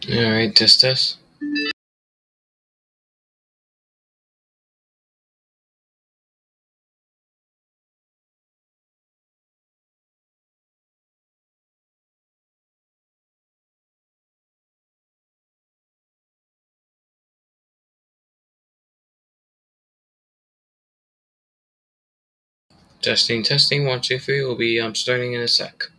Alright, test. Testing. 1, 2, 3. We'll be starting in a sec.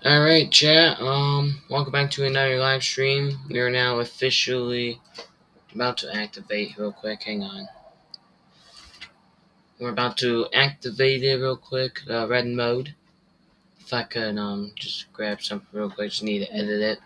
Alright, chat. Welcome back to another live stream. We are now officially about to activate real quick. Hang on. We're about to activate it real quick, red mode. If I could just grab something real quick, just need to edit it.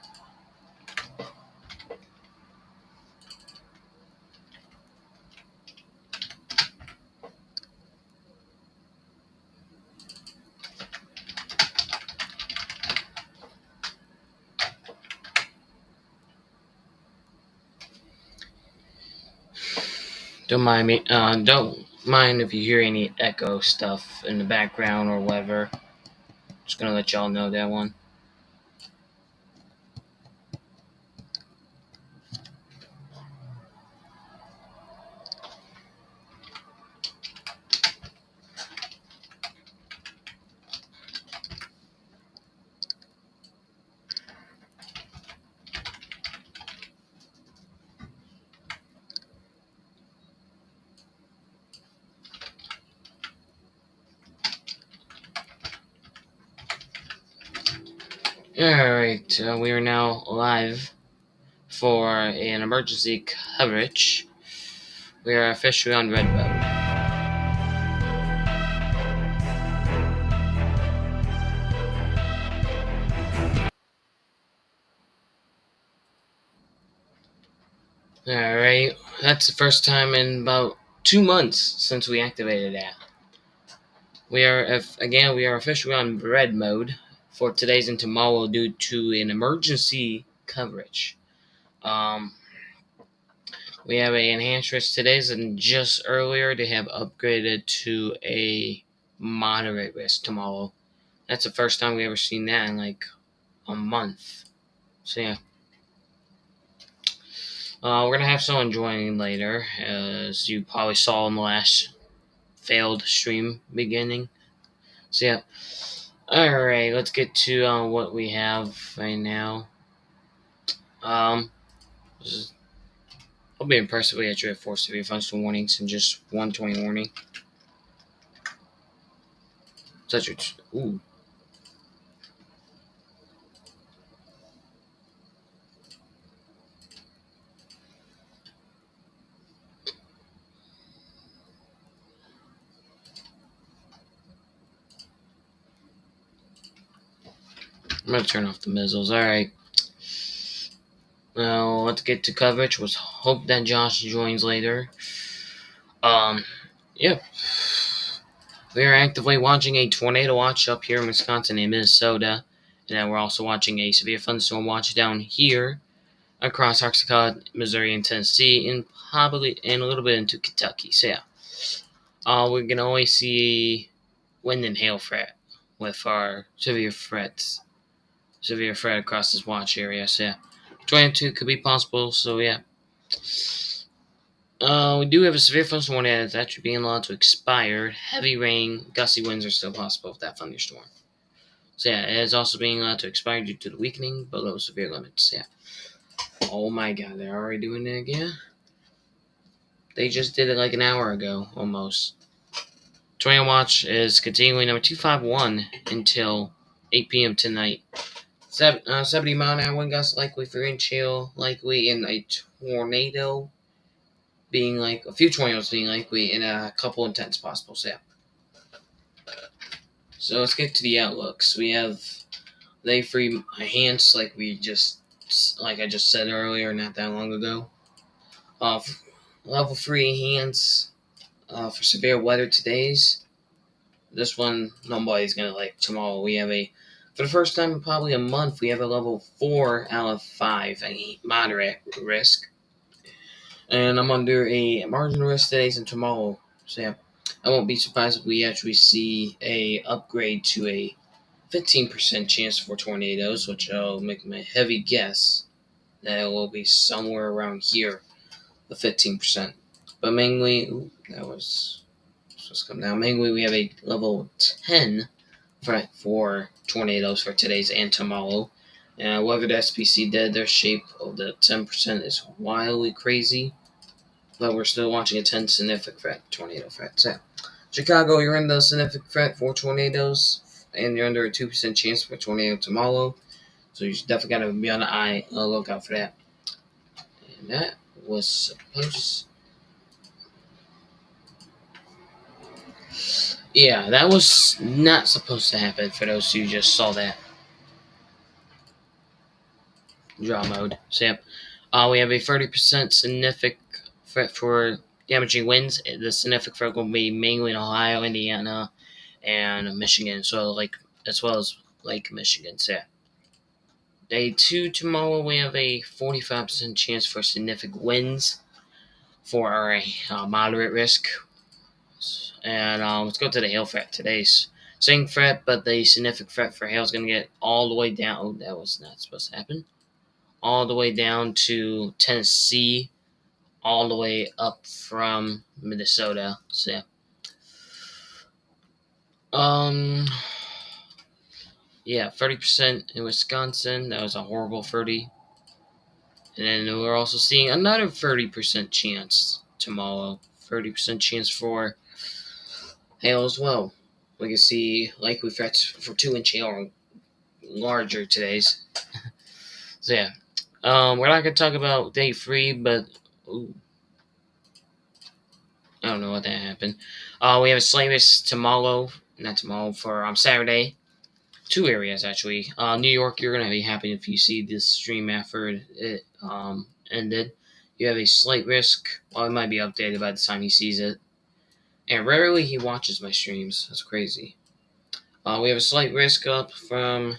Don't mind me. Don't mind if you hear any echo stuff in the background or whatever. Just gonna let y'all know that one. Alright, we are now live for an emergency coverage. We are officially on red mode. Alright, that's the first time in about 2 months since we activated that. We are officially on red mode for today's and tomorrow due to an emergency coverage. We have a enhanced risk today's, and just earlier they have upgraded to a moderate risk tomorrow. That's the first time we ever seen that in like a month. So yeah. We're gonna have someone joining later, as you probably saw in the last failed stream beginning. So yeah. Alright, let's get to what we have right now. I'll be impressed if we actually have 4 severe functional warnings and just 120 warning. Such a ooh. I'm gonna turn off the missiles. Alright. Now let's get to coverage. Let's hope that Josh joins later. Yeah. We are actively watching a tornado watch up here in Wisconsin and Minnesota. And then we're also watching a severe thunderstorm watch down here across Arkansas, Missouri, and Tennessee, and probably and a little bit into Kentucky. So yeah. We can only see wind and hail threat with our severe threat across this watch area. So yeah, 22 could be possible. So yeah. We do have a severe thunderstorm that is actually being allowed to expire. Heavy rain, gusty winds are still possible with that thunderstorm. So yeah, it is also being allowed to expire due to the weakening below severe limits. Yeah. Oh my god, they're already doing it again? They just did it like an hour ago, almost. Tornado watch is continuing number 251 until 8 p.m. tonight. 70 mile an hour wind gusts likely for wind chill, likely in a tornado being like a few tornadoes being likely in a couple intense possible. So yeah. So let's get to the outlooks. We have they free enhanced like I just said earlier, not that long ago. Uh, level 3 enhance for severe weather today's. This one nobody's gonna like tomorrow. We have for the first time in probably a month, we have a level 4 out of 5, a moderate risk. And I'm under a marginal risk today's and tomorrow. So yeah, I won't be surprised if we actually see a upgrade to a 15% chance for tornadoes, which I'll make my heavy guess that it will be somewhere around here, the 15%. But mainly, let's come down. Mainly, we have a level 10 threat for tornadoes for today's and tomorrow. Whatever the SPC did, their shape of the 10% is wildly crazy. But we're still watching a 10 significant threat, tornado threat. So, Chicago, you're in the significant threat for tornadoes, and you're under a 2% chance for a tornado tomorrow. So you definitely got to be on the lookout for that. And that was supposed. Yeah, that was not supposed to happen for those who just saw that. Draw mode. So, yeah. We have a 30% significant threat for damaging winds. The significant threat will be mainly in Ohio, Indiana, and Michigan, as well as Lake Michigan. So, yeah. Day 2 tomorrow, we have a 45% chance for significant winds for our moderate risk. And let's go to the hail threat. Today's same threat, but the significant threat for hail is going to get all the way down. Oh, that was not supposed to happen. All the way down to Tennessee, all the way up from Minnesota. So, yeah. Yeah, 30% in Wisconsin. That was a horrible 30. And then we're also seeing another 30% chance tomorrow. 30% chance for hail as well. We can see likely threats for 2-inch hail or larger today's. So yeah. We're not going to talk about day 3, but I don't know what that happened. We have a slight risk tomorrow, not tomorrow, for Saturday. 2 areas actually. New York, you're gonna be happy if you see this stream after it ended. You have a slight risk. Well, it might be updated by the time he sees it. And rarely he watches my streams. That's crazy. We have a slight risk up from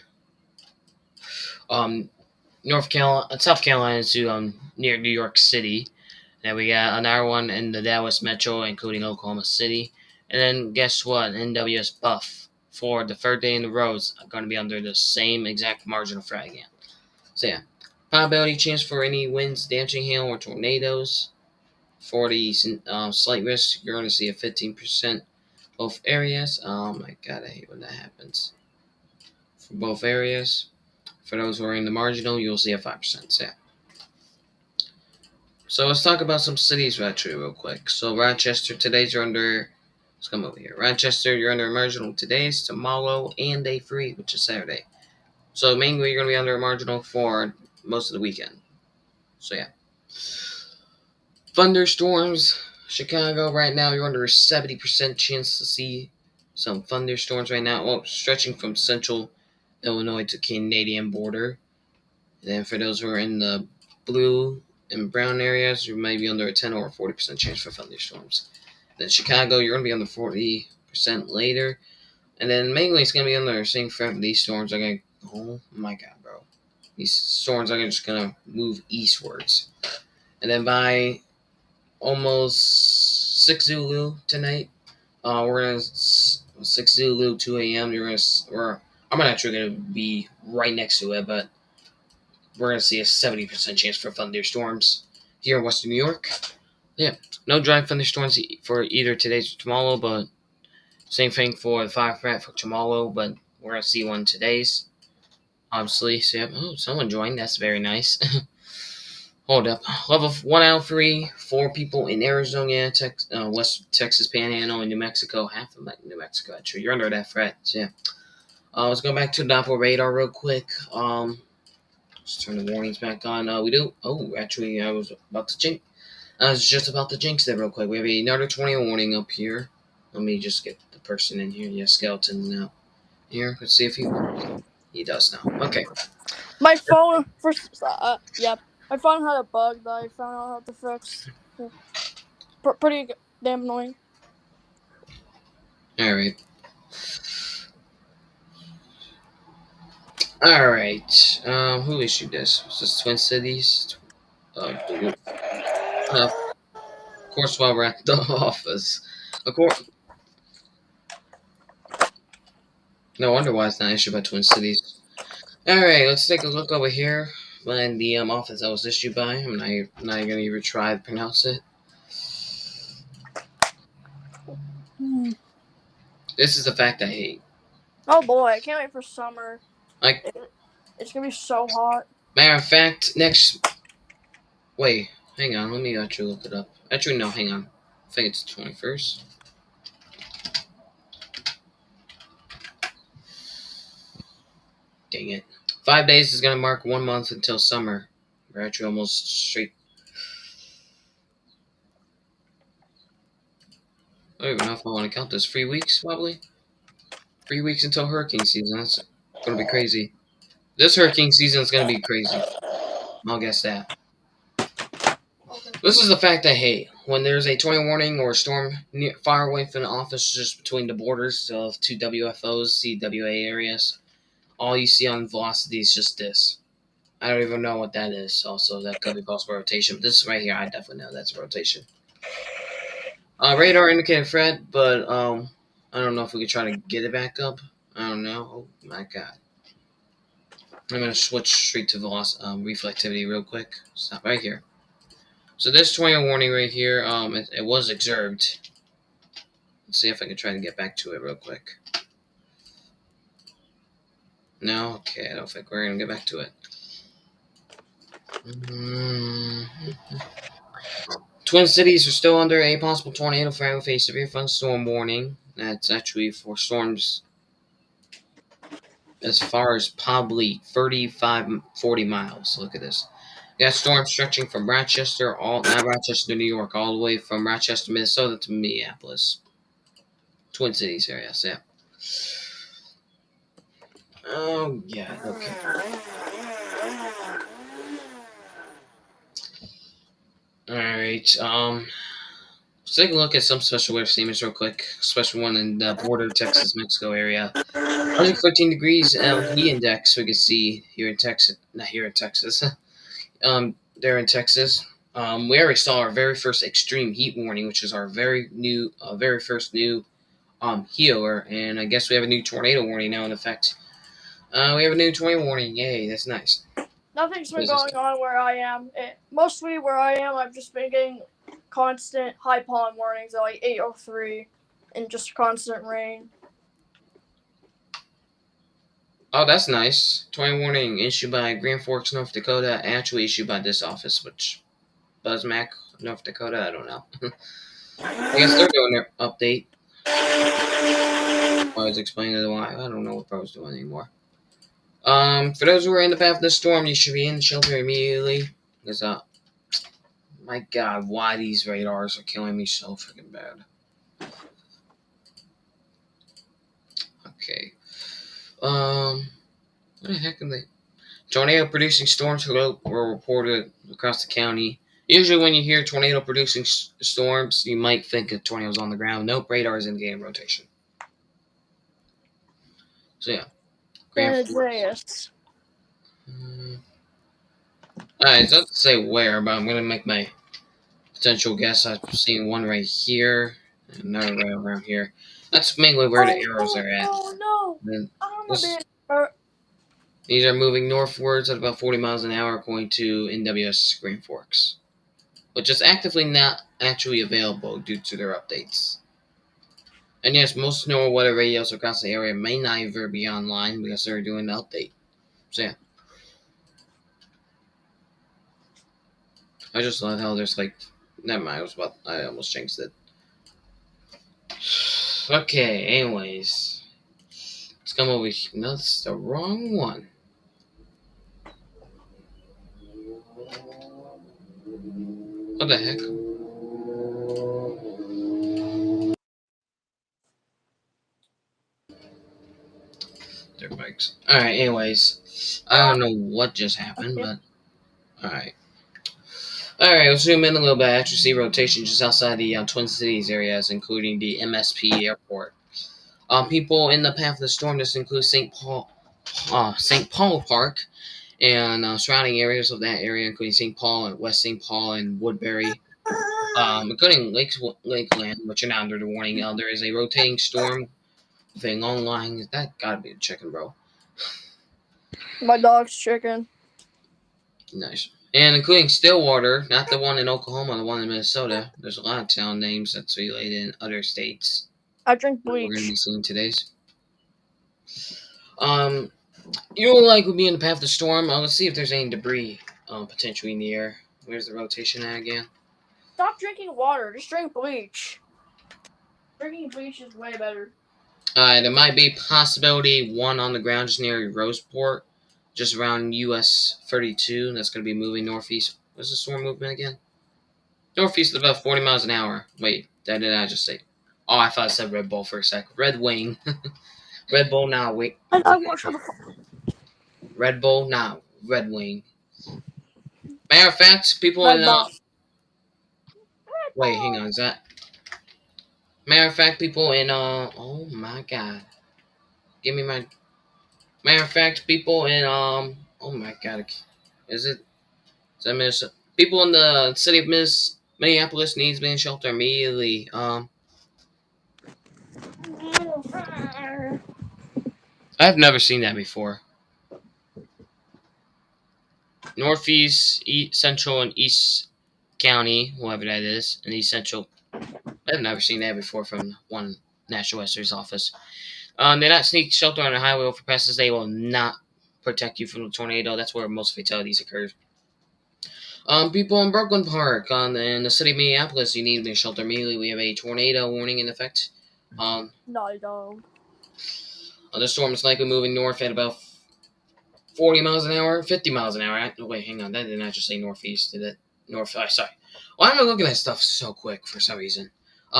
South Carolina to near New York City. Then we got another one in the Dallas Metro, including Oklahoma City. And then guess what? NWS Buff for the third day in the row is going to be under the same exact marginal threat again. So yeah, probability chance for any winds, damaging hail, or tornadoes. For the slight risk, you're going to see a 15% both areas. Oh my god, I hate when that happens. For both areas. For those who are in the marginal, you'll see a 5%. So yeah. So let's talk about some cities actually real quick. So Rochester, today's you're under. Let's come over here. Rochester, you're under a marginal today's, tomorrow, and day 3, which is Saturday. So mainly you're going to be under a marginal for most of the weekend. So yeah. Thunderstorms, Chicago, right now you're under a 70% chance to see some thunderstorms right now. Well, stretching from central Illinois to Canadian border. And then for those who are in the blue and brown areas, you may be under a 10 or 40% chance for thunderstorms. Then Chicago, you're going to be under 40% later. And then mainly it's going to be under the same front. These storms are going to, oh my god, bro. These storms are just going to move eastwards. And then by almost 6 Zulu tonight. We're gonna 6 Zulu 2 a.m. I'm actually gonna be right next to it, but we're gonna see a 70% chance for thunderstorms here in Western New York. Yeah, no dry thunderstorms for either today or tomorrow, but same thing for the 5 for tomorrow. But we're gonna see one today's. Obviously, so yeah. Oh, someone joined. That's very nice. Hold up. Level 1 out of 3. 4 people in Arizona, West Texas Panhandle, and New Mexico. Half of New Mexico, actually. You're under that threat. So, yeah. Let's go back to the Doppler radar real quick. Let's turn the warnings back on. We do. Oh, actually, I was just about to jinx that real quick. We have another 20 warning up here. Let me just get the person in here. Yeah, skeleton now. Here, let's see if he does now. Okay. My phone my phone had a bug that I found out how to fix. Pretty damn annoying. All right. All right. Who issued this? Was this Twin Cities? Of course, while we're at the office, of course. No wonder why it's not issued by Twin Cities. All right, let's take a look over here. And the office that was issued by. I'm not gonna even try to pronounce it. This is the fact I hate. Oh boy, I can't wait for summer. Like, it's gonna be so hot. Matter of fact, wait, hang on, let me actually look it up. Actually, no, hang on. I think it's the 21st. Dang it. 5 days is gonna mark 1 month until summer. We're actually almost straight. I don't even know if I want to count this. 3 weeks, probably? 3 weeks until hurricane season. That's gonna be crazy. This hurricane season is gonna be crazy. I'll guess that. This is the fact I hate. When there's a tornado warning or a storm far away from the office, just between the borders of two WFOs, CWA areas, all you see on velocity is just this. I don't even know what that is. Also, that could be possible rotation. But this right here, I definitely know that's rotation. Radar indicated threat, but I don't know if we could try to get it back up. I don't know. Oh my god. I'm gonna switch straight to reflectivity real quick. Stop right here. So this tornado warning right here, it was observed. Let's see if I can try to get back to it real quick. No? Okay, I don't think we're gonna get back to it. Twin Cities are still under a possible tornado threat with a severe thunderstorm warning. That's actually for storms as far as probably 35, 40 miles. Look at this. You got storms stretching from not Rochester, New York, all the way from Rochester, Minnesota to Minneapolis. Twin Cities area, so yeah. Oh, yeah, okay. Alright, let's take a look at some special weather statements real quick. Special one in the border Texas-Mexico area. 113 degrees heat index we can see here in Texas. Not here in Texas. There in Texas. We already saw our very first extreme heat warning, which is our very first new healer, and I guess we have a new tornado warning now in effect. We have a new tornado warning. Yay, that's nice. Nothing's been going on where I am. Mostly where I am, I've just been getting constant high pollen warnings at like 8:03 and just constant rain. Oh, that's nice. Tornado warning issued by Grand Forks, North Dakota, actually issued by this office, which Buzzmac, North Dakota, I don't know. I guess they're doing their update. I was explaining why. I don't know what I was doing anymore. For those who are in the path of the storm, you should be in shelter immediately. Because, my god, why these radars are killing me so freaking bad. Okay. What the heck are they? Tornado-producing storms were reported across the county. Usually when you hear tornado-producing storms, you might think of tornadoes on the ground. Nope, radar is indicating rotation. So, yeah. Alright, it doesn't say where, but I'm going to make my potential guests. I've seen one right here, another right around here. That's mainly where the Oh, arrows oh, are at. oh no! And I'm a this, bit hurt. these are moving northwards at about 40 miles an hour, according to NWS Green Forks, which is actively not actually available due to their updates. And yes, most NOAA weather radios across the area may not ever be online because they're doing the update. So yeah, I just love how there's like, never mind. I almost jinxed it. Okay, anyways, let's come over here. No, that's the wrong one. What the heck? Their bikes. All right. Anyways, I don't know what just happened, Okay. but all right. All right. Let's zoom in a little bit. After see rotation just outside the Twin Cities areas, including the MSP airport. People in the path of the storm. This includes St. Paul Park, and surrounding areas of that area, including St. Paul and West St. Paul and Woodbury. Including Lakeland, which are now under the warning. There is a rotating storm with a long line. That gotta be a chicken, bro. My dog's chicken. Nice. And including Stillwater, not the one in Oklahoma, the one in Minnesota. There's a lot of town names that's related in other states. I drink We're going to be bleach. seeing today's. Um, you'll likely be in the path of the storm. Let's see if there's any debris potentially in the air. Where's the rotation at again? Stop drinking water. Just drink bleach. Drinking bleach is way better. There might be possibility one on the ground just near Roseport, just around US 32. That's going to be moving northeast. What's the storm movement again? Northeast at about 40 miles an hour. Wait, that did I just say? Oh, I thought I said Red Bull for a sec. Red Wing. Red Bull now. Wait. And I want to. Red Bull now. Red Wing. Matter of fact, people in Red Bull. Red wait, hang Bull. on. Is that? Matter of fact, people in oh my god. Give me my. Matter of fact, people in oh my god. Is it? Is that Minnesota? People in the city of Minneapolis needs being shelter immediately. I've never seen that before. Northeast, East, Central, and East County, whoever that is, and East Central. I've never seen that before from one National Wester's office. They not sneak shelter on the highway overpasses. They will not protect you from the tornado. That's where most fatalities occur. People in Brooklyn Park, in the city of Minneapolis, you need to shelter immediately. We have a tornado warning in effect. No, I don't. The storm is likely moving north at about 40 miles an hour, 50 miles an hour. Wait, hang on. That did not just say northeast, did it? North. Sorry. Why am I looking at stuff so quick for some reason?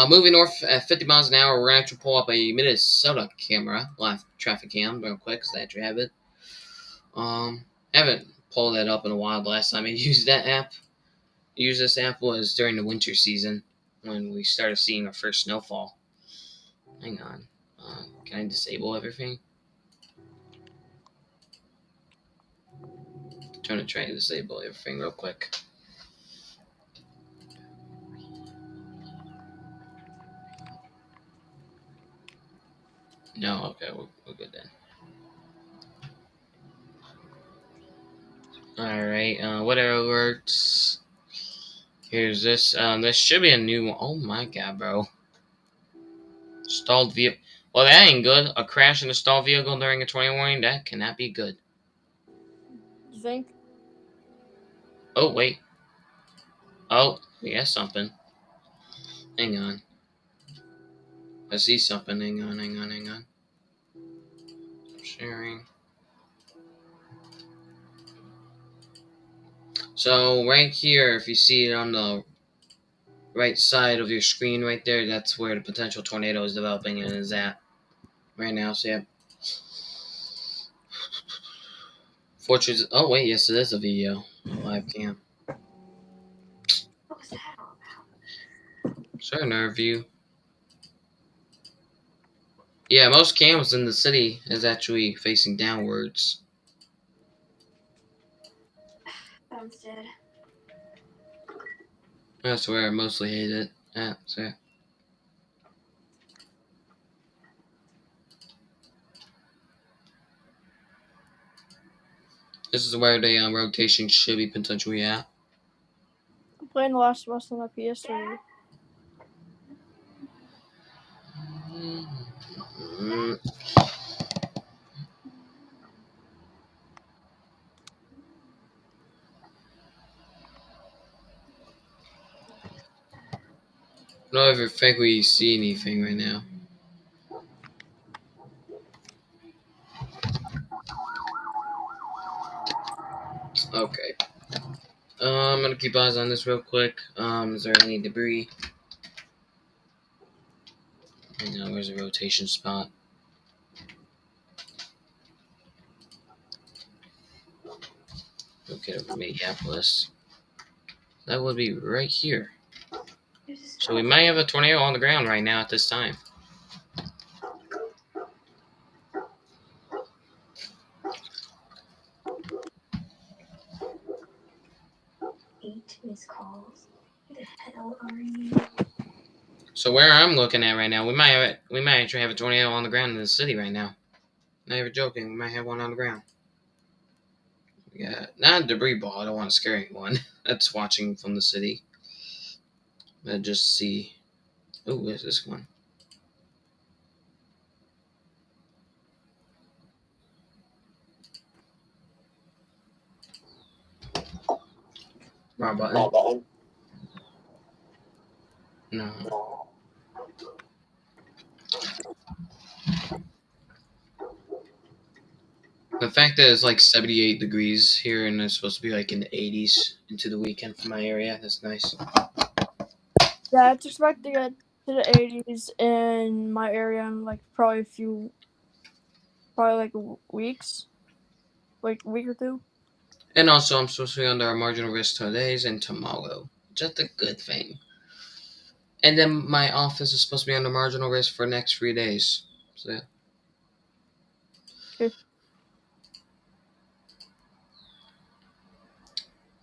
Moving north at 50 miles an hour, we're going to pull up a Minnesota camera, live traffic cam, real quick, because I actually have it. Haven't pulled that up in a while. The last time I used this app was during the winter season when we started seeing our first snowfall. Hang on. Can I disable everything? Trying to try to disable everything real quick. No, okay, we're good then. Alright, weather alerts. Here's this. This should be a new one. Oh my god, bro. Stalled vehicle. Well, that ain't good. A crash in a stalled vehicle during a tornado warning? That cannot be good. You think? Oh, wait. Oh, we got something. Hang on. I see something. Hang on. Sharing. So, right here, if you see it on the right side of your screen right there, that's where the potential tornado is developing and is at right now. So, yeah. Fortress. Oh, wait, yes, it is a video. Live cam. What was that all Sure, nerve view. Yeah, most cams in the city is actually facing downwards. about? Phone's dead. That's where I mostly hate it. Yeah, so this is where the rotation should be potentially at. I'm playing The Last of Us on my PS3. Mm, I don't ever think we see anything right now. Okay. I'm gonna keep eyes on this real quick. Is there any debris? I know where's a rotation spot. Okay, over Minneapolis. That would be right here. So we might have a tornado on the ground right now at this time. So where I'm looking at right now, we might actually have a tornado on the ground in the city right now. Not even joking, we might have one on the ground. Yeah, not a debris ball. I don't want to scare anyone that's watching from the city. But just see. Oh, where's this one? Wrong button. No. The fact that it's like 78 degrees here and it's supposed to be like in the 80s into the weekend for my area, that's nice. Yeah, it's expected to get to the 80s in my area in like probably like weeks, like a week or two. And also, I'm supposed to be under a marginal risk today and tomorrow. Just a good thing. And then my office is supposed to be under marginal risk for the next 3 days. So, yeah. Okay.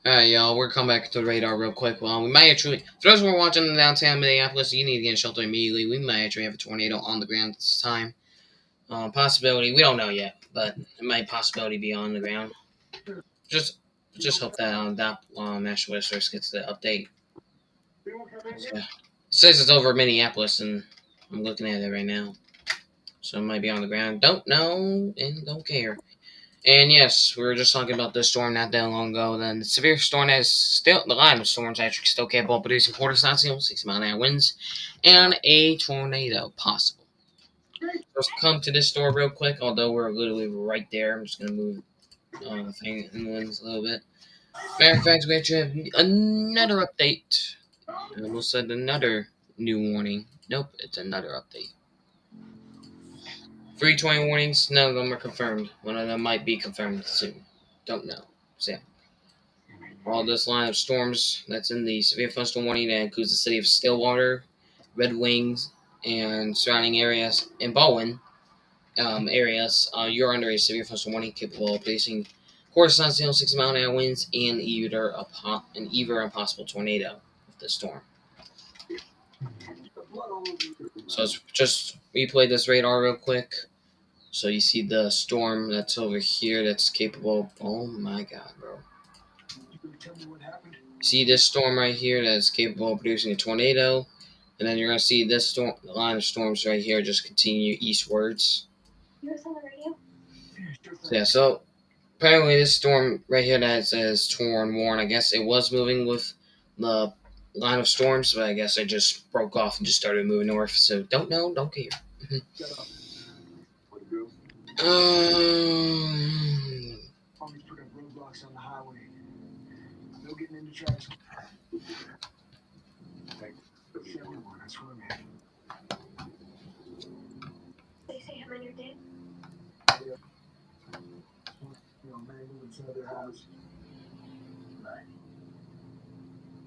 Alright, y'all, we're coming back to the radar real quick. Well, we might actually, for those who are watching in downtown Minneapolis, you need to get in shelter immediately. We might actually have a tornado on the ground at this time. Possibility, we don't know yet, but it might possibility be on the ground. Just hope that National Weather Service gets the update. Yeah. It says it's over Minneapolis, and I'm looking at it right now. So it might be on the ground. Don't know and don't care. And yes, we were just talking about this storm not that long ago. Then the severe storm has still, the line of storms actually still capable of producing quarter south 60-mile-an-hour winds and a tornado possible. Let's come to this store real quick, although we're literally right there. I'm just going to move the thing in the lens a little bit. Matter of fact, we actually have another update. I almost said another new warning. Nope, it's another update. 320 warnings, none of them are confirmed. One of them might be confirmed soon. Don't know. So, yeah. All this line of storms that's in the severe thunderstorm warning that includes the city of Stillwater, Red Wings, and surrounding areas, and Baldwin areas, you're under a severe thunderstorm warning capable of producing horizontal 60-mile-an-hour winds and either a possible tornado with the storm. So let's just replay this radar real quick. So you see the storm that's over here that's capable of, oh my god, bro. See this storm right here that's capable of producing a tornado. And then you're going to see this storm, line of storms right here just continue eastwards. So, yeah, so apparently this storm right here that says torn, warn, I guess it was moving with the line of storms, but I guess it just broke off and just started moving north. So don't know, don't care. Always put up roadblocks on the highway. No getting into traffic. Everyone, I swear, man. They say I'm under dead. You know, man, moving to another house. Right.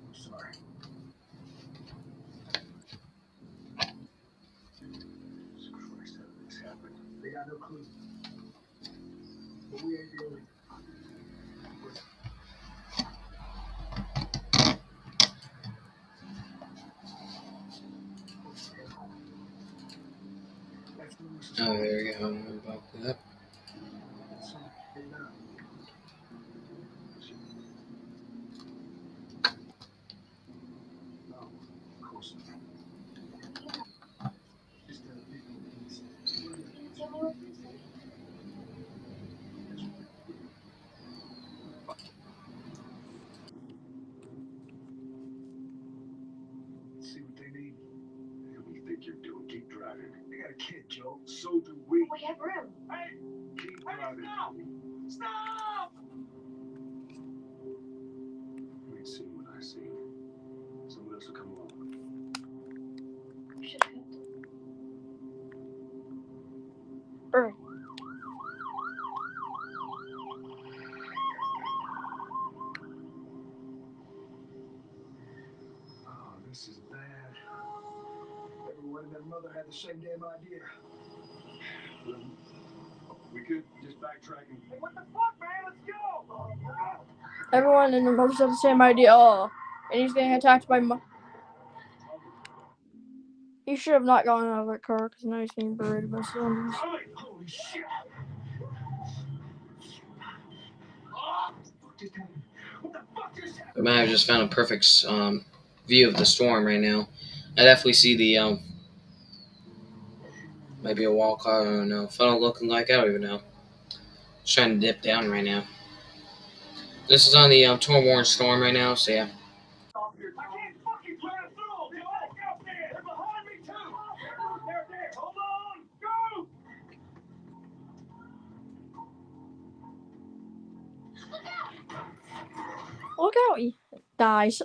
I'm sorry. Christ, how did this happen? They got no clue. But we ain't the only. Oh, there we go. About that. Hey, now. No, of course not. Just big old piece. You didn't tell me what you said. That's right. See what they need. What do you think you're doing? Keep driving. They got a kid, Joe. So do we. We have room. Hey, keep driving. Stop! Stop! You ain't seen what I seen. Someone else will come along. You should have helped him. Bro, Oh, this is bad. Everyone and their mother had the same damn idea. We could just backtrack and. Hey, what the fuck, man? Let's go! everyone in the most have the same idea. Oh, and he's getting attacked by. He should have not gone out of that car because now he's being berated by soldiers. Holy shit! What just happened? What the fuck just happened? I might have just found a perfect view of the storm right now. I definitely see the might be a wall car. I don't know. Funnel looking like I don't even know. It's trying to dip down right now. This is on the torn warren storm right now. So yeah. I can't fucking drive through! They're back out there! They're behind me too! They're there! Hold on! Go! Look out, he dies.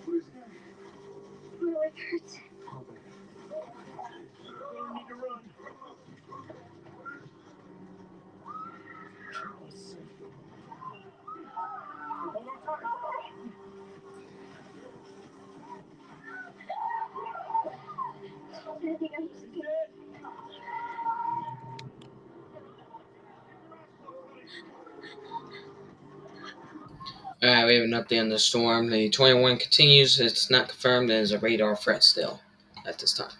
What is it? My leg hurts. Oh, baby. You need to run. Hold on tight. Anything else? Alright, we have an update on the storm. The 21 continues. It's not confirmed as a radar threat still at this time.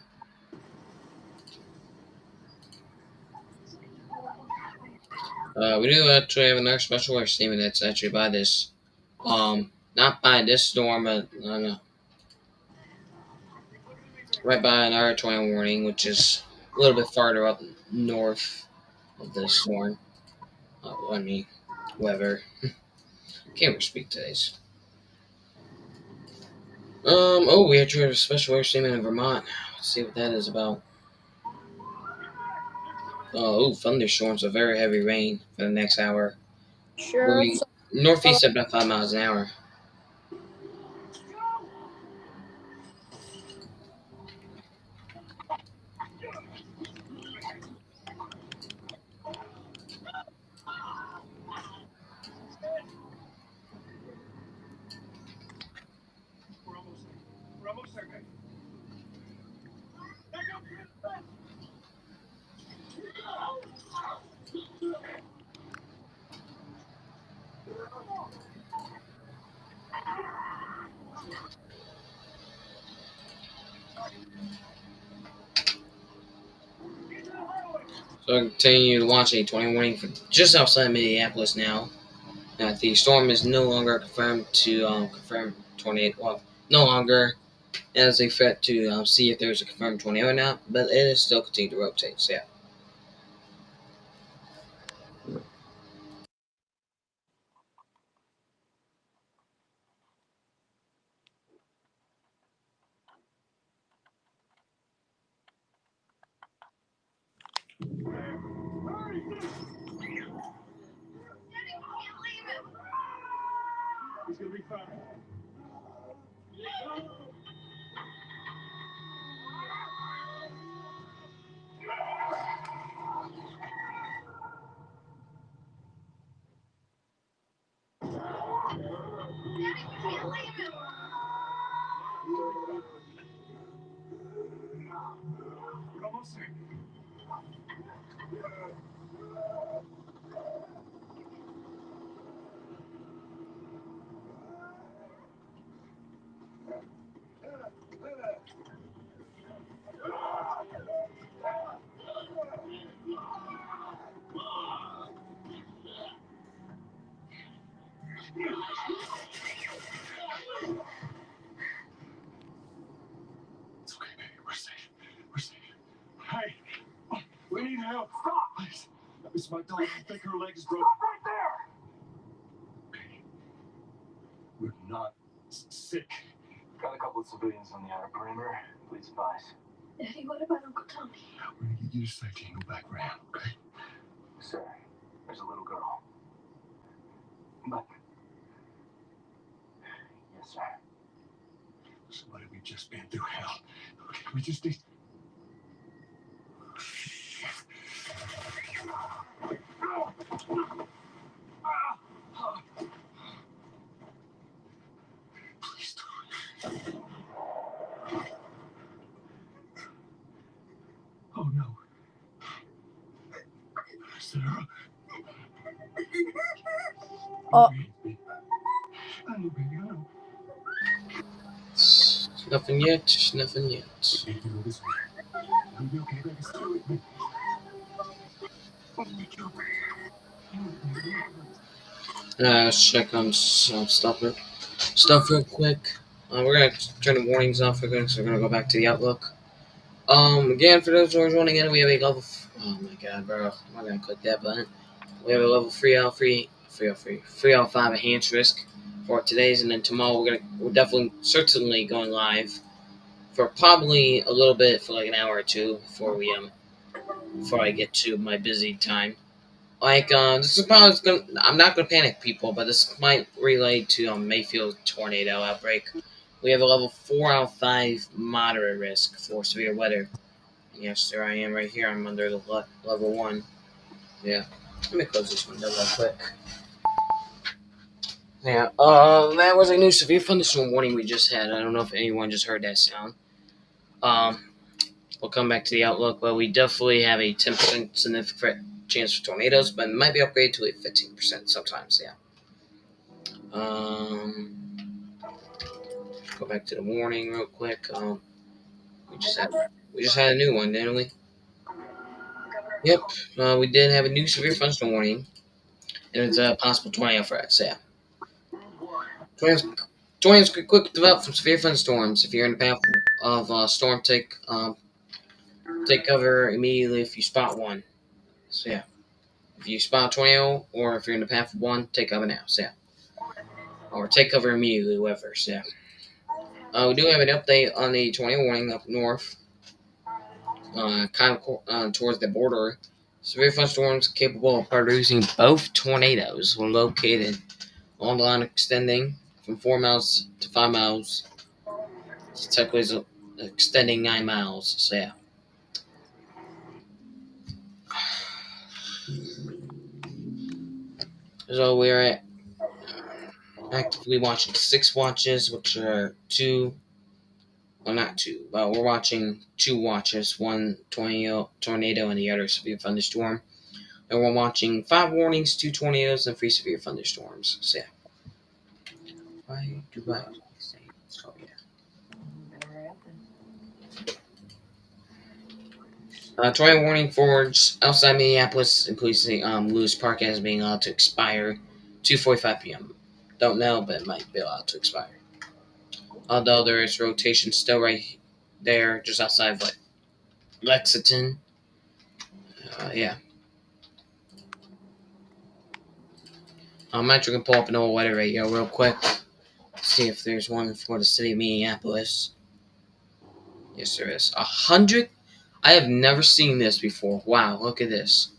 We do actually have another special weather statement that's actually by this, not by this storm, but right by another tornado warning, which is a little bit farther up north of this storm. Weather. Can't really speak today's. We actually have a special weather statement in Vermont. Let's see what that is about. Thunderstorms of very heavy rain for the next hour. Sure, Moving it's northeast at about 5 miles an hour. We're almost there, baby. So I continue to watch a 20 warning for just outside Minneapolis now. The storm is no longer confirmed to confirm tornado. Well, no longer as a threat to see if there's a confirmed tornado or not, but it is still continuing to rotate. So yeah. He's gonna be fine. We're almost there. It's okay, baby. We're safe. We're safe. Hey, we need help. Stop, please. It's my daughter. I think her leg is broken. Stop right there. Okay. We're not sick. Got a couple of civilians on the outer perimeter. Please advise. Daddy, what about Uncle Tommy? We're gonna get you to safety and go back around, okay? Sir, there's a little girl. But... Yes, sir. Somebody, we've just been through hell. Okay, we just need... Please don't. Oh, no. Sarah. Oh. I know, baby, I know. Nothing yet. Nothing yet. Baby, go this way. You'll be okay, baby. Stay with me. Let's check on some stuff real quick. We're gonna turn the warnings off again, so we're gonna go back to the Outlook. Again, for those who are joining in, we have a level. Oh my god, bro! I'm not gonna click that button. We have a level 3L5 enhanced risk for today's, and then tomorrow we're definitely certainly going live for probably a little bit for like an hour or two before I get to my busy time. Like, this is probably I'm not gonna panic, people, but this might relate to Mayfield tornado outbreak. We have a level 4 out of 5 moderate risk for severe weather. Yes, there I am right here. I'm under the level 1. Yeah. Let me close this window real quick. Yeah. That was a new severe thunderstorm warning we just had. I don't know if anyone just heard that sound. We'll come back to the outlook, but we definitely have a 10% significant chance for tornadoes, but it might be upgraded to a 15% sometimes. Yeah. Go back to the warning real quick. We just had a new one, didn't we? Yep. We did have a new severe thunderstorm warning, and it's a possible tornado threat. So yeah. Tornadoes could quickly develop from severe thunderstorms. If you're in the path of a storm, take cover immediately if you spot one. So yeah. If you spot a tornado, or if you're in the path of one, take cover now. So yeah. Or take cover immediately, whoever. So yeah. We do have an update on the tornado warning up north, towards the border. Severe thunderstorms capable of producing both tornadoes were located on the line extending from 4 miles to 5 miles. It's technically extending 9 miles. So yeah. So we're actively watching 6 watches, which are 2. Well, not 2, but we're watching 2 watches. One tornado and the other severe thunderstorm. And we're watching 5 warnings, 2 tornadoes, and 3 severe thunderstorms. So yeah. Why do I say this? Oh yeah. Tornado warning for outside Minneapolis, including Lewis Park, as being allowed to expire 2:45 p.m. Don't know, but it might be allowed to expire. Although there is rotation still right there, just outside of Lexington. Yeah. I'm actually gonna pull up an old weather radio real quick. See if there's one for the city of Minneapolis. Yes, there is. 100. I have never seen this before. Wow, look at this.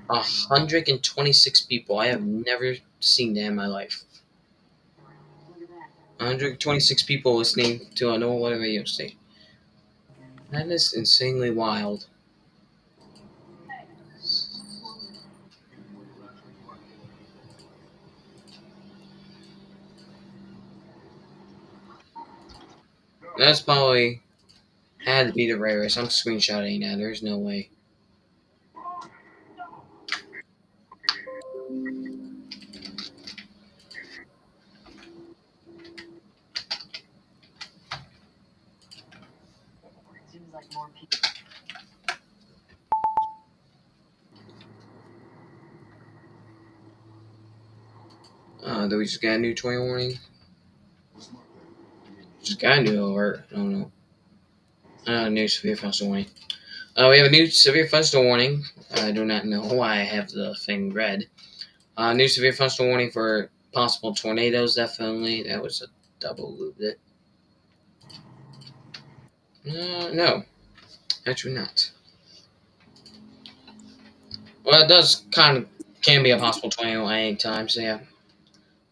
126 people. I have never seen that in my life. 126 people listening to a normal radio station. That is insanely wild. That's probably had to be the rarest. I'm screenshotting that. There's no way. Seems like more people. Do we just got a new tornado warning? Just got a new alert. I don't know. New severe thunderstorm warning. We have a new severe thunderstorm warning. I do not know why I have the thing red. New severe thunderstorm warning for possible tornadoes. Definitely, that was a double looped it. No, actually not. Well, it does can be a possible tornado at any time. So yeah,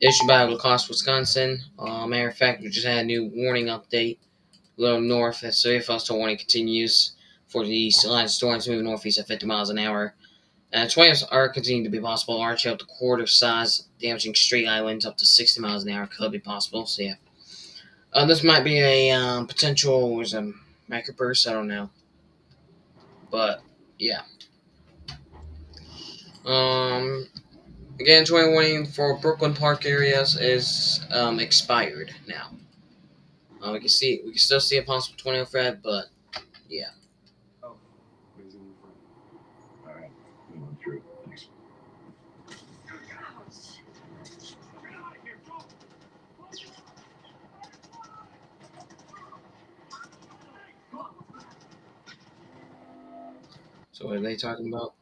issued by Lacoste, Wisconsin. Matter of fact, we just had a new warning update. A little north, as severe thunderstorm warning continues for the east. A line of storms moving northeast at 50 miles an hour. Tornadoes are continuing to be possible. Arch up to quarter size, damaging straight line winds up to 60 miles an hour could be possible. So yeah, this might be a potential was a microburst. I don't know, but yeah. Um, Again, tornado warning for Brooklyn Park areas is expired now. We can still see a possible tornado threat, but yeah. Oh, he's a new friend. All right, we went through. Thanks. So what are they talking about?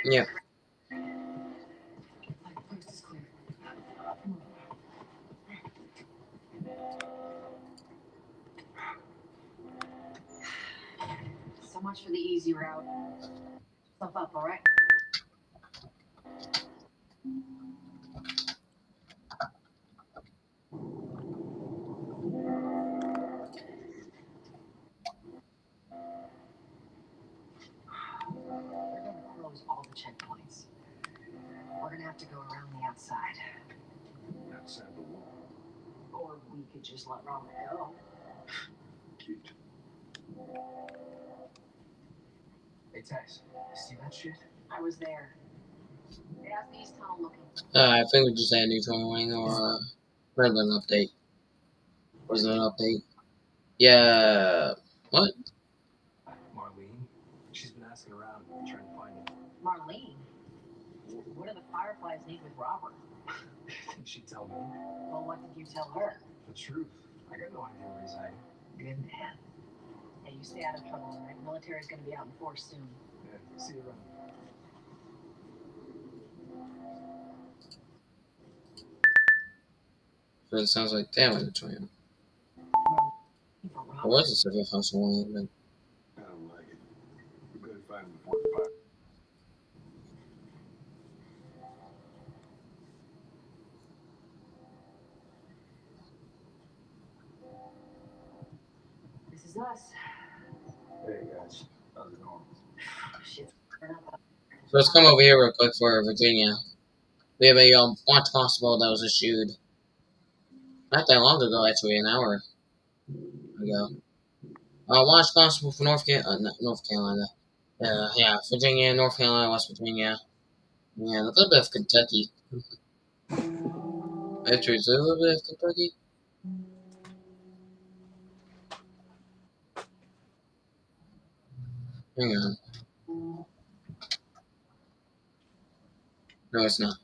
Yeah. Coast is clear. So much for the easy route. Stuff up, all right? They're gonna close all the checkpoints. We're gonna have to go around the outside. Outside the wall. Or we could just let Robert go. Cute. Hey, Tess, you see that shit? I was there. They asked the East Tunnel looking. I think we just had a new tornado warning or might have been an update. Was it an update? Yeah. What? Marlene? She's been asking around, trying to find him. Marlene? What do the Fireflies need with Robert? Think she'd tell me? Well, what did you tell her? The truth. I got no idea where he's hiding. Good man. Yeah, you stay out of trouble, all right? Military's gonna be out in force soon. Yeah, see you around. So it sounds like that was a tornado. It was a severe thunderstorm warning, I don't like it. We better find him before the fire. This is us. Hey, guys. How's it going? Shit. We're not the- So let's come over here real quick for Virginia. We have a launch constable that was issued not that long ago, actually, an hour ago. Launch constable for North Carolina. Yeah, Virginia, North Carolina, West Virginia. Yeah, a little bit of Kentucky. Actually, is there a little bit of Kentucky? Hang on. No, it's not.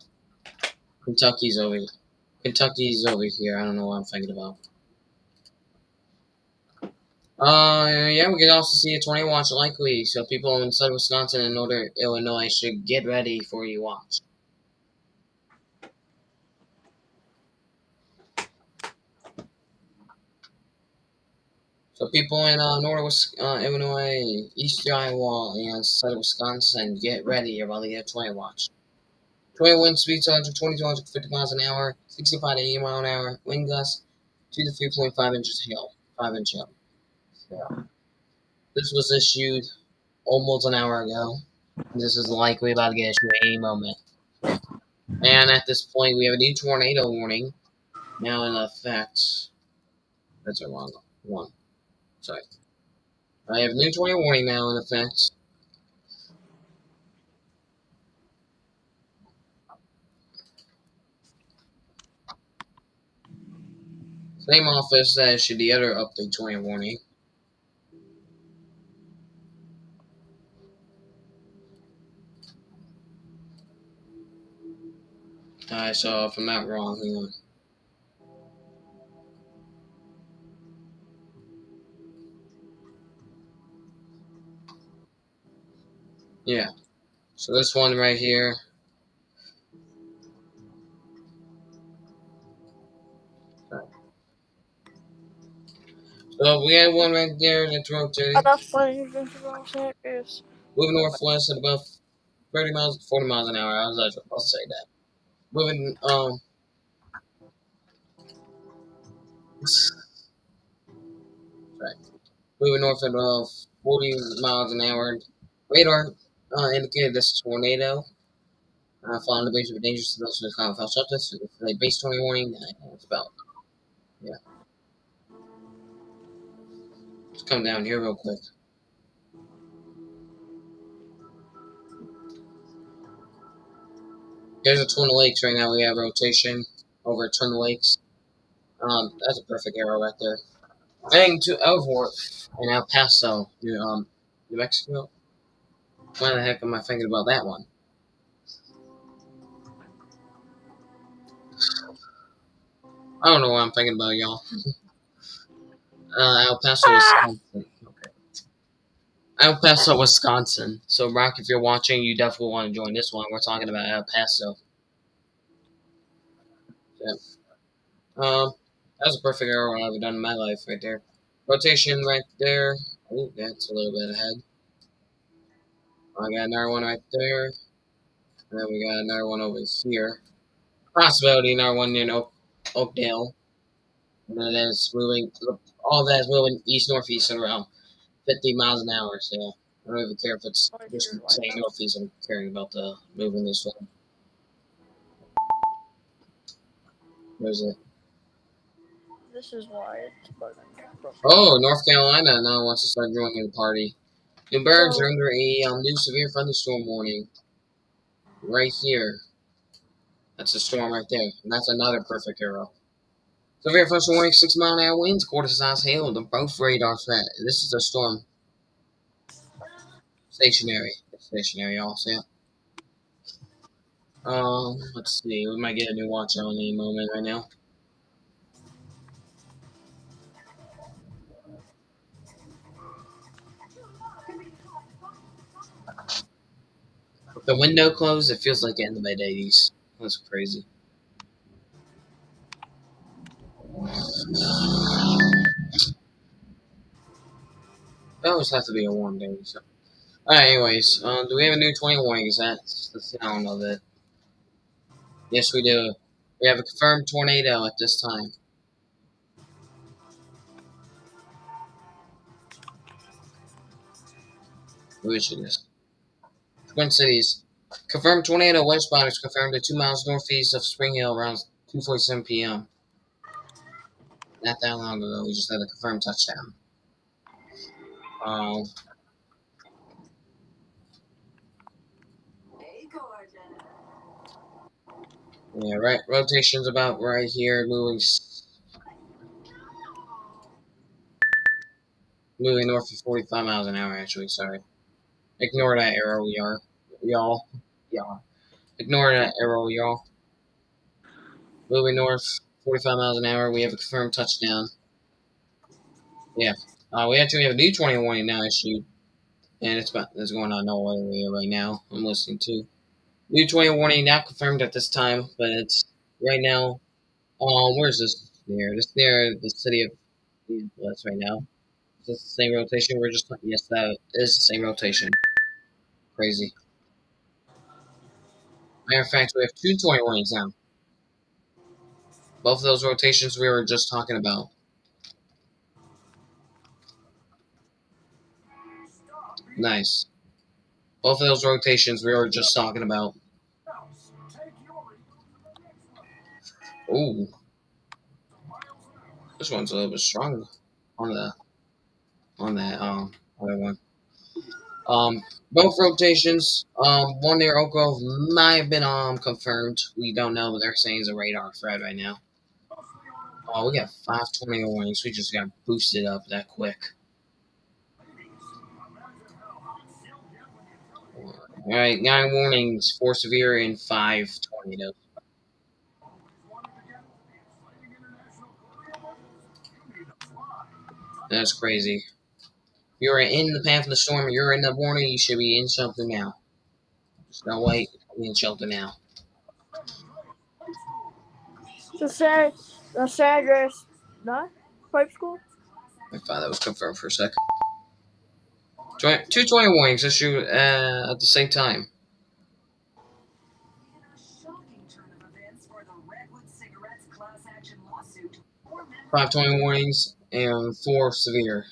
Kentucky's over here. Kentucky's over here. I don't know what I'm thinking about. Yeah, we could also see a tornado watch likely, so people inside Wisconsin and northern Illinois should get ready for your watch. So people in northern Illinois, east Iowa, and southern Wisconsin, get ready. You're about to get a tornado watch. Tornado wind speeds 120 to 150 miles an hour, 65 to 80 mile an hour, wind gusts 2 to 3.5 inches hail, 5-inch hail. So, this was issued almost an hour ago. This is likely about to get issued any moment. And at this point, we have a new tornado warning now in effect. That's a wrong one. Sorry. I have a new tornado warning now in effect. Same office that issued the other update tornado warning. So if I'm not wrong, hang on. Yeah. So this one right here. So we have one right there that's rotating. That's playing is. Moving northwest at about 30 miles, 40 miles an hour. I was actually supposed to say that. Moving, sorry. Moving north at about 40 miles an hour. Radar indicated this tornado. Following the base of a dangerous to those who have felt subjects. The base 20 warning. It's about, yeah. Let's come down here real quick. Here's a Twin Lakes right now. We have rotation over at Twin Lakes. That's a perfect arrow right there. Heading to Elvort in El Paso, New Mexico. Why the heck am I thinking about that one? I don't know what I'm thinking about, y'all. El Paso, Wisconsin. Okay. El Paso, Wisconsin. So, Brock, if you're watching, you definitely want to join this one. We're talking about El Paso. Yeah. That's a perfect arrow I've ever done in my life right there. Rotation right there. Oh, that's a little bit ahead. I got another one right there. And then we got another one over here. Possibility, another one in Oakdale. And then it's moving, all that's moving east northeast and around 50 miles an hour. So I don't even care if it's just saying northeast. I'm caring about the moving this way. Where's it? This is why it's bugging. Oh, North Carolina now wants to start joining the party. New birds So- are under a new severe thunderstorm warning. Right here. That's a storm right there. And that's another perfect arrow. Severe thunderstorm warning, 6-mile-an-hour winds, quarter-size hail, the both radar threat. This is a storm. Stationary. Stationary also, yeah. Let's see. We might get a new watch on any moment right now. With the window closed, it feels like the end of the mid-80s. That's crazy. It always have to be a warm day. So. Alright, anyways, do we have a new 20 warning? Is that the sound of it? Yes, we do. We have a confirmed tornado at this time. Who issued this? Twin Cities. Confirmed tornado westbound is confirmed at 2 miles northeast of Spring Hill around 2:47 p.m. Not that long ago, we just had a confirmed touchdown. Um, yeah, right. Rotation's about right here, moving north at 45 miles an hour. Actually, sorry. Ignore that arrow, y'all. Ignore that arrow, y'all. Moving north, 45 miles an hour. We have a confirmed touchdown. Yeah. We actually have a new 20 warning now issued, and it's going on no area right now. I'm listening to new 20 warning not confirmed at this time, but it's right now. Where's this near? This near the city of Bless right now. Is this the same rotation we're just? Yes, that is the same rotation. Crazy. Matter of fact, we have two 20 warnings now. Both of those rotations we were just talking about. Nice. Both of those rotations we were just talking about. Ooh, this one's a little bit stronger on the other one. Both rotations. One near Oak Grove might have been confirmed. We don't know, but they're saying it's a radar threat right now. Oh, we got 520 warnings. We just got boosted up that quick. All right, 9 warnings, 4 severe and 5 tornadoes. That's crazy. You're in the path of the storm. You're in the warning. You should be in shelter now. Just don't wait. Be in shelter now. The Sanders, not pipe school. I thought that was confirmed for a sec. 220 warnings issued at the same time. Shocking turn of events for the Redwood Cigarettes class action lawsuit. 520 warnings and 4 severe.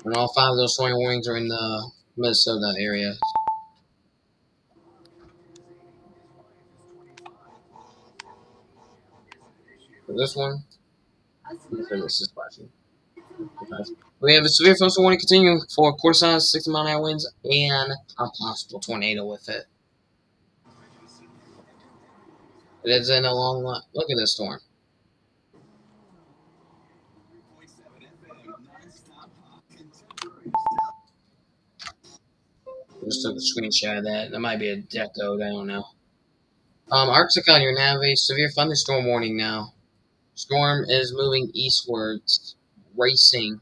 And all 5 of those 20 warnings are in the Minnesota area. For this one, this is flashing. We have a severe thunderstorm warning continuing for quarter size, 60-mile-an-hour winds, and a possible tornado with it. It is in a long line. Look at this storm. Just took a screenshot of that. That might be a deco. I don't know. Arctic on your nav, a severe thunderstorm warning now. Storm is moving eastwards, racing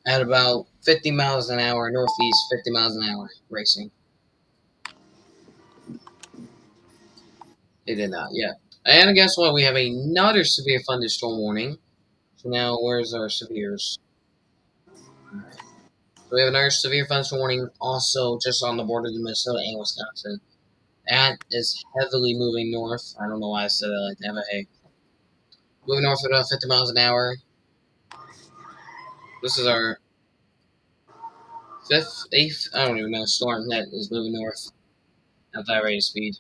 at about 50 miles an hour, northeast, 50 miles an hour, racing. It did not yet. And guess what? We have another severe thunderstorm warning. So now, where's our severes? Alright. So we have another severe thunderstorm warning also just on the border of Minnesota and Wisconsin. That is heavily moving north. I don't know why I said that like that, but hey. Moving north at about 50 miles an hour. This is our 5th, 8th, I don't even know, storm that is moving north at that rate of speed.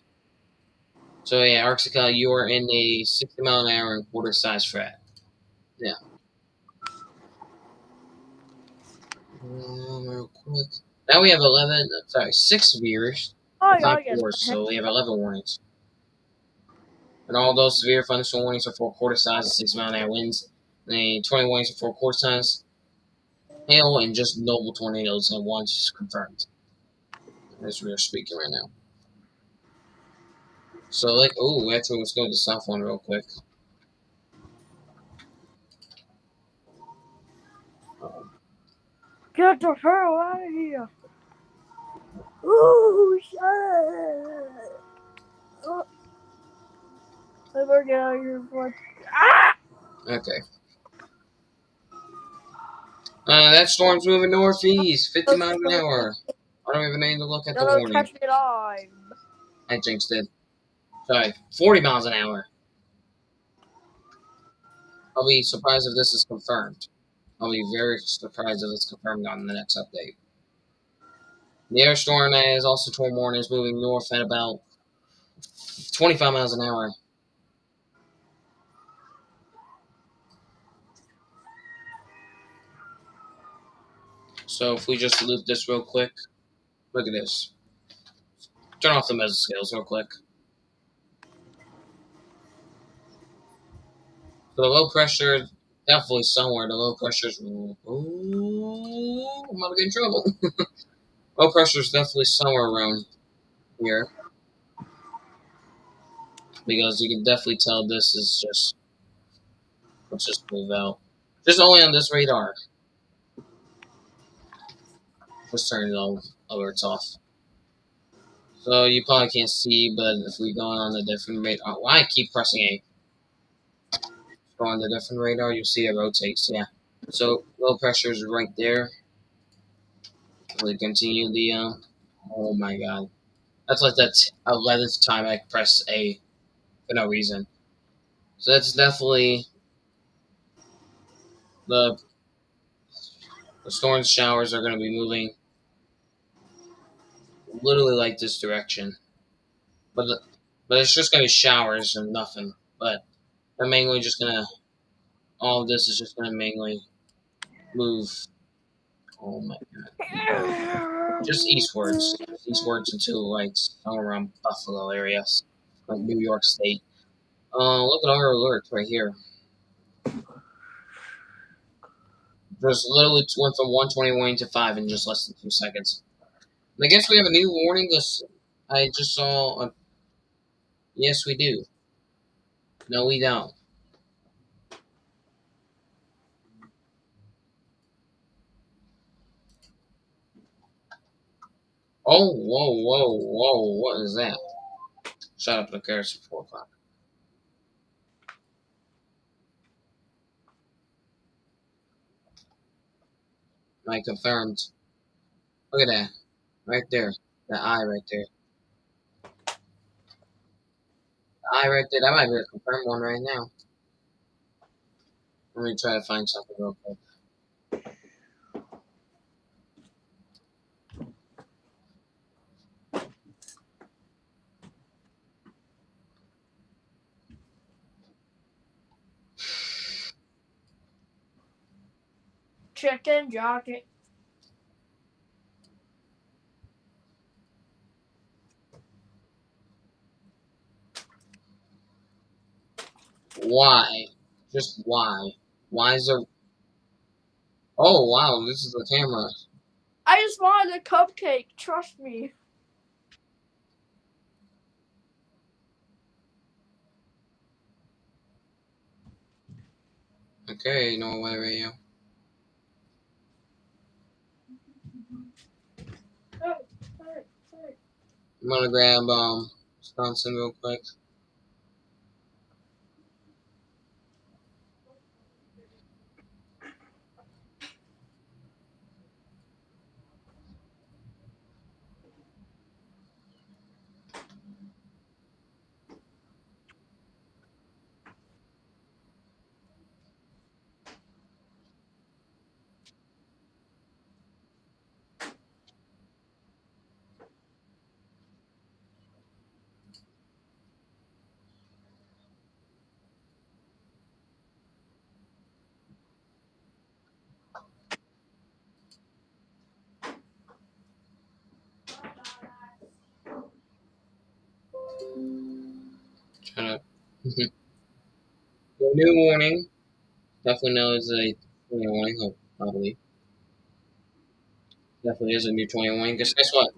So yeah, Arctica, you are in a 60 mile an hour and quarter size frat. Yeah. Real quick. Now we have 6 severes. Oh, And 5 yeah, fours, so we have 11 warnings. And all those severe thunderstorm warnings are for quarter size and 6 mile an hour winds. And the 20 warnings are for quarter size hail and just normal tornadoes, and one's just confirmed. As we are speaking right now. So, like, oh, actually, let's go to the south one real quick. Get the hell out of here! Ooh, shit! Oh, I better get out of here before. Ah! Okay. That storm's moving northeast, 50 miles an hour. I don't even need to look at the No, warning. catch me alive. I jinxed it. Sorry, 40 miles an hour. I'll be surprised if this is confirmed. I'll be very surprised if it's confirmed on the next update. The air storm that is also torn warning is moving north at about 25 miles an hour. So if we just loop this real quick, look at this. Turn off the mesoscales real quick. So the low pressure, definitely somewhere. The low pressure's. Ooh, I'm about to get in trouble. Low pressure is definitely somewhere around here. because you can definitely tell this is just, let's just move out. Just only on this radar. Let's turn it over, it's off. So you probably can't see, but if we go on a different radar, why I keep pressing A? Go on the different radar, you'll see it rotates, yeah. So low pressure is right there. We continue the, oh my god. That's like the 11th time I press A for no reason. So that's definitely the storm showers are going to be moving literally like this direction. But but it's just going to be showers and nothing. But they're mainly just going to, all of this is just going to mainly move. Oh my god. Just eastwards. Just eastwards into like somewhere around Buffalo area. Like New York State. Look at our alerts right here. Just literally went from 121 to 5 in just less than 2 seconds. And I guess we have a new warning. I just saw. Yes, we do. No, we don't. Oh, whoa, whoa, whoa! What is that? Shut up, the cars at 4 o'clock. I confirmed. Look at that, right there. The eye right there. The eye right there. That might be a confirmed one right now. Let me try to find something real quick. Chicken jockey. Why? Just why? Why is there? Oh wow, this is the camera. I just wanted a cupcake. Trust me. Okay, no way, radio. Hey. I'm gonna grab Wisconsin real quick. Shut up. The new warning. Definitely know it's a 20 warning, probably. Definitely is a new 20 warning. Because guess what?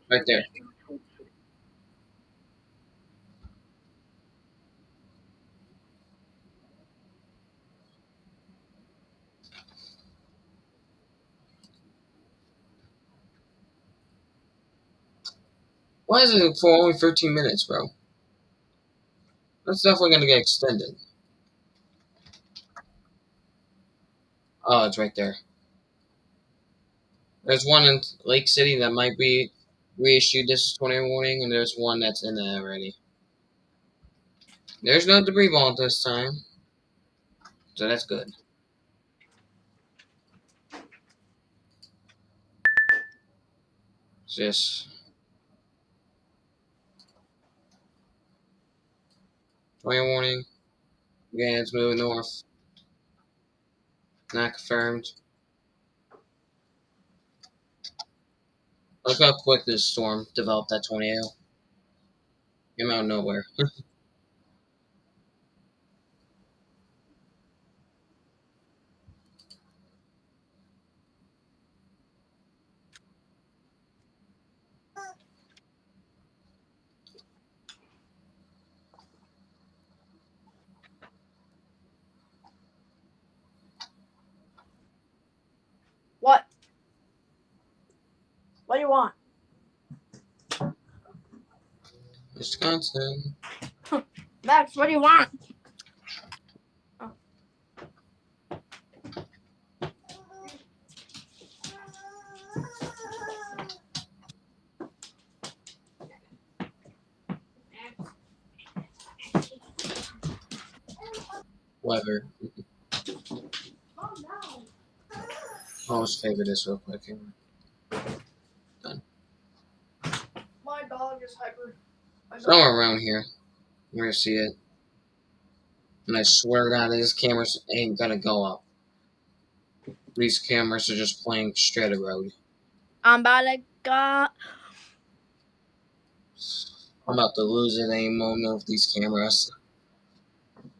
Right there. Why is it for only 13 minutes, bro? That's definitely going to get extended. Oh, it's right there. There's one in Lake City that might be reissued this 20 warning, and there's one that's in there already. There's no debris ball this time, so that's good. It's just 20 warning. Again, it's moving north. Not confirmed. Look how quick this storm developed that tornado. Came out of nowhere. Wisconsin. Max, what do you want? Oh. Weather. I'll just favor this real quick. Done. My dog is hyper. Somewhere around here. You're gonna see it. And I swear to God, these cameras ain't gonna go up. These cameras are just playing straight road. I'm about to go. I'm about to lose it any moment with these cameras.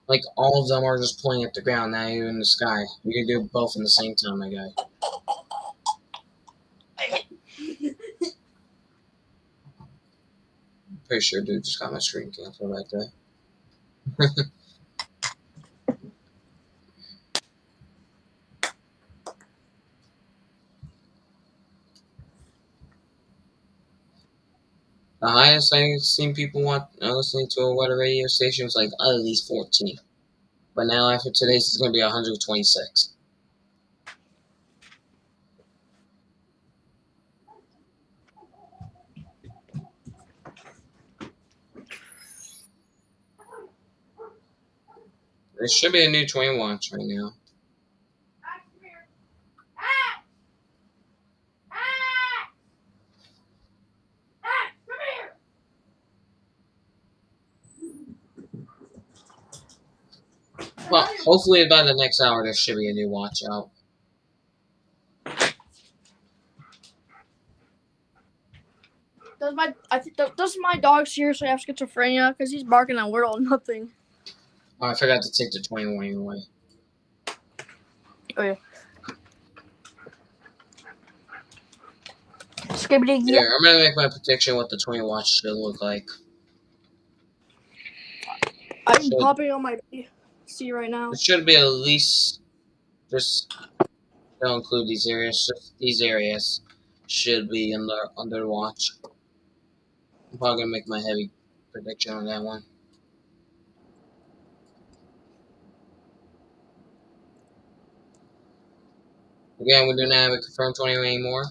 Like, all of them are just playing at the ground, not even in the sky. You can do both in the same time, my guy. Pretty sure dude just got my screen canceled right there. The highest I've seen people want listening to a weather radio station is like at least 14. But now after today's, it's going to be 126. There should be a new 20 watts right now. Well, hopefully by the next hour there should be a new watch out. Does my dog seriously have schizophrenia? Because he's barking at little nothing. Oh, I forgot to take the 21 away. Oh yeah. Skibbity. Yeah, I'm gonna make my prediction what the 20 watts should look like. I'm popping on my PC right now. It should be at least just don't include these areas. Just these areas should be under watch. I'm probably gonna make my heavy prediction on that one. Again, we do not have a confirmed 20 anymore.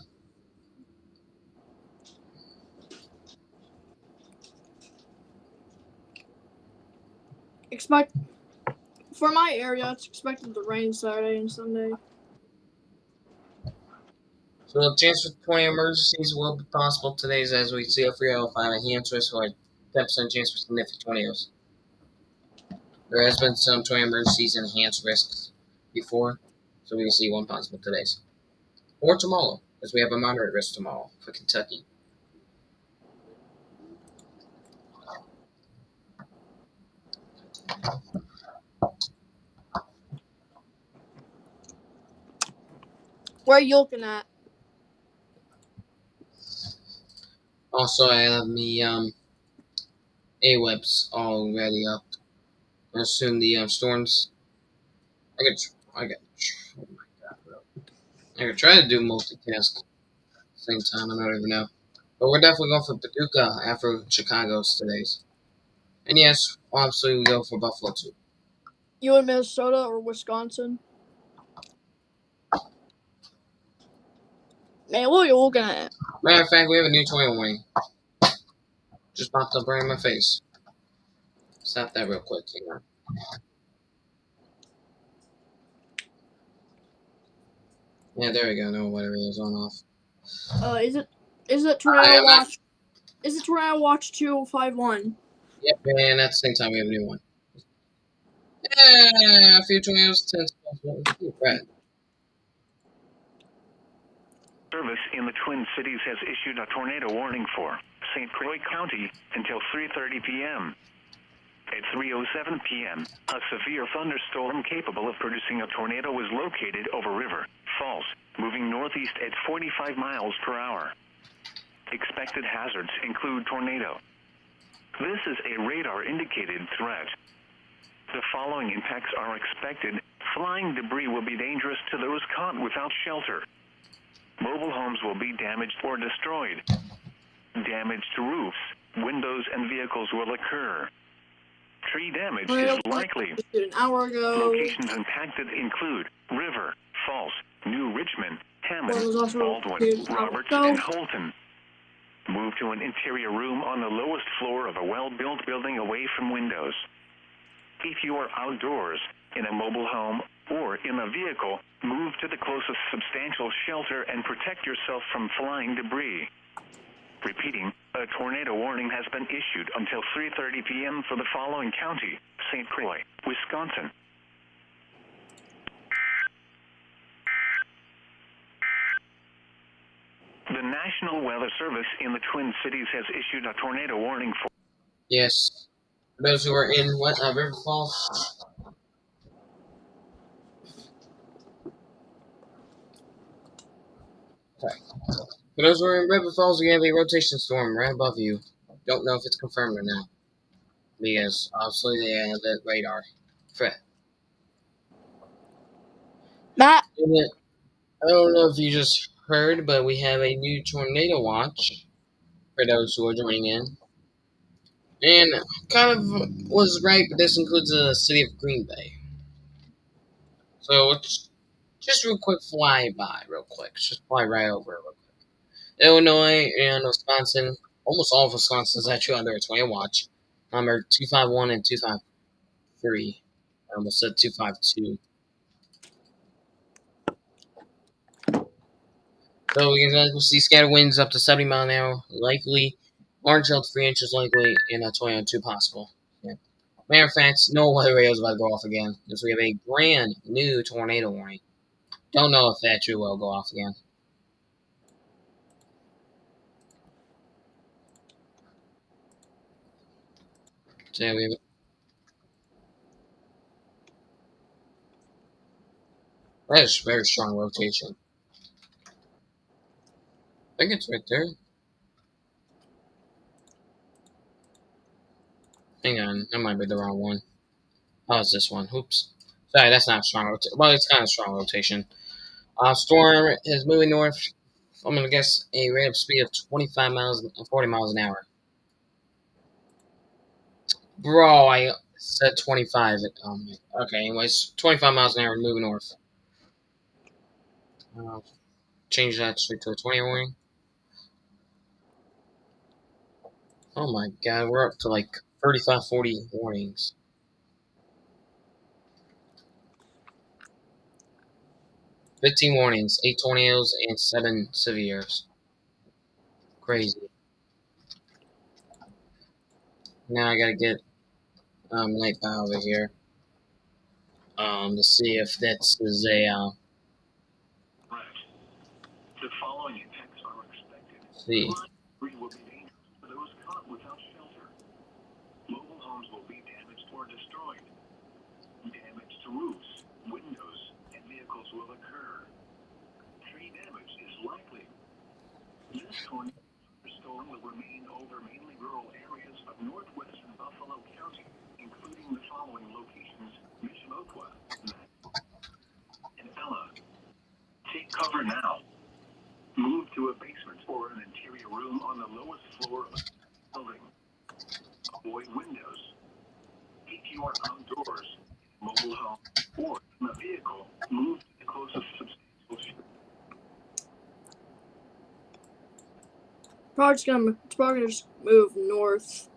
For my area, it's expected to rain Saturday and Sunday. So the chance for 20 emergencies will be possible today as we see a 305 enhanced risk or a 10% chance for significant tornadoes. There has been some 20 emergencies and enhanced risks before, so we can see one possible today. Or tomorrow, as we have a moderate risk tomorrow for Kentucky. Where are you looking at? Also, I have me AWEBs already up. And soon the storms. Oh my God, bro. I could try to do multitask at the same time. I don't even know. But we're definitely going for Paducah after Chicago's today's. And yes, obviously we go for Buffalo too. You in Minnesota or Wisconsin? Man, what are you looking at? Matter of fact, we have a new 21. Just popped up right in my face. Stop that real quick. Hang on. Yeah, there we go. No, whatever it is on off. Is it Tornado Watch? Is it Tornado Watch 251? Yep, and at the same time we have a new one. Yeah, a few tornadoes, 10 right. Service in the Twin Cities has issued a tornado warning for St. Croix County until 3:30 p.m. At 3:07 p.m., a severe thunderstorm capable of producing a tornado was located over River Falls, moving northeast at 45 miles per hour. Expected hazards include tornado. This is a radar-indicated threat. The following impacts are expected. Flying debris will be dangerous to those caught without shelter. Mobile homes will be damaged or destroyed. Damage to roofs, windows and vehicles will occur. Tree damage Tornado is likely. just did an hour ago. Locations impacted include River, Falls, New Richmond, One was Hammond, also Baldwin, did an hour Roberts, ago. and Holton. Move to an interior room on the lowest floor of a well-built building away from windows. If you are outdoors, in a mobile home, or in a vehicle, move to the closest substantial shelter and protect yourself from flying debris. Repeating, a tornado warning has been issued until 3:30 p.m. for the following county: St. Croix, Wisconsin. The National Weather Service in the Twin Cities has issued a tornado warning for... Yes. For those who are in River Falls. Sorry. For those who are in River Falls, we have a rotation storm right above you. Don't know if it's confirmed or not. Because obviously they have that radar. Fred. Matt, I don't know if you just heard, but we have a new tornado watch for those who are joining in. And kind of was right, but this includes the city of Green Bay. So it's just real quick fly by, real quick. Just fly right over it real quick. Illinois and Wisconsin, almost all of Wisconsin is actually under a tornado watch. Number 251 and 253. I almost said 252. So we can see scattered winds up to 70 miles an hour, likely. Orange out to 3 inches likely, and a 22 possible. Yeah. Matter of fact, no weather radio is about to go off again, because we have a brand new tornado warning. Don't know if that true will go off again. So yeah, we have, that is very strong rotation. I think it's right there. Hang on, that might be the wrong one. Oh, it's this one. Oops. Sorry, that's not strong rotation. Well, it's kind of strong rotation. Storm is moving north. I'm gonna guess a rate of speed of 25 miles, 40 miles an hour. Bro, I said 25. Okay, anyways, 25 miles an hour moving north. Change that straight to a 20 warning. Oh my god, we're up to like 35, 40 warnings. 15 warnings, 8 tornadoes, and 7 severes. Crazy. Now I gotta get Nightbow over here. To see if that's is a The following effects are expected. see. Debris will be dangerous for those caught without shelter. Mobile homes will be damaged or destroyed. Damage to roofs, windows, and vehicles will occur. Tree damage is likely. This tornado storm will remain over mainly rural areas of northwestern Buffalo County, including the following locations: Mishawaka, and Ella. Take cover now. Move to a basement or an interior room on the lowest floor of a building. Avoid windows. If you are outdoors, mobile home, or in a vehicle, move to the closest substantial shelter. it's probably gonna just move north.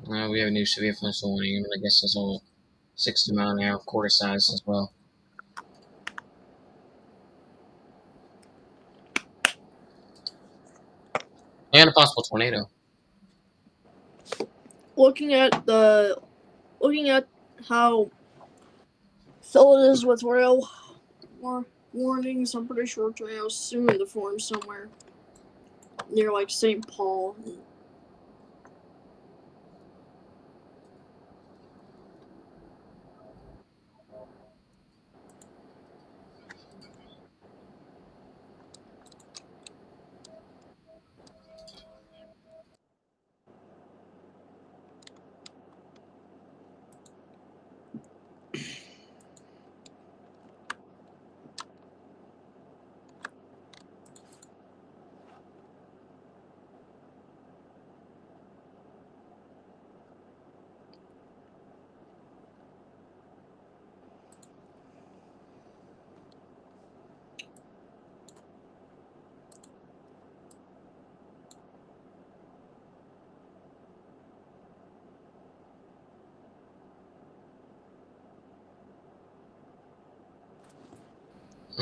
We have a new severe thunderstorm warning, and I guess that's all 60-mile-an-hour quarter size as well. And a possible tornado. Looking at how full it is with rail warnings, I'm pretty sure tornadoes soon to form somewhere near like St. Paul.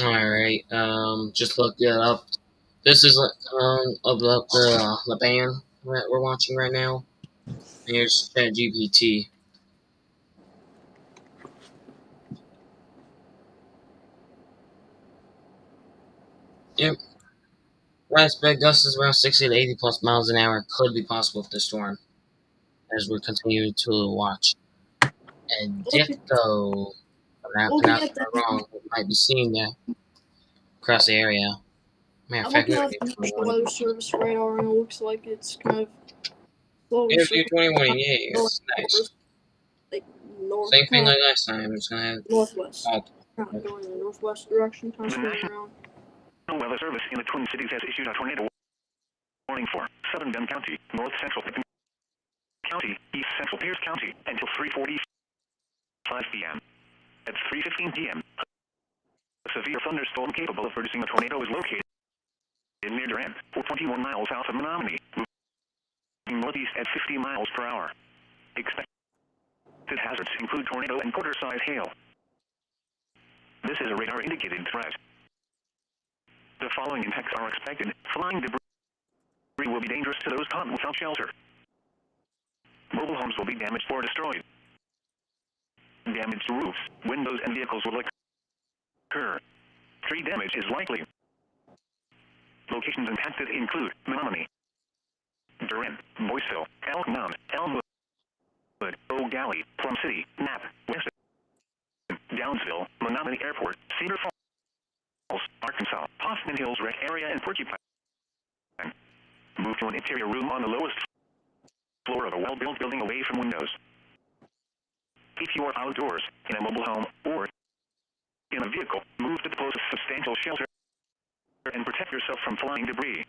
Alright, just looked it up. This is about the band that we're watching right now. Here's ChatGPT. Yep. Widespread gusts around 60 to 80 plus miles an hour could be possible with the storm, as we continue to watch. And Dicto, if I'm not Looking pronouncing at the it wrong, it might be seen there across the area. Matter of I'm fact, we looking have at a the new National 21. Weather Service radar, and it looks like it's kind of We slowly have a new circling 21, yeah, north, it's nice. like north, Same thing kind like of last time, it's gonna have northwest, all. kind of going in the northwest direction, kind of The spinning around. National Weather Service in the Twin Cities has issued a tornado warning for southern Bend County, north central Pickens County, east central Pierce County until 3:45 p.m. At 3:15 p.m., a severe thunderstorm capable of producing a tornado is located near Durant, 21 miles south of Menominee, moving northeast at 50 miles per hour. Expected hazards include tornado and quarter-size hail. This is a radar-indicated threat. The following impacts are expected. Flying debris will be dangerous to those caught without shelter. Mobile homes will be damaged or destroyed. Damage to roofs, windows, and vehicles will occur. Tree damage is likely. Locations impacted include Menominee, Durant, Boyceville, Elk Mound, Elmwood, Eau Gallie, Plum City, Knapp, Weston, Downsville, Menominee Airport, Cedar Falls, Arkansas, Hoffman Hills Rec Area, and Porcupine. Move to an interior room on the lowest floor of a well-built building away from windows. If you are outdoors, in a mobile home, or in a vehicle, move to the closest substantial shelter and protect yourself from flying debris.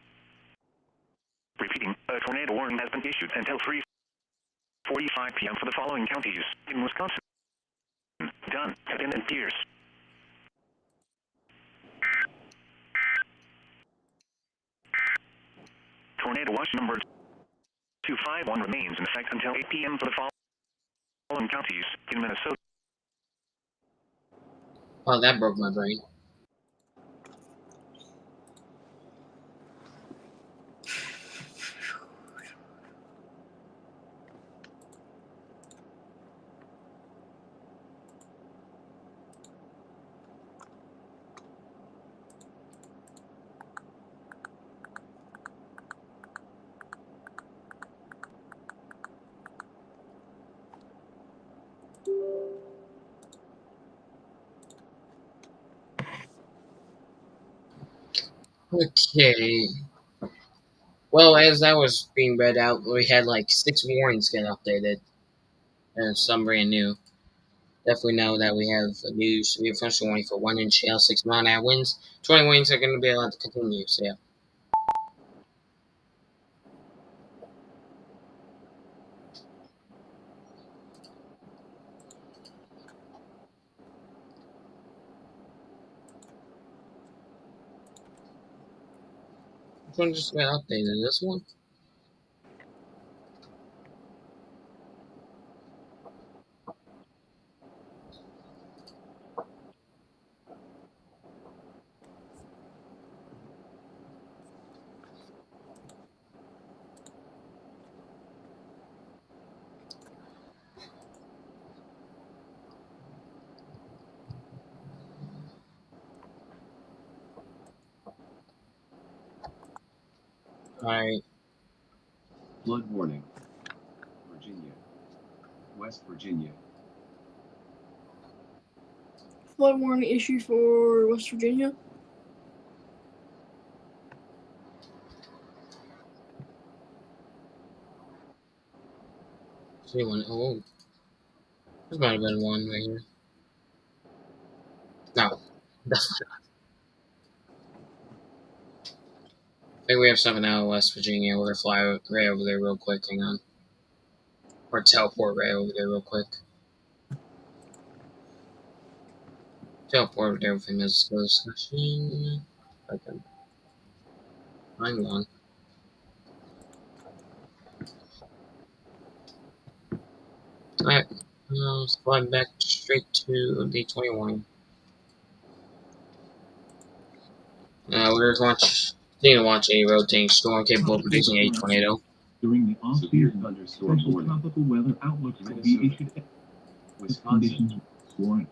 Repeating, a tornado warning has been issued until 3:45 p.m. for the following counties in Wisconsin: Dunn, Pippin, and Pierce. Tornado watch number 251 remains in effect until 8 p.m. for the following counties in Minnesota: Oh, that broke my brain. Okay. Well, as that was being read out, we had like 6 warnings get updated, and some brand new. Definitely know that we have a new severe thunderstorm warning for 1-inch hail, 6-mile-an-hour winds. 20 winds are going to be allowed to continue, so yeah. Which one just got updated? This one? Alright. Flood warning. Virginia. West Virginia. Flood warning issue for West Virginia. See one. Oh, this might have been one right here. No. I think we have something out of West Virginia. We're gonna fly right over there real quick. Hang on. Or teleport right over there real quick. Teleport over there within this discussion. I can find one. Alright. Let's fly back straight to D21. We're going to watch a rotating storm capable of producing a tornado. During the Severe off-season, thunderstorm special warning. tropical weather outlooks will be Minnesota. issued as Wisconsin. conditions warrant.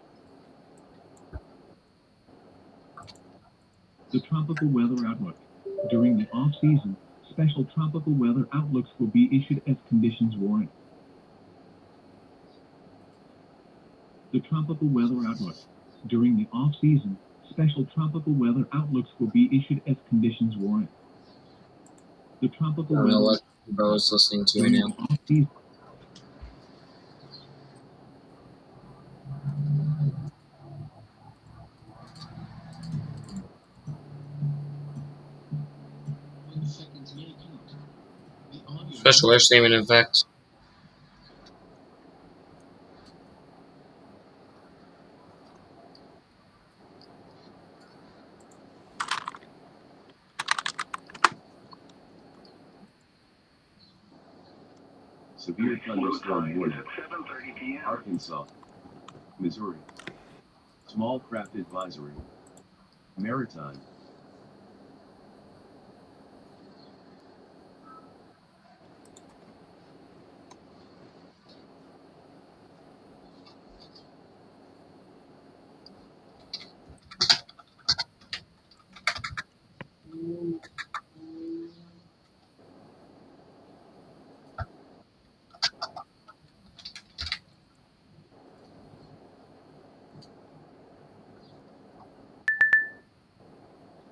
The tropical weather outlook. During the off-season, special tropical weather outlooks will be issued as conditions warrant. The tropical weather outlook. During the off-season, special tropical weather outlooks will be issued as conditions warrant. The tropical I don't know weather what bro is listening to right during now. the off-season. Special air statement in effect. Severe thunderstorm warning. Arkansas. Missouri. Small craft advisory. Maritime.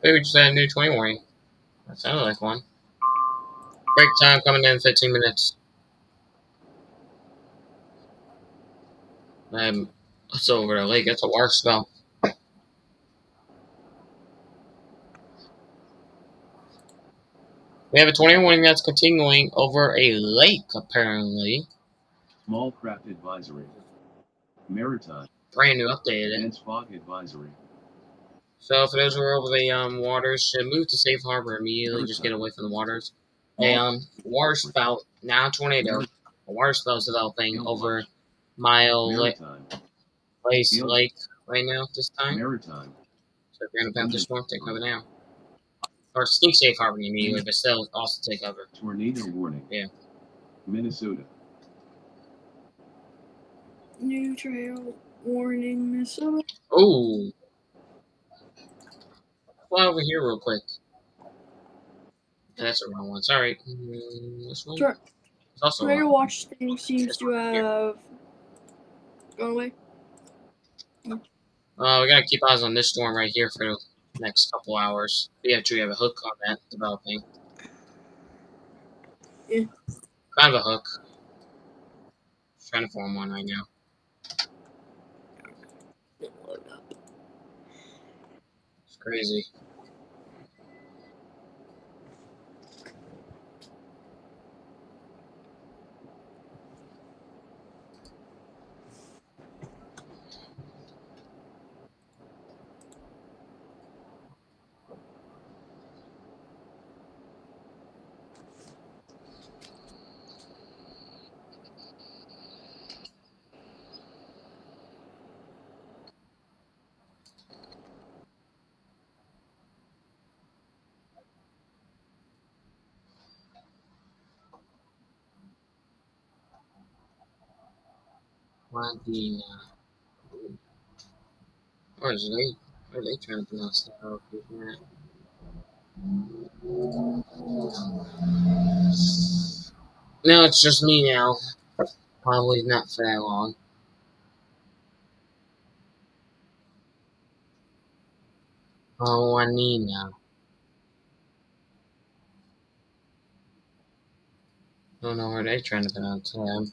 Maybe we just had a new 20 warning. That sounded like one. Break time coming in 15 minutes. It's over the lake. That's a water spell. We have a 20 warning that's continuing over a lake, apparently. Small craft advisory. Maritime. Brand new updated it. Dense fog advisory. So for those who are over the waters, should move to safe harbor immediately. Just get away from the waters. A water spout, now tornado. A water spout is developing over Mile Maritime. Place Lake right now at this time. Maritime. So if you're gonna path this north, take cover now. Or sneak safe harbor immediately, but still also take cover. Tornado warning. Yeah. Minnesota. New trail warning, Minnesota. Oh, fly over here real quick. That's the wrong one. Sorry. This one. It's also Tornado wrong. watch thing seems to have gone away. We gotta keep eyes on this storm right here for the next couple hours. We actually have a hook on that developing. Yeah. Kind of a hook. Trying to form one right now. Load up. It's crazy. Wadena. Or is they? Are they trying to pronounce that? Now it's just me now. Probably not for that long. Oh, I need now. I don't know where they trying to pronounce him.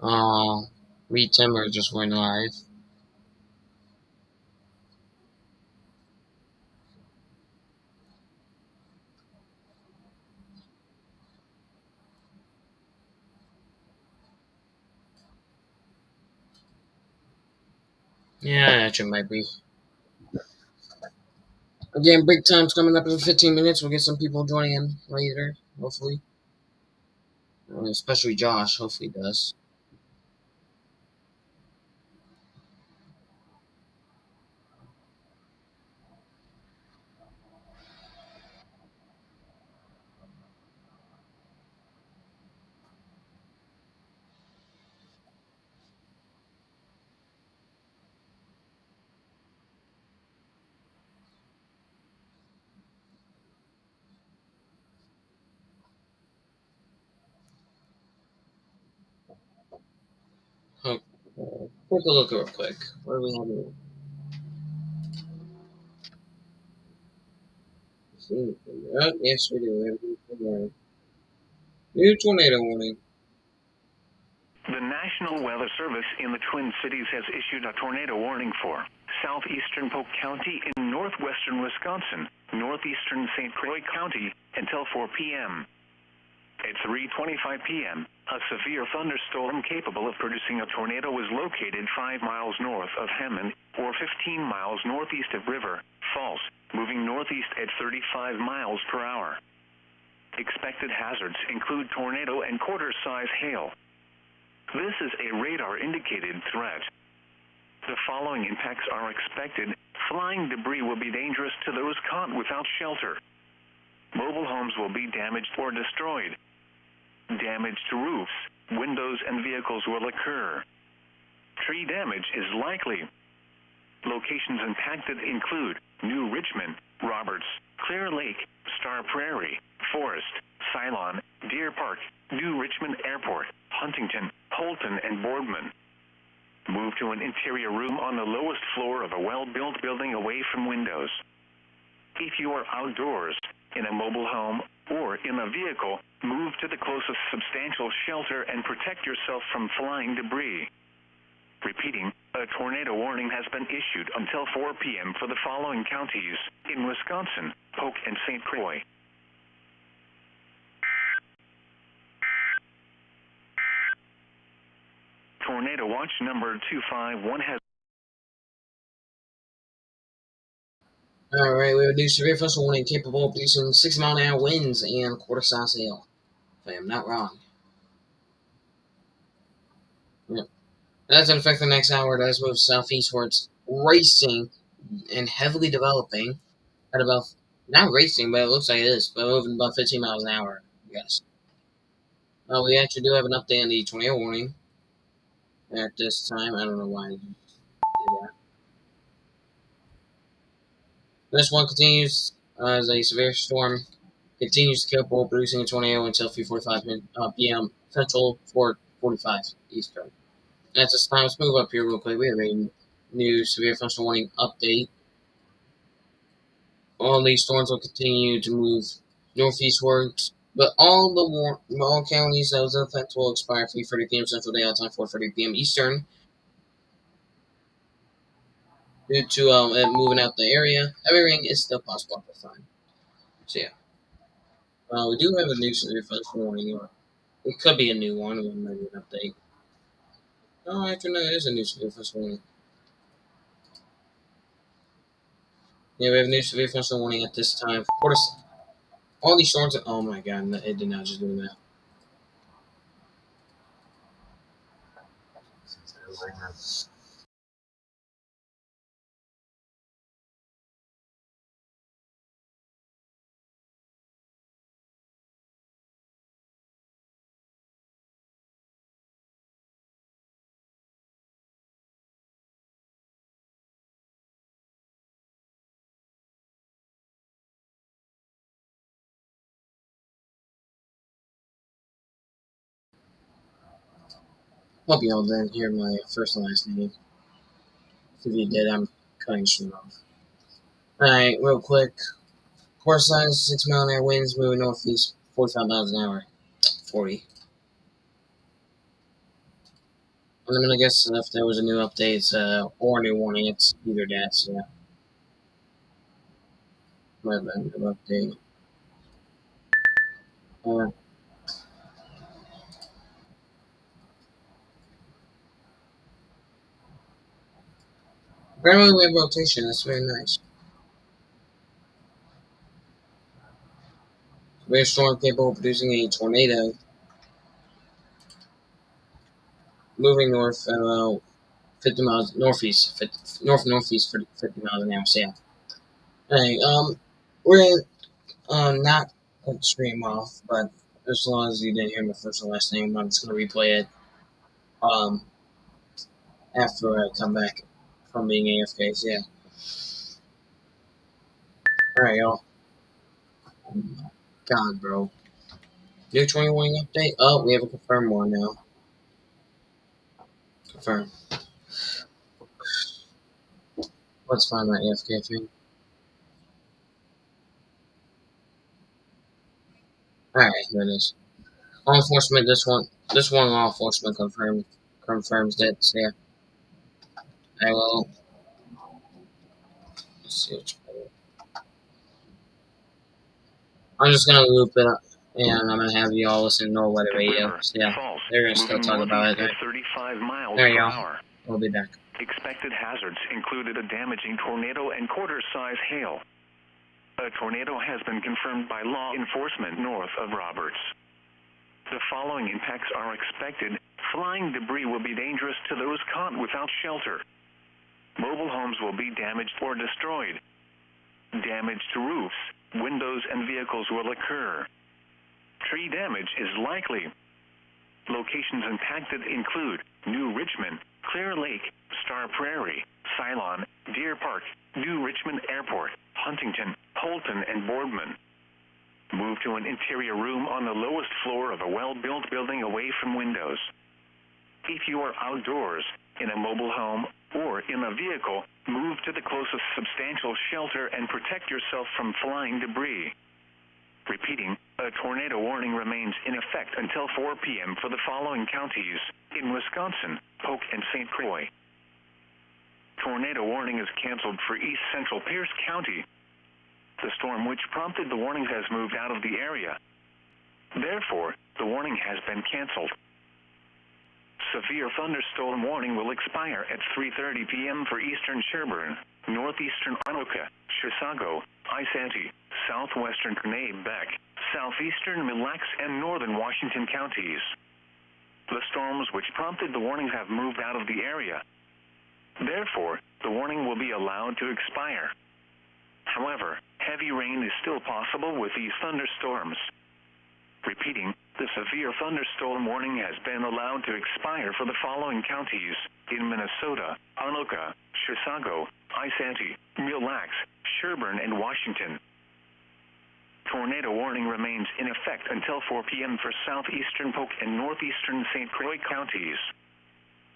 Oh, Reed Timber just went live. Yeah, that might be. Again, break time's coming up in 15 minutes. We'll get some people joining in later, hopefully. Especially Josh, hopefully does. Oh, take a look real quick. What do we have here? See, yes, we do. We have new tornado warning. The National Weather Service in the Twin Cities has issued a tornado warning for southeastern Polk County in northwestern Wisconsin, northeastern St. Croix County until 4 p.m. At 3:25 p.m., a severe thunderstorm capable of producing a tornado was located 5 miles north of Hammond or 15 miles northeast of River Falls, moving northeast at 35 miles per hour. Expected hazards include tornado and quarter-size hail. This is a radar-indicated threat. The following impacts are expected. Flying debris will be dangerous to those caught without shelter. Mobile homes will be damaged or destroyed. Damage to roofs, windows, and vehicles will occur. Tree damage is likely. Locations impacted include New Richmond, Roberts, Clear Lake, Star Prairie, Forest, Ceylon, Deer Park, New Richmond Airport, Huntington, Holton, and Boardman. Move to an interior room on the lowest floor of a well-built building away from windows. If you are outdoors, in a mobile home, or in a vehicle, move to the closest substantial shelter and protect yourself from flying debris. Repeating, a tornado warning has been issued until 4 p.m. for the following counties in Wisconsin, Polk, and St. Croix. Tornado watch number 251 has... Alright, we have a new severe thunderstorm warning capable of producing 60-mile-an-hour winds and quarter-size hail. If I am not wrong. Yep. That doesn't affect the next hour. It does move southeastwards, racing and heavily developing at about, not racing, but it looks like it is, but moving about 15 miles an hour, yes. We actually do have an update on the tornado warning at this time. I don't know why I did that. This one continues as a severe storm continues to capable of producing a tornado until 3:45 p.m. Central, 4:45 Eastern. At this time, let's move up here real quick. We have a new severe thunderstorm warning update. All these storms will continue to move northeastwards, but all counties that was in effect will expire 3:30 p.m. Central Daylight Time, 4:30 p.m. Eastern. Due to it moving out the area, heavy rain is still possible at this time. So yeah, we do have a new severe thunderstorm warning. It could be a new one, or maybe an update. Oh, actually, no, it is a new severe thunderstorm warning. Yeah, we have a new severe thunderstorm warning at this time. Of course, all these storms. Oh my god, it did not just do that. Hope you all didn't hear my first and last name. If you did, I'm cutting shit off. Alright, real quick. Course size, 6-mile-an-hour winds, moving northeast, 45 miles an hour. 40. And I'm gonna guess if there was a new update or a new warning, it's either that, so yeah. Might have been a new update. Apparently we have rotation, that's very nice. Severe storm capable of producing a tornado. Moving north at about 50 miles northeast, northeast 50 miles an hour, so yeah. Hey, we're not cut the stream off, but as long as you didn't hear my first and last name, I'm just gonna replay it after I come back from being AFK. So yeah. All right, y'all. Oh my God, bro. New 20 warning update. Oh, we have a confirmed one now. Confirmed. Let's find that AFK thing. All right, here it is. Law enforcement. This one law enforcement confirms that. So yeah. I will. Let's see what's better. I'm just gonna loop it up, and I'm gonna have you all listen to Norway Radio. So yeah, False. they're gonna still Moving talk about northeast it. at 35 miles There per you go. hour. We'll be back. Expected hazards included a damaging tornado and quarter-size hail. A tornado has been confirmed by law enforcement north of Roberts. The following impacts are expected. Flying debris will be dangerous to those caught without shelter. Mobile homes will be damaged or destroyed. Damage to roofs, windows, and vehicles will occur. Tree damage is likely. Locations impacted include New Richmond, Clear Lake, Star Prairie, Ceylon, Deer Park, New Richmond Airport, Huntington, Holton, and Boardman. Move to an interior room on the lowest floor of a well-built building away from windows. If you are outdoors, in a mobile home, or in a vehicle, move to the closest substantial shelter and protect yourself from flying debris. Repeating, a tornado warning remains in effect until 4 p.m. for the following counties in Wisconsin, Polk, and St. Croix. Tornado warning is canceled for East Central Pierce County. The storm which prompted the warning has moved out of the area. Therefore, the warning has been canceled. Severe thunderstorm warning will expire at 3:30 p.m. for eastern Sherburne, northeastern Anoka, Chisago, Isanti, southwestern Kennebec, southeastern Mille Lacs, and northern Washington counties. The storms which prompted the warning have moved out of the area. Therefore, the warning will be allowed to expire. However, heavy rain is still possible with these thunderstorms. Repeating, the severe thunderstorm warning has been allowed to expire for the following counties in Minnesota, Anoka, Chisago, Isanti, Mille Lacs, Sherburne, and Washington. Tornado warning remains in effect until 4 p.m. for southeastern Polk and northeastern St. Croix counties.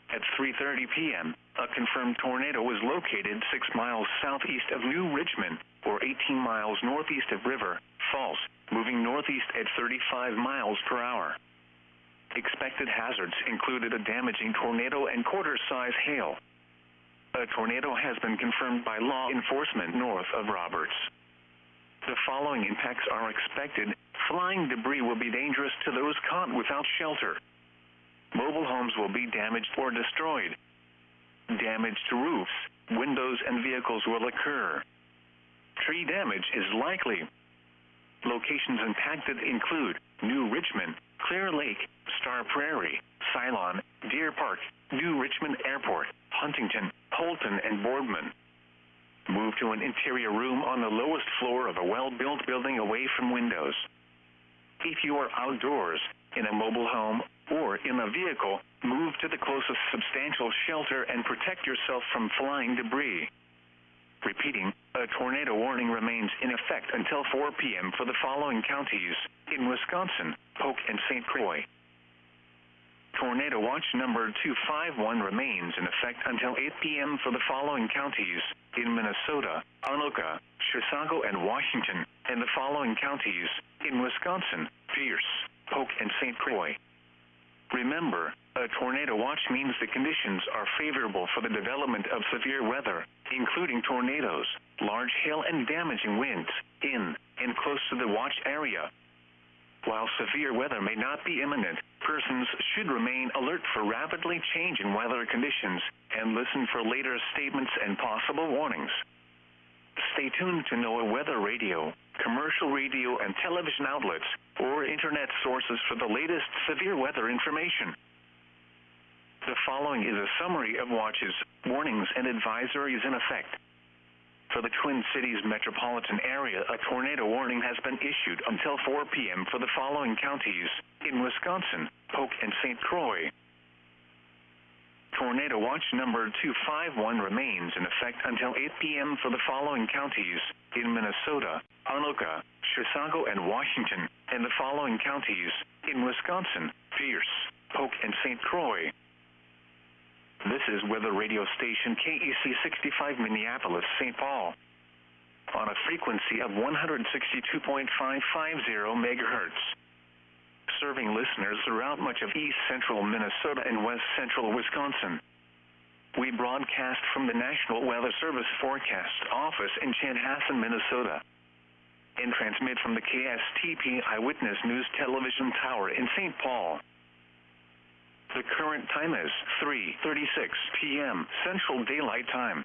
At 3:30 p.m., a confirmed tornado was located 6 miles southeast of New Richmond, or 18 miles northeast of River Falls, moving northeast at 35 miles per hour. Expected hazards included a damaging tornado and quarter-size hail. A tornado has been confirmed by law enforcement north of Roberts. The following impacts are expected. Flying debris will be dangerous to those caught without shelter. Mobile homes will be damaged or destroyed. Damage to roofs, windows, and vehicles will occur. Tree damage is likely. Locations impacted include New Richmond, Clear Lake, Star Prairie, Ceylon, Deer Park, New Richmond Airport, Huntington, Holton, and Boardman. Move to an interior room on the lowest floor of a well-built building away from windows. If you are outdoors, in a mobile home, or in a vehicle, move to the closest substantial shelter and protect yourself from flying debris. Repeating, a tornado warning remains in effect until 4 p.m. for the following counties in Wisconsin, Polk, and St. Croix. Tornado watch number 251 remains in effect until 8 p.m. for the following counties in Minnesota, Anoka, Chisago, and Washington, and the following counties in Wisconsin, Pierce, Polk, and St. Croix. Remember, a tornado watch means the conditions are favorable for the development of severe weather, including tornadoes, large hail, and damaging winds in and close to the watch area. While severe weather may not be imminent, persons should remain alert for rapidly changing weather conditions and listen for later statements and possible warnings. Stay tuned to NOAA weather radio, commercial radio and television outlets, or internet sources for the latest severe weather information. The following is a summary of watches, warnings, and advisories in effect. For the Twin Cities metropolitan area, a tornado warning has been issued until 4 p.m. for the following counties in Wisconsin, Polk, and St. Croix. Tornado watch number 251 remains in effect until 8 p.m. for the following counties in Minnesota, Anoka, Chisago, and Washington, and the following counties in Wisconsin, Pierce, Polk, and St. Croix. This is weather radio station KEC 65 Minneapolis, St. Paul, on a frequency of 162.550 megahertz, serving listeners throughout much of east central Minnesota and west central Wisconsin. We broadcast from the National Weather Service Forecast Office in Chanhassen, Minnesota, and transmit from the KSTP Eyewitness News Television Tower in St. Paul. The current time is 3:36 p.m. Central Daylight Time.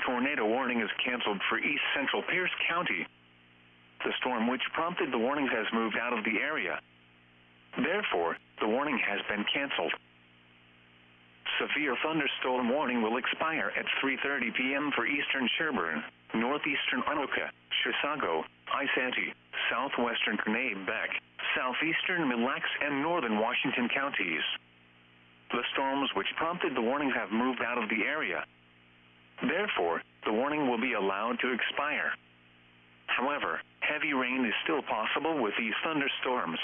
Tornado warning is canceled for east central Pierce County. The storm which prompted the warning has moved out of the area. Therefore, the warning has been canceled. Severe thunderstorm warning will expire at 3:30 p.m. for eastern Sherburne, northeastern Anoka, Chisago, Isanti, southwestern Kennebec, southeastern Mille Lacs, and northern Washington counties. The storms which prompted the warning have moved out of the area. Therefore, the warning will be allowed to expire. However, heavy rain is still possible with these thunderstorms.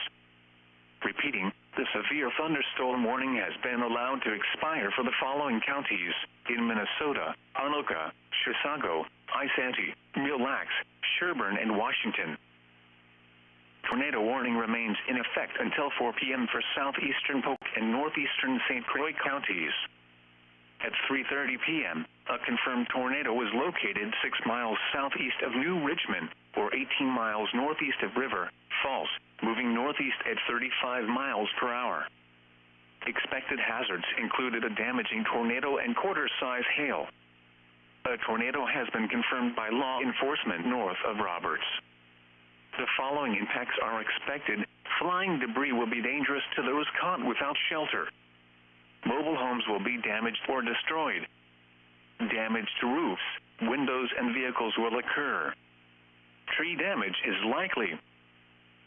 Repeating, the severe thunderstorm warning has been allowed to expire for the following counties in Minnesota, Anoka, Chisago, Isanti, Mille Lacs, Sherburne, and Washington. Tornado warning remains in effect until 4 p.m. for southeastern Polk and northeastern St. Croix counties. At 3:30 p.m., a confirmed tornado was located 6 miles southeast of New Richmond, or 18 miles northeast of River Falls, moving northeast at 35 miles per hour. Expected hazards included a damaging tornado and quarter-size hail. A tornado has been confirmed by law enforcement north of Roberts. The following impacts are expected. Flying debris will be dangerous to those caught without shelter. Mobile homes will be damaged or destroyed. Damage to roofs, windows, and vehicles will occur. Tree damage is likely.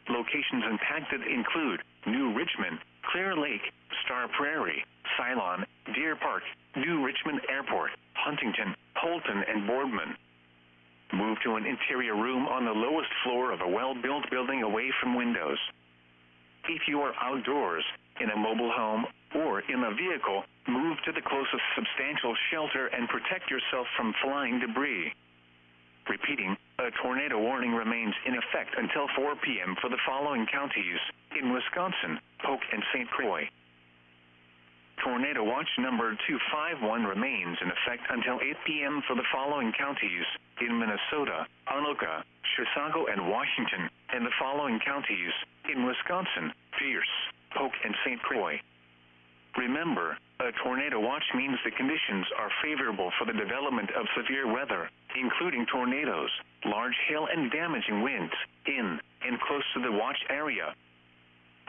Locations impacted include New Richmond, Clear Lake, Star Prairie, Ceylon, Deer Park, New Richmond Airport, Huntington, Holton, and Boardman. Move to an interior room on the lowest floor of a well-built building away from windows. If you are outdoors, in a mobile home, or in a vehicle, move to the closest substantial shelter and protect yourself from flying debris. Repeating, a tornado warning remains in effect until 4 p.m. for the following counties in Wisconsin, Polk, and St. Croix. Tornado watch number 251 remains in effect until 8 p.m. for the following counties in Minnesota, Anoka, Chisago, and Washington, and the following counties in Wisconsin, Pierce, Polk, and St. Croix. Remember, a tornado watch means the conditions are favorable for the development of severe weather, including tornadoes, large hail, and damaging winds in and close to the watch area.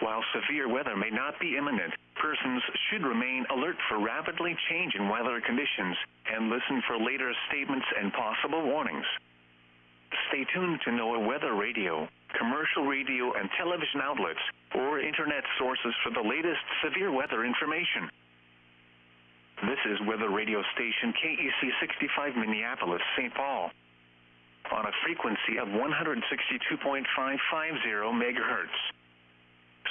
While severe weather may not be imminent, persons should remain alert for rapidly changing weather conditions and listen for later statements and possible warnings. Stay tuned to NOAA weather radio, commercial radio and television outlets, or internet sources for the latest severe weather information. This is weather radio station KEC 65 Minneapolis, St. Paul, on a frequency of 162.550 megahertz,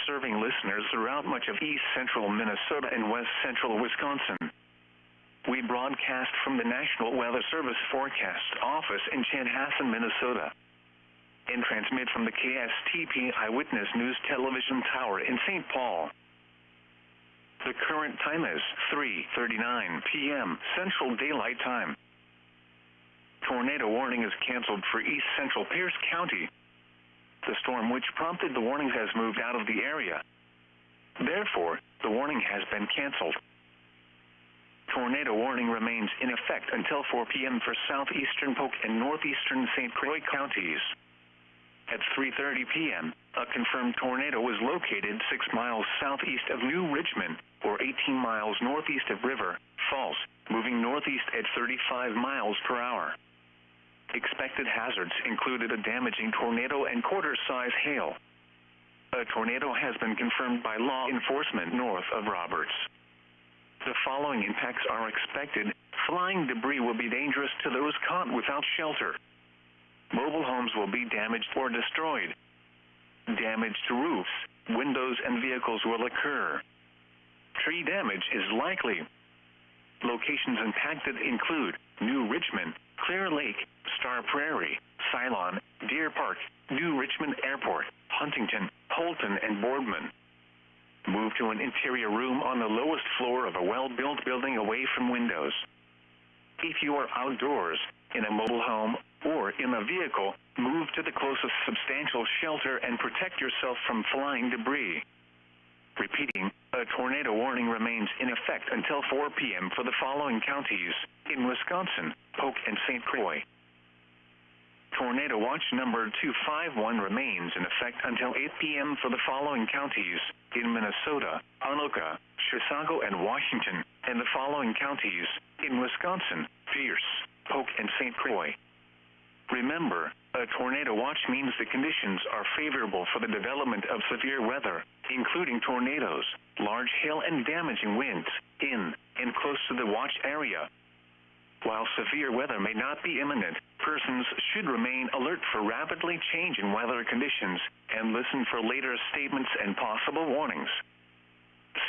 serving listeners throughout much of east central Minnesota and west central Wisconsin. We broadcast from the National Weather Service Forecast Office in Chanhassen, Minnesota, and transmit from the KSTP Eyewitness News Television Tower in St. Paul. The current time is 3:39 p.m. Central Daylight Time. Tornado warning is canceled for east central Pierce County. The storm which prompted the warnings has moved out of the area. Therefore, the warning has been canceled. Tornado warning remains in effect until 4 p.m. for southeastern Polk and northeastern St. Croix counties. At 3:30 p.m., a confirmed tornado was located 6 miles southeast of New Richmond, or 18 miles northeast of River Falls, moving northeast at 35 miles per hour. Expected hazards included a damaging tornado and quarter-size hail. A tornado has been confirmed by law enforcement north of Roberts. The following impacts are expected. Flying debris will be dangerous to those caught without shelter. Mobile homes will be damaged or destroyed. Damage to roofs, windows, and vehicles will occur. Tree damage is likely. Locations impacted include New Richmond, Clear Lake, Star Prairie, Ceylon, Deer Park, New Richmond Airport, Huntington, Holton, and Boardman. Move to an interior room on the lowest floor of a well-built building away from windows. If you are outdoors, in a mobile home, or in a vehicle, move to the closest substantial shelter and protect yourself from flying debris. Repeating, a tornado warning remains in effect until 4 p.m. for the following counties in Wisconsin, Polk, and St. Croix. Tornado watch number 251 remains in effect until 8 p.m. for the following counties in Minnesota, Anoka, Chisago, and Washington, and the following counties in Wisconsin, Pierce, Polk, and St. Croix. Remember, a tornado watch means the conditions are favorable for the development of severe weather, including tornadoes, large hail, and damaging winds in and close to the watch area. While severe weather may not be imminent, persons should remain alert for rapidly changing weather conditions and listen for later statements and possible warnings.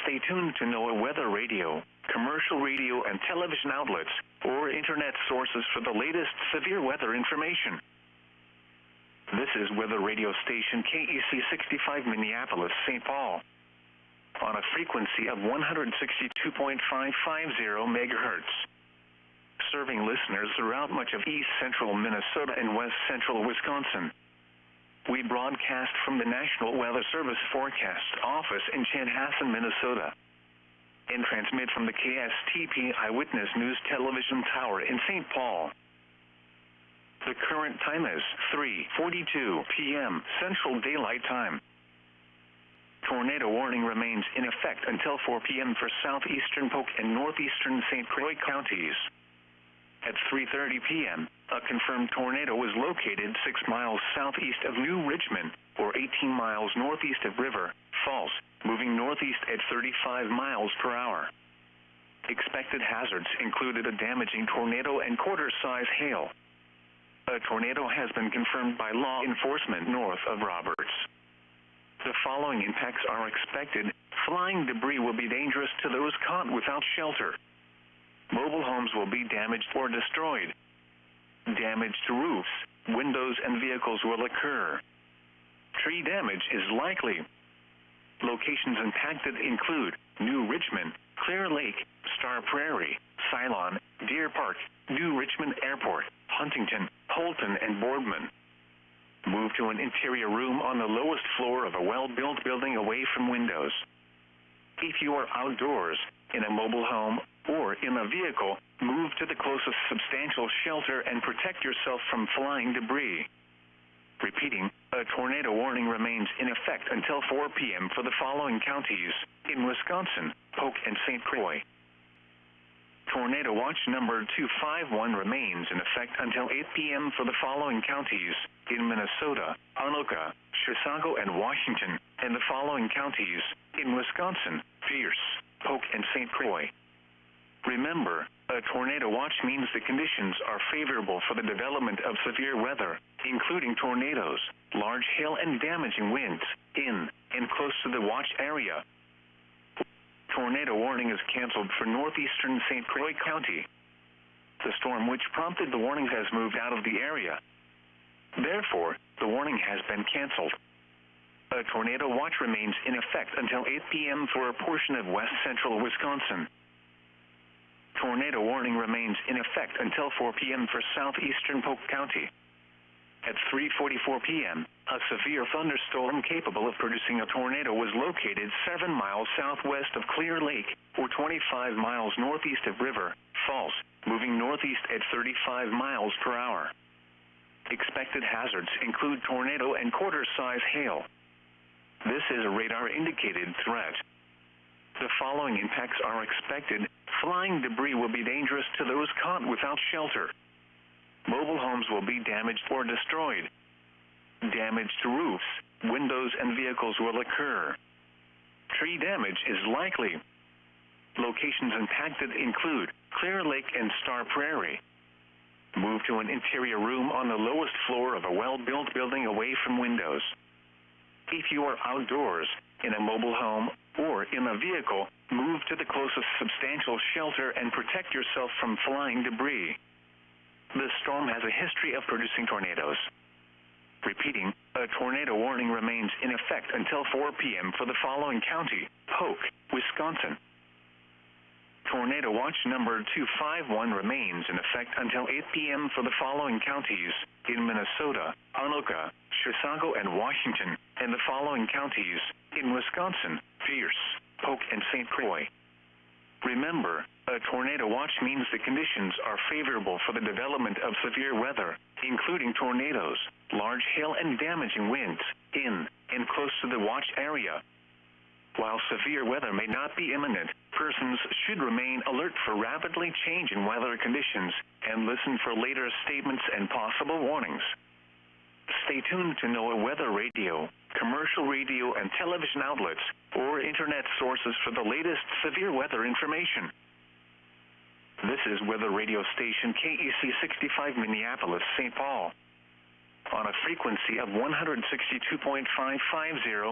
Stay tuned to NOAA weather radio, commercial radio and television outlets, or internet sources for the latest severe weather information. This is weather radio station KEC 65 Minneapolis, St. Paul, on a frequency of 162.550 megahertz. Serving listeners throughout much of east central Minnesota and west central Wisconsin. We broadcast from the National Weather Service Forecast Office in Chanhassen, Minnesota, and transmit from the KSTP Eyewitness News Television Tower in St. Paul. The current time is 3:42 p.m. Central Daylight Time. Tornado warning remains in effect until 4 p.m. for southeastern Polk and northeastern St. Croix counties. At 3:30 p.m., a confirmed tornado was located 6 miles southeast of New Richmond, or 18 miles northeast of River Falls, moving northeast at 35 miles per hour. Expected hazards included a damaging tornado and quarter-size hail. A tornado has been confirmed by law enforcement north of Roberts. The following impacts are expected. Flying debris will be dangerous to those caught without shelter. Mobile homes will be damaged or destroyed. Damage to roofs, windows, and vehicles will occur. Tree damage is likely. Locations impacted include New Richmond, Clear Lake, Star Prairie, Ceylon, Deer Park, New Richmond Airport, Huntington, Holton, and Boardman. Move to an interior room on the lowest floor of a well-built building away from windows. If you are outdoors, in a mobile home, or in a vehicle, move to the closest substantial shelter and protect yourself from flying debris. Repeating, a tornado warning remains in effect until 4 p.m. for the following counties in Wisconsin, Polk, and St. Croix. Tornado watch number 251 remains in effect until 8 p.m. for the following counties in Minnesota, Anoka, Chisago, and Washington, and the following counties in Wisconsin, Pierce, Polk, and St. Croix. Remember, a tornado watch means the conditions are favorable for the development of severe weather, including tornadoes, large hail, and damaging winds in and close to the watch area. Tornado warning is canceled for northeastern St. Croix County. The storm which prompted the warning has moved out of the area. Therefore, the warning has been canceled. A tornado watch remains in effect until 8 p.m. for a portion of west central Wisconsin. Tornado warning remains in effect until 4 p.m. for southeastern Polk County. At 3:44 p.m., a severe thunderstorm capable of producing a tornado was located 7 miles southwest of Clear Lake, or 25 miles northeast of River Falls, moving northeast at 35 miles per hour. Expected hazards include tornado and quarter-size hail. This is a radar-indicated threat. The following impacts are expected. Flying debris will be dangerous to those caught without shelter. Mobile homes will be damaged or destroyed. Damage to roofs, windows, and vehicles will occur. Tree damage is likely. Locations impacted include Clear Lake and Star Prairie. Move to an interior room on the lowest floor of a well-built building away from windows. If you are outdoors, in a mobile home, or in a vehicle, move to the closest substantial shelter and protect yourself from flying debris. The storm has a history of producing tornadoes. Repeating, a tornado warning remains in effect until 4 p.m. for the following county: Polk, Wisconsin. Tornado watch number 251 remains in effect until 8 p.m. for the following counties: in Minnesota, Anoka, Chisago, and Washington, and the following counties: in Wisconsin, Pierce, Polk, and St. Croix. Remember, a tornado watch means the conditions are favorable for the development of severe weather, including tornadoes, large hail, and damaging winds, in and close to the watch area. While severe weather may not be imminent, persons should remain alert for rapidly changing weather conditions and listen for later statements and possible warnings. Stay tuned to NOAA weather radio, commercial radio and television outlets, or internet sources for the latest severe weather information. This is weather radio station KEC 65 Minneapolis, St. Paul, on a frequency of 162.550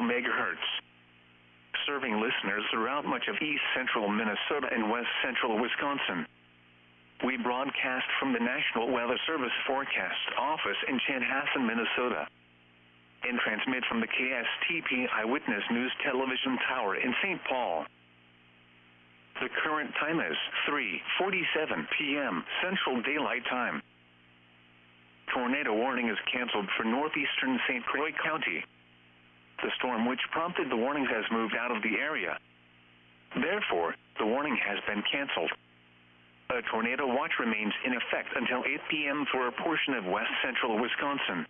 megahertz. Serving listeners throughout much of east central Minnesota and west central Wisconsin. We broadcast from the National Weather Service Forecast Office in Chanhassen, Minnesota, and transmit from the KSTP Eyewitness News Television Tower in St. Paul. The current time is 3:47 p.m. Central Daylight Time. Tornado warning is canceled for northeastern St. Croix County. The storm which prompted the warning has moved out of the area. Therefore, the warning has been canceled. A tornado watch remains in effect until 8 p.m. for a portion of west central Wisconsin.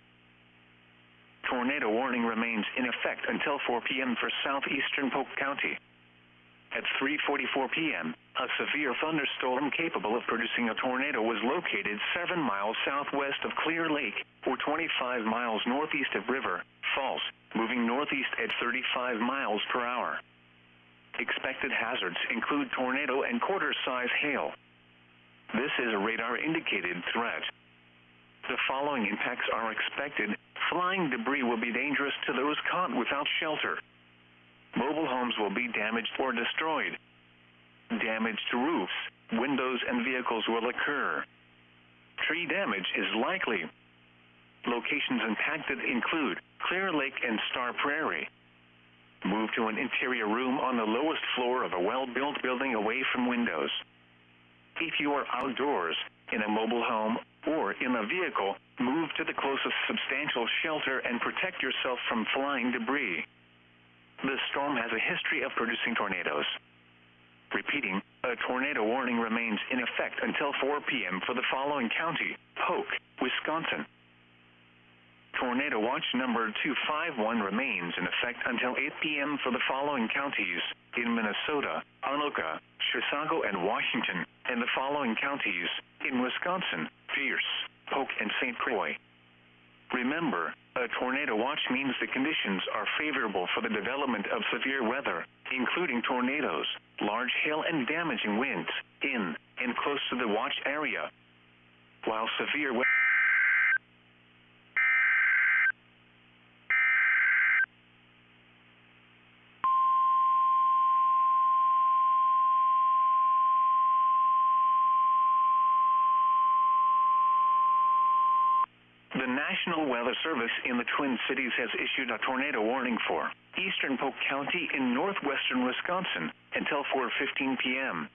Tornado warning remains in effect until 4 p.m. for southeastern Polk County. At 3:44 p.m., a severe thunderstorm capable of producing a tornado was located 7 miles southwest of Clear Lake, or 25 miles northeast of River Falls, moving northeast at 35 miles per hour. Expected hazards include tornado and quarter-size hail. This is a radar-indicated threat. The following impacts are expected. Flying debris will be dangerous to those caught without shelter. Mobile homes will be damaged or destroyed. Damage to roofs, windows, and vehicles will occur. Tree damage is likely. Locations impacted include Clear Lake and Star Prairie. Move to an interior room on the lowest floor of a well-built building away from windows. If you are outdoors, in a mobile home, or in a vehicle, move to the closest substantial shelter and protect yourself from flying debris. The storm has a history of producing tornadoes. Repeating, a tornado warning remains in effect until 4 p.m. for the following county: Polk, Wisconsin. Tornado watch number 251 remains in effect until 8 p.m. for the following counties: in Minnesota, Anoka, Chisago, and Washington, and the following counties: in Wisconsin, Pierce, Polk, and St. Croix. Remember, a tornado watch means the conditions are favorable for the development of severe weather, including tornadoes, large hail, and damaging winds, in and close to the watch area. While severe weather The National Weather Service in the Twin Cities has issued a tornado warning for eastern Polk County in northwestern Wisconsin until 4:15 p.m.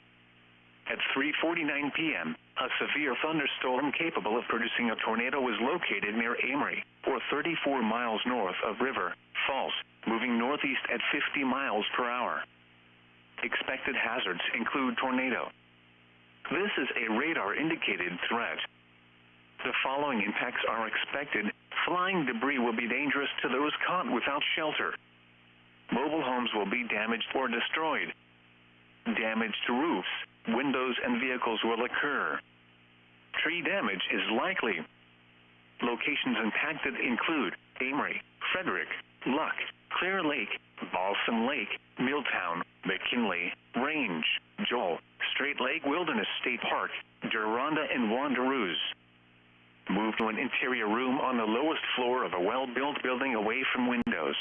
At 3:49 p.m., a severe thunderstorm capable of producing a tornado was located near Amory, or 34 miles north of River Falls, moving northeast at 50 miles per hour. Expected hazards include tornado. This is a radar-indicated threat. The following impacts are expected. Flying debris will be dangerous to those caught without shelter. Mobile homes will be damaged or destroyed. Damage to roofs, windows, and vehicles will occur. Tree damage is likely. Locations impacted include Amory, Frederick, Luck, Clear Lake, Balsam Lake, Milltown, McKinley, Range, Joel, Straight Lake Wilderness State Park, Deronda, and Wanderoos. Move to an interior room on the lowest floor of a well-built building away from windows.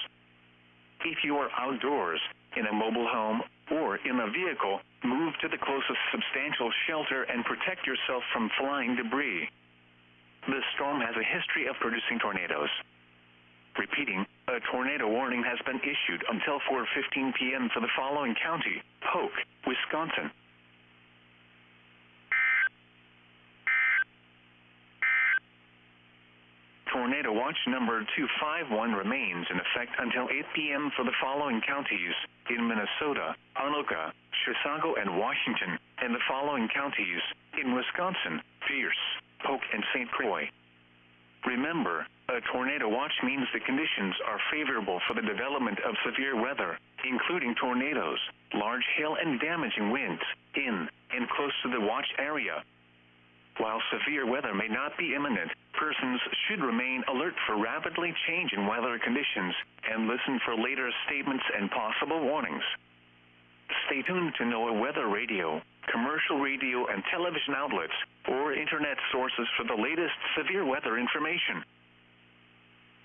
If you are outdoors, in a mobile home, or in a vehicle, move to the closest substantial shelter and protect yourself from flying debris. The storm has a history of producing tornadoes. Repeating, a tornado warning has been issued until 4:15 p.m. for the following county: Polk, Wisconsin. Tornado watch number 251 remains in effect until 8 p.m. for the following counties: in Minnesota, Anoka, Chisago, and Washington, and the following counties: in Wisconsin, Pierce, Polk, and St. Croix. Remember, a tornado watch means the conditions are favorable for the development of severe weather, including tornadoes, large hail, and damaging winds, in and close to the watch area. While severe weather may not be imminent, persons should remain alert for rapidly changing weather conditions and listen for later statements and possible warnings. Stay tuned to NOAA weather radio, commercial radio and television outlets, or internet sources for the latest severe weather information.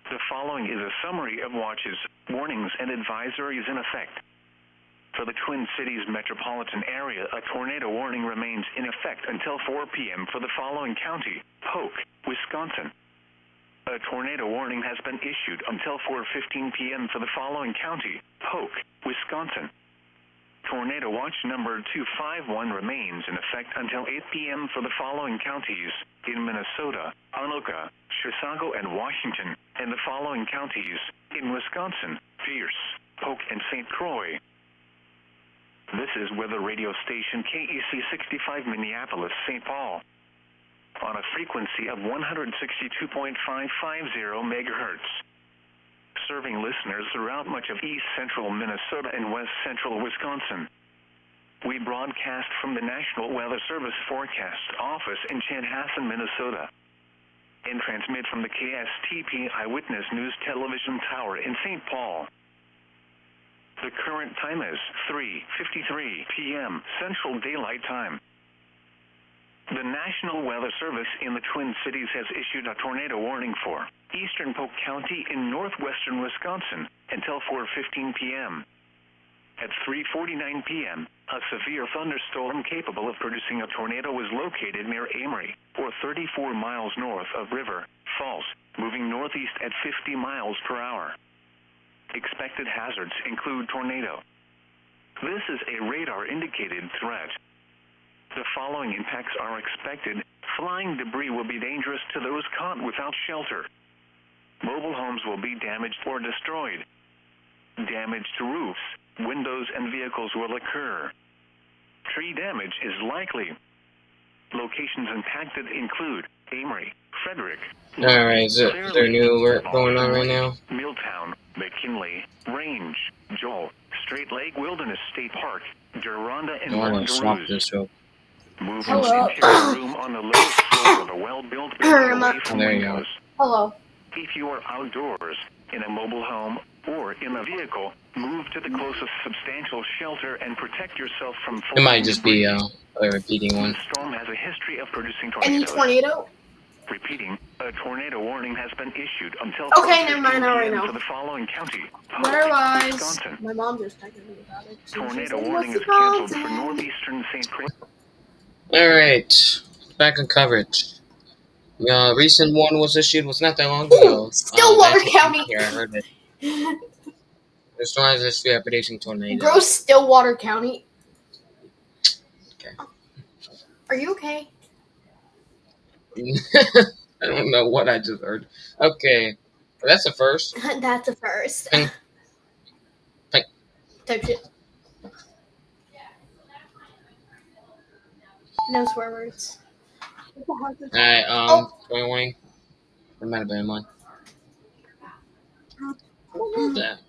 The following is a summary of watches, warnings, and advisories in effect. For the Twin Cities metropolitan area, a tornado warning remains in effect until 4 p.m. for the following county: Polk, Wisconsin. A tornado warning has been issued until 4:15 p.m. for the following county: Polk, Wisconsin. Tornado watch number 251 remains in effect until 8 p.m. for the following counties: in Minnesota, Anoka, Chisago, and Washington, and the following counties: in Wisconsin, Pierce, Polk, and St. Croix. This is weather radio station KEC 65 Minneapolis, St. Paul, on a frequency of 162.550 megahertz, serving listeners throughout much of east central Minnesota and west central Wisconsin. We broadcast from the National Weather Service Forecast Office in Chanhassen, Minnesota, and transmit from the KSTP Eyewitness News Television Tower in St. Paul. The current time is 3:53 p.m. Central Daylight Time. The National Weather Service in the Twin Cities has issued a tornado warning for eastern Polk County in northwestern Wisconsin until 4:15 p.m. At 3:49 p.m., a severe thunderstorm capable of producing a tornado was located near Amory, or 34 miles north of River Falls, moving northeast at 50 miles per hour. Expected hazards include tornado. This is a radar-indicated threat. The following impacts are expected. Flying debris will be dangerous to those caught without shelter. Mobile homes will be damaged or destroyed. Damage to roofs, windows, and vehicles will occur. Tree damage is likely. Locations impacted include Amory, Frederick, Alright, is there new work going on right now? Milltown, McKinley, Range, Joel, Straight Lake Wilderness State Park, Deronda, and I want to swap Wanderoos. this up. Move to an interior room on the lowest floor of a well-built building away from There you go. windows. Hello. If you are outdoors, in a mobile home, or in a vehicle, move to the closest substantial shelter and protect yourself from It falling might just be debris. a repeating one. The storm has a history of producing Any tornadoes. tornado? Repeating, a tornado warning has been issued until Okay, never mind, not right 4:15 now. for the following county: Polk, Otherwise, Wisconsin. my mom just texted me about it. Tornado warning is canceled for northeastern St. Croix. Alright, back in coverage. Recent one was issued was not that long ago. Stillwater Last week County. here, I heard it. The storm is this severe, producing tornadoes. Bro, Stillwater County. Okay. Are you okay? I don't know what I just heard. Okay, well, that's a first. That's a first. Pink. Pink. Touch it. No swear words. Alright, Oh. going warning. It might have been mine. What the?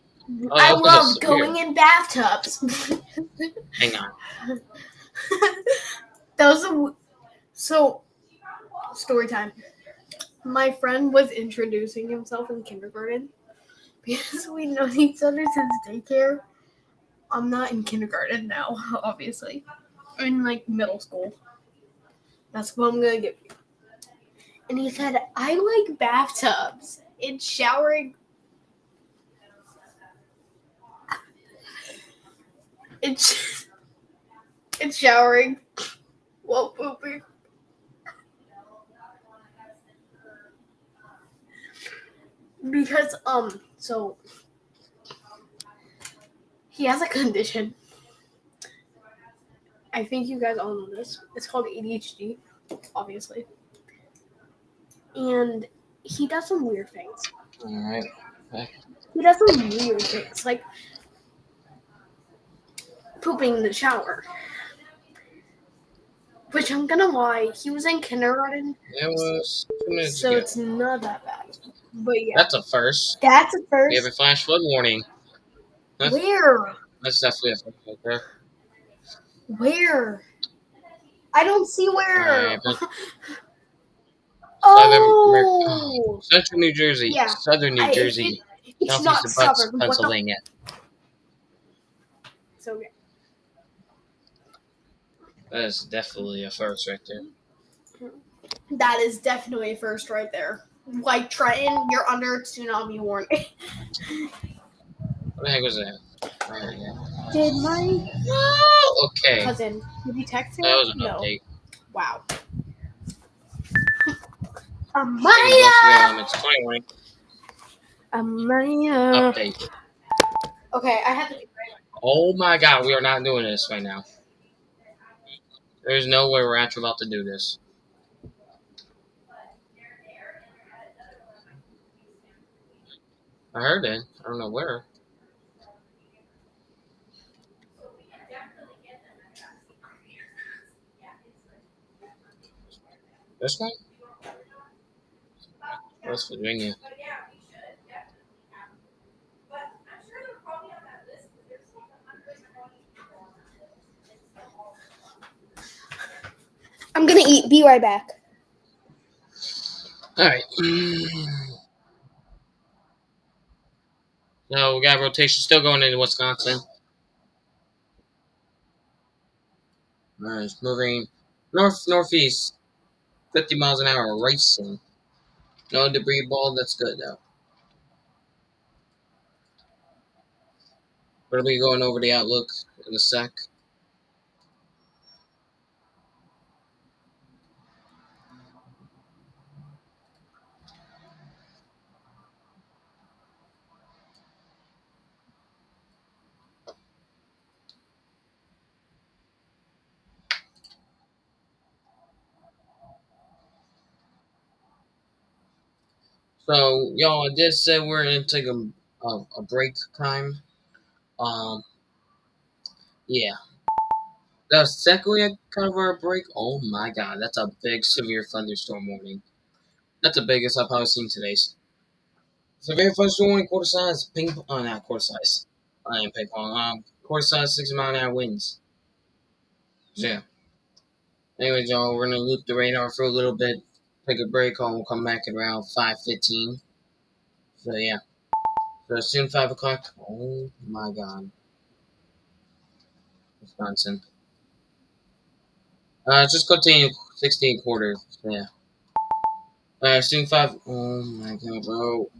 Oh, I that was love severe. going in bathtubs. Hang on. That was so. Story time. My friend was introducing himself in kindergarten because we know each other since daycare. I'm not in kindergarten now, obviously. I'm in like middle school. That's what I'm gonna give you. And he said, I like bathtubs. It's showering. It's showering while pooping. Because so he has a condition. I think you guys all know this. It's called ADHD, obviously. And he does some weird things. Alright. He does some weird things, like pooping in the shower. Which I'm gonna lie, he was in kindergarten, It was 2 minutes so ago. it's not that bad. But yeah, That's a first. that's a We have a first. flash flood warning. Where? That's definitely a first right there. Where? I don't see where. Alright, Oh, Central New Jersey, yeah. Southern New Jersey, It's Southeast not of Butts, southern. Pennsylvania. So yeah. That is definitely a first right there. That is definitely a first right there. Like Trenton, you're under tsunami warning. What the heck was that? Alright, yeah. Did my Okay, cousin? Did you text him? that was an No. update. Wow. It's 21. Amaya. Update. Okay, I have to. Oh my god, we are not doing this right now. There's no way we're actually about to do this. I heard it. I don't know where. This one? West Virginia. I'm gonna eat. Be right back. Alright. So we got rotation still going into Wisconsin. Alright, it's moving northeast, 50 miles an hour, racing. No debris ball, that's good though. We'll be going over the outlook in a sec. So, y'all, I did say we're gonna take a break time. Yeah. The second we cover a break, oh my god, that's a big severe thunderstorm warning. That's the biggest I've probably seen today. Severe thunderstorm warning, quarter size, not quarter size. I am ping pong. Quarter size, 60-mile-an-hour winds. So, yeah. Anyways, y'all, we're gonna loop the radar for a little bit, take a break, and we'll come back at around 5:15. So, yeah. So, soon 5 o'clock. Oh my god. Wisconsin. Just continue 16 quarters. Yeah. Soon 5. Oh my god, bro.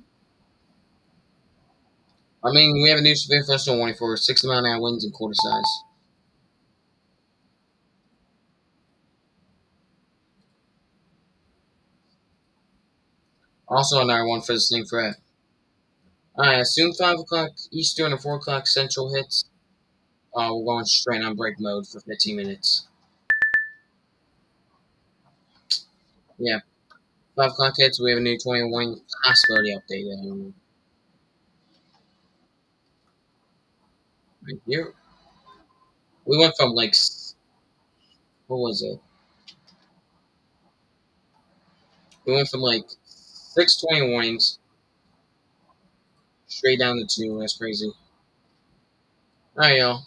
I mean, we have a new severe thunderstorm warning for 60-mile-an-hour winds and quarter size. Also another one for the same threat. Alright, as soon 5 o'clock Eastern or 4 o'clock Central hits, we're going straight on break mode for 15 minutes. Yeah, 5 o'clock hits, we have a new 21 possibility update. Right here. We went from like, what was it? We went from like 6:20 warnings straight down to 2. That's crazy. Alright, y'all.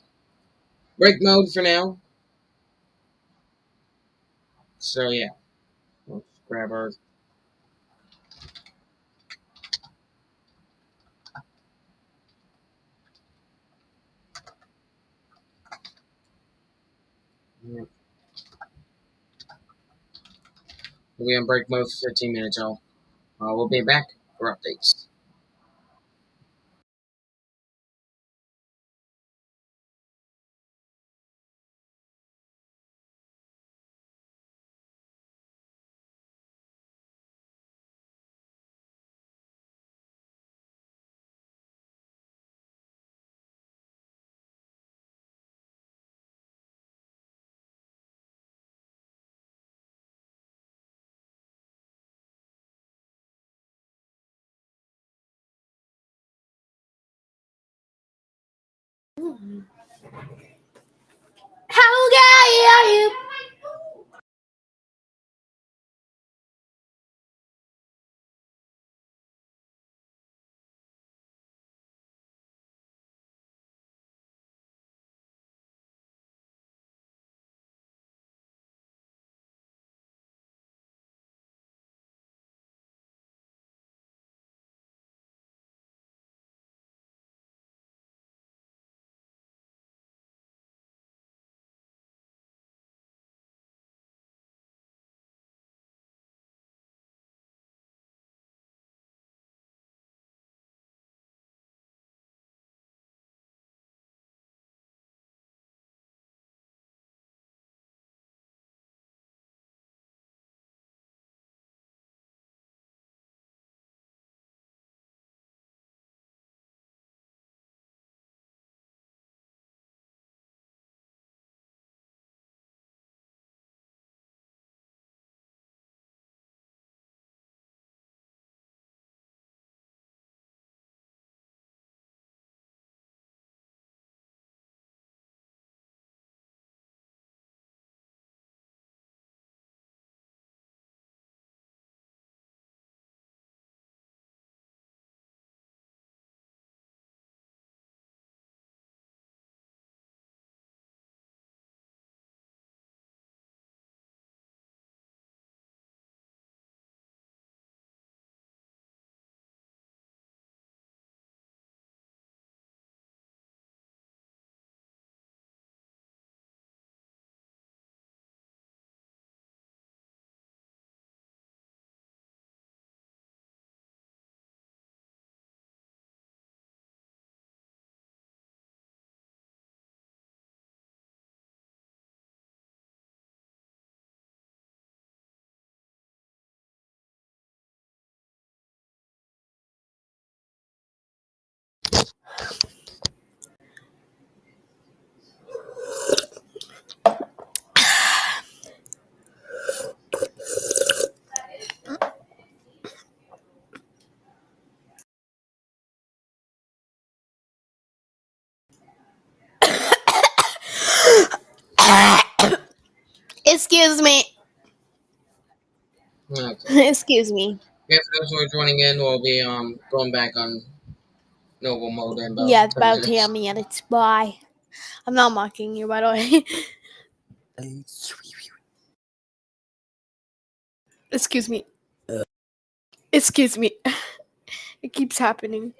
Break mode for now. So, yeah. Let's grab our. We'll be in break mode for 15 minutes, y'all. We'll be back for updates. How gay are you? Excuse me. Okay. Excuse me. Yeah, for those who are joining in, we'll be going back on normal mode in about Yeah, it's 10 about 10 minutes. minutes. Bye. I'm not mocking you, by the way. Excuse me. Excuse me. It keeps happening.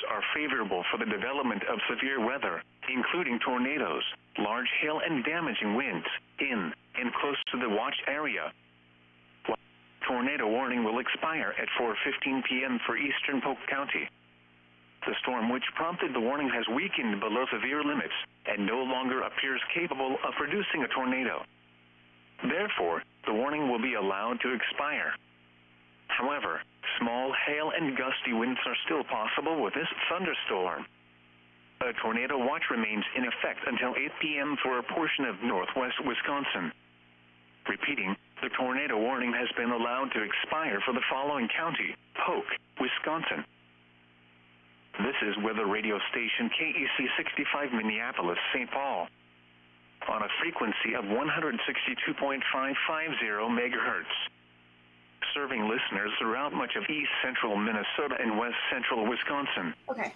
are favorable for the development of severe weather, including tornadoes, large hail, and damaging winds in and close to the watch area. Tornado warning will expire at 4:15 p.m. for eastern Polk County. The storm which prompted the warning has weakened below severe limits and no longer appears capable of producing a tornado. Therefore, the warning will be allowed to expire. However, small hail and gusty winds are still possible with this thunderstorm. A tornado watch remains in effect until 8 p.m. for a portion of northwest Wisconsin. Repeating, the tornado warning has been allowed to expire for the following county: Polk, Wisconsin. This is weather radio station KEC 65 Minneapolis, St. Paul, on a frequency of 162.550 megahertz. Serving listeners throughout much of east central Minnesota and west central Wisconsin. Okay.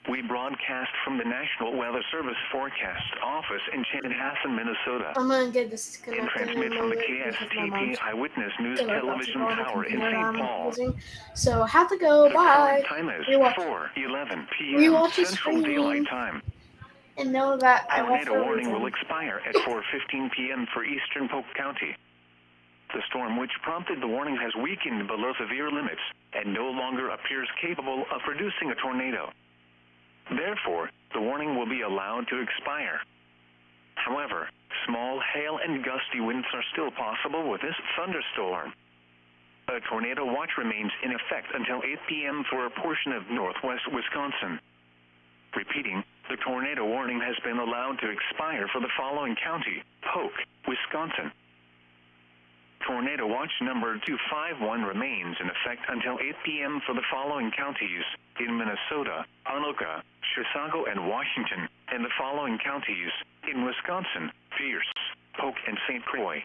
We broadcast from the National Weather Service Forecast Office in Chanhassen, Minnesota, I'm gonna get and disconnected in a transmit from the moment because my KSTP mom's Eyewitness News about to Television go on the Tower in computer St. I'm Paul. using. So I have to go. The Bye. current time is Rewatch. 4:11 p.m. Rewatch the Central stream. Daylight Time. And know that I left Tornado warning will everything. expire at 4:15 p.m. for eastern Polk County. The storm which prompted the warning has weakened below severe limits and no longer appears capable of producing a tornado. Therefore, the warning will be allowed to expire. However, small hail and gusty winds are still possible with this thunderstorm. A tornado watch remains in effect until 8 p.m. for a portion of northwest Wisconsin. Repeating, the tornado warning has been allowed to expire for the following county: Polk, Wisconsin. Tornado watch number 251 remains in effect until 8 p.m. for the following counties in Minnesota, Anoka, Chisago, and Washington, and the following counties in Wisconsin: Pierce, Polk, and St. Croix.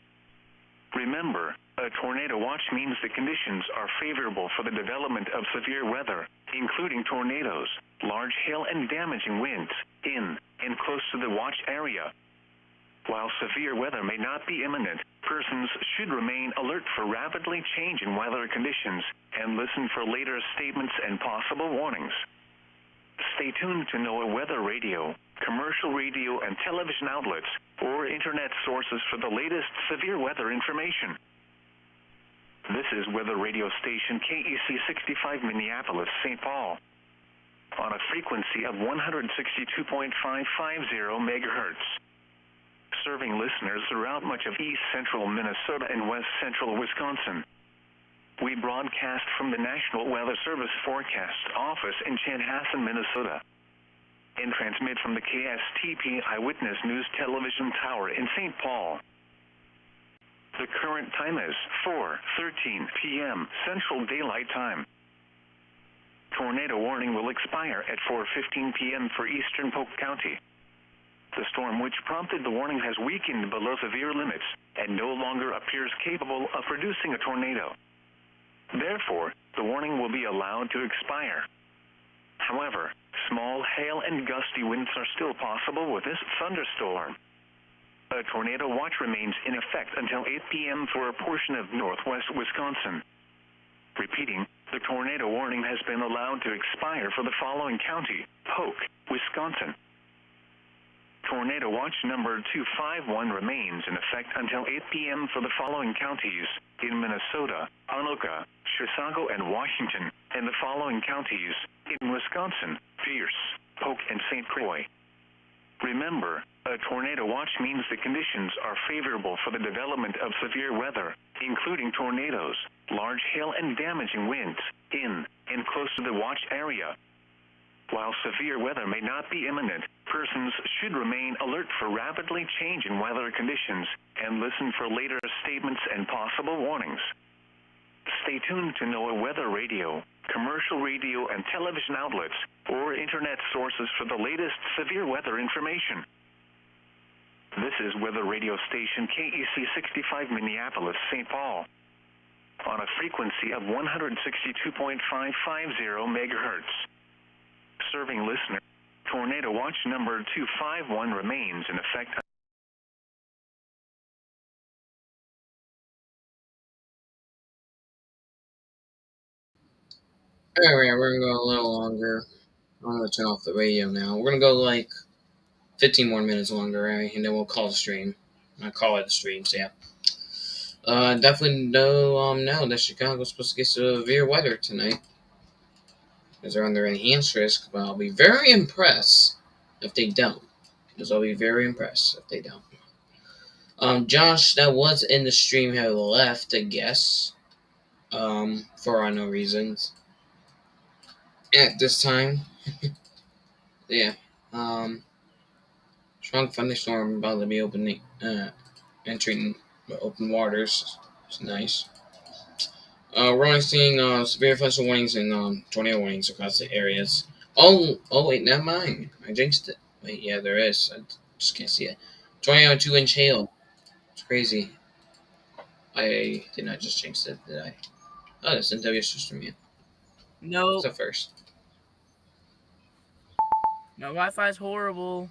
Remember, a tornado watch means the conditions are favorable for the development of severe weather, including tornadoes, large hail, and damaging winds in and close to the watch area. While severe weather may not be imminent, persons should remain alert for rapidly changing weather conditions and listen for later statements and possible warnings. Stay tuned to NOAA weather radio, commercial radio and television outlets, or internet sources for the latest severe weather information. This is weather radio station KEC 65 Minneapolis, St. Paul, on a frequency of 162.550 megahertz. Serving listeners throughout much of east central Minnesota and west central Wisconsin. We broadcast from the National Weather Service Forecast Office in Chanhassen, Minnesota, and transmit from the KSTP Eyewitness News Television Tower in St. Paul. The current time is 4:13 p.m. Central Daylight Time. Tornado warning will expire at 4:15 p.m. for eastern Polk County. The storm which prompted the warning has weakened below severe limits and no longer appears capable of producing a tornado. Therefore, the warning will be allowed to expire. However, small hail and gusty winds are still possible with this thunderstorm. A tornado watch remains in effect until 8 p.m. for a portion of northwest Wisconsin. Repeating, the tornado warning has been allowed to expire for the following county: Polk, Wisconsin. Tornado watch number 251 remains in effect until 8 p.m. for the following counties in Minnesota, Anoka, Chisago, and Washington, and the following counties in Wisconsin: Pierce, Polk, and St. Croix. Remember, a tornado watch means the conditions are favorable for the development of severe weather, including tornadoes, large hail, and damaging winds in and close to the watch area. While severe weather may not be imminent, persons should remain alert for rapidly changing weather conditions and listen for later statements and possible warnings. Stay tuned to NOAA weather radio, commercial radio and television outlets, or internet sources for the latest severe weather information. This is weather radio station KEC 65 Minneapolis, St. Paul, on a frequency of 162.550 megahertz. Serving listeners, tornado watch number 251 remains in effect. Alright, we're going to go a little longer. I'm gonna turn off the radio now. We're gonna go like 15 more minutes longer, right? And then we'll call the stream. I call it the stream, so yeah. Definitely know now that Chicago's supposed to get severe weather tonight. Because they're under enhanced risk, but I'll be very impressed if they don't. Because I'll be very impressed if they don't. Josh, that was in the stream, had left, I guess. For unknown reasons. At this time. Yeah. Strong thunderstorm about to be entering the open waters. It's nice. We're only seeing severe thunderstorm warnings and tornado warnings across the areas. Oh wait, never mind. I jinxed it. Wait, yeah, there is. I just can't see it. Tornado 2-inch hail. It's crazy. I did not just jinx it, did I? Oh, that's NW system, yeah. No, What's up first? my Wi-Fi is horrible.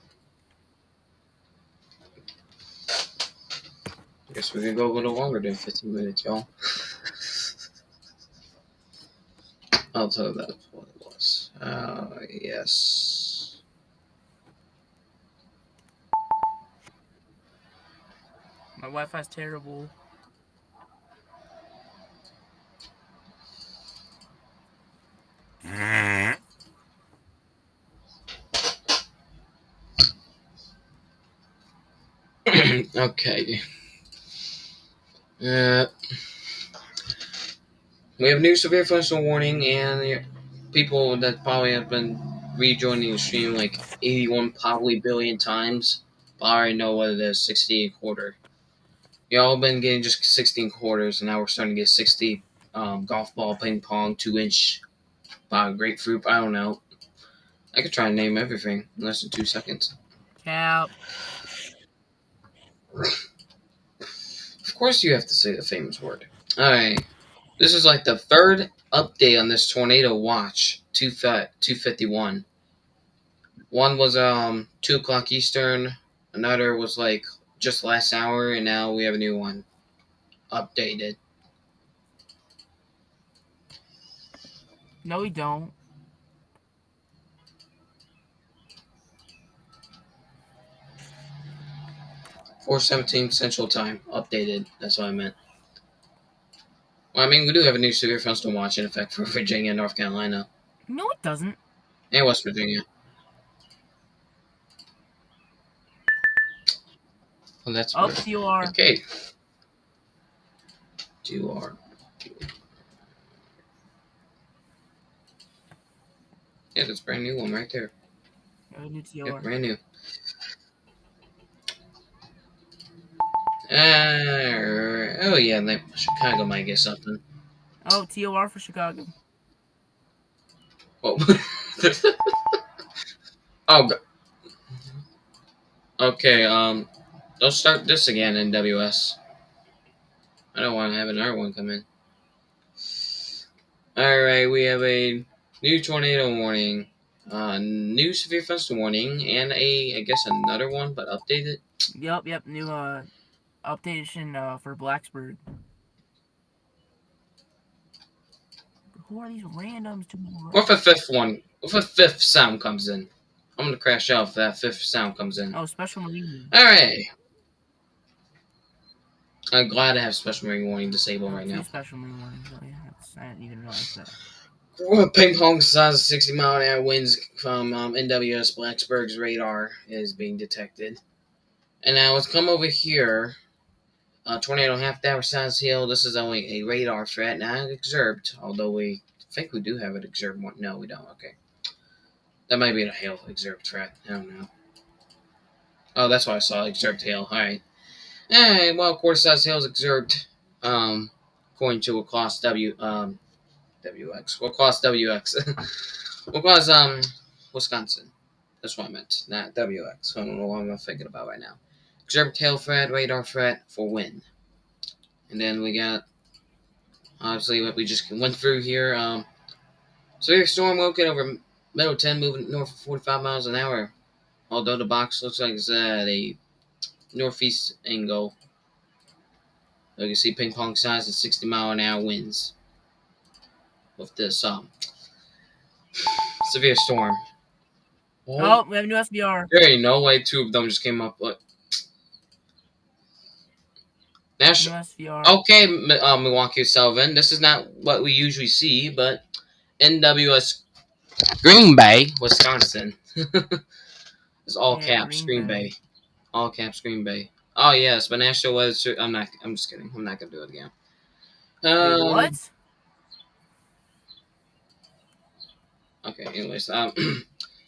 I guess we could go a little longer than 15 minutes, y'all. I'll tell you that's what it was. Yes. My Wi-Fi is terrible. Okay. We have new severe thunderstorm warning, and people that probably have been rejoining the stream like 81 probably billion times, but I already know what it is, 60 quarter. Y'all been getting just 16 quarters, and now we're starting to get 60 golf ball, ping pong, 2-inch grapefruit. I don't know. I could try and name everything in less than 2 seconds. Cap. Of course you have to say the famous word. Alright. This is like the third update on this tornado watch, 251. One was 2 o'clock Eastern, another was like just last hour, and now we have a new one updated. No, we don't. 4:17 Central Time updated. That's what I meant. Well, I mean, we do have a new severe thunderstorm watch in effect for Virginia and North Carolina. No, it doesn't. And West Virginia. Well, that's Oh, weird. TOR. Okay. TOR. Yeah, that's a brand new one right there. New TOR. Yep, brand new. Oh yeah, Chicago might get something. Oh, TOR for Chicago. Oh. Oh. Okay. Don't start this again, NWS. I don't want to have another one come in. All right, we have a new tornado warning, new severe thunderstorm warning, and I guess another one, but updated. Yep. New updation for Blacksburg. Who are these randoms to What if a fifth one? What if a fifth sound comes in? I'm gonna crash out if that fifth sound comes in. Oh, Special Marine. All right. I'm glad I have special marine warning disabled right now. Special Marine warnings. Oh yeah, I didn't even realize that. Ping pong size 60 mile an hour winds from NWS Blacksburg's radar is being detected. And now let's come over here. Tornado half hour size hail. This is only a radar threat, not exurb, although we think we do have an exurb one. No, we don't. Okay. That might be a hail exurb threat. I don't know. Oh, that's why I saw exurb hail. Alright. Alright, well, quarter size hail is exurb. According to Across WX. Well, Across WX. Across Wisconsin. That's what I meant. Not WX. I don't know what I'm thinking about right now. Exurb hail threat, radar threat for wind. And then we got obviously what we just went through here. Severe storm woken over middle 10, moving north 45 miles an hour. Although the box looks like it's at a northeast angle. You can see ping pong size and 60 mile an hour winds with this severe storm. Oh, we have new SBR. There ain't no way two of them just came up. Look. New National. SBR. Okay, Milwaukee Sullivan. This is not what we usually see, but NWS Green Bay, Wisconsin. It's all Yeah, caps, Green Bay. Bay. All caps, Green Bay. Oh yes, but national weather. I'm not. I'm just kidding. I'm not gonna do it again. Wait, what? Okay. Anyways,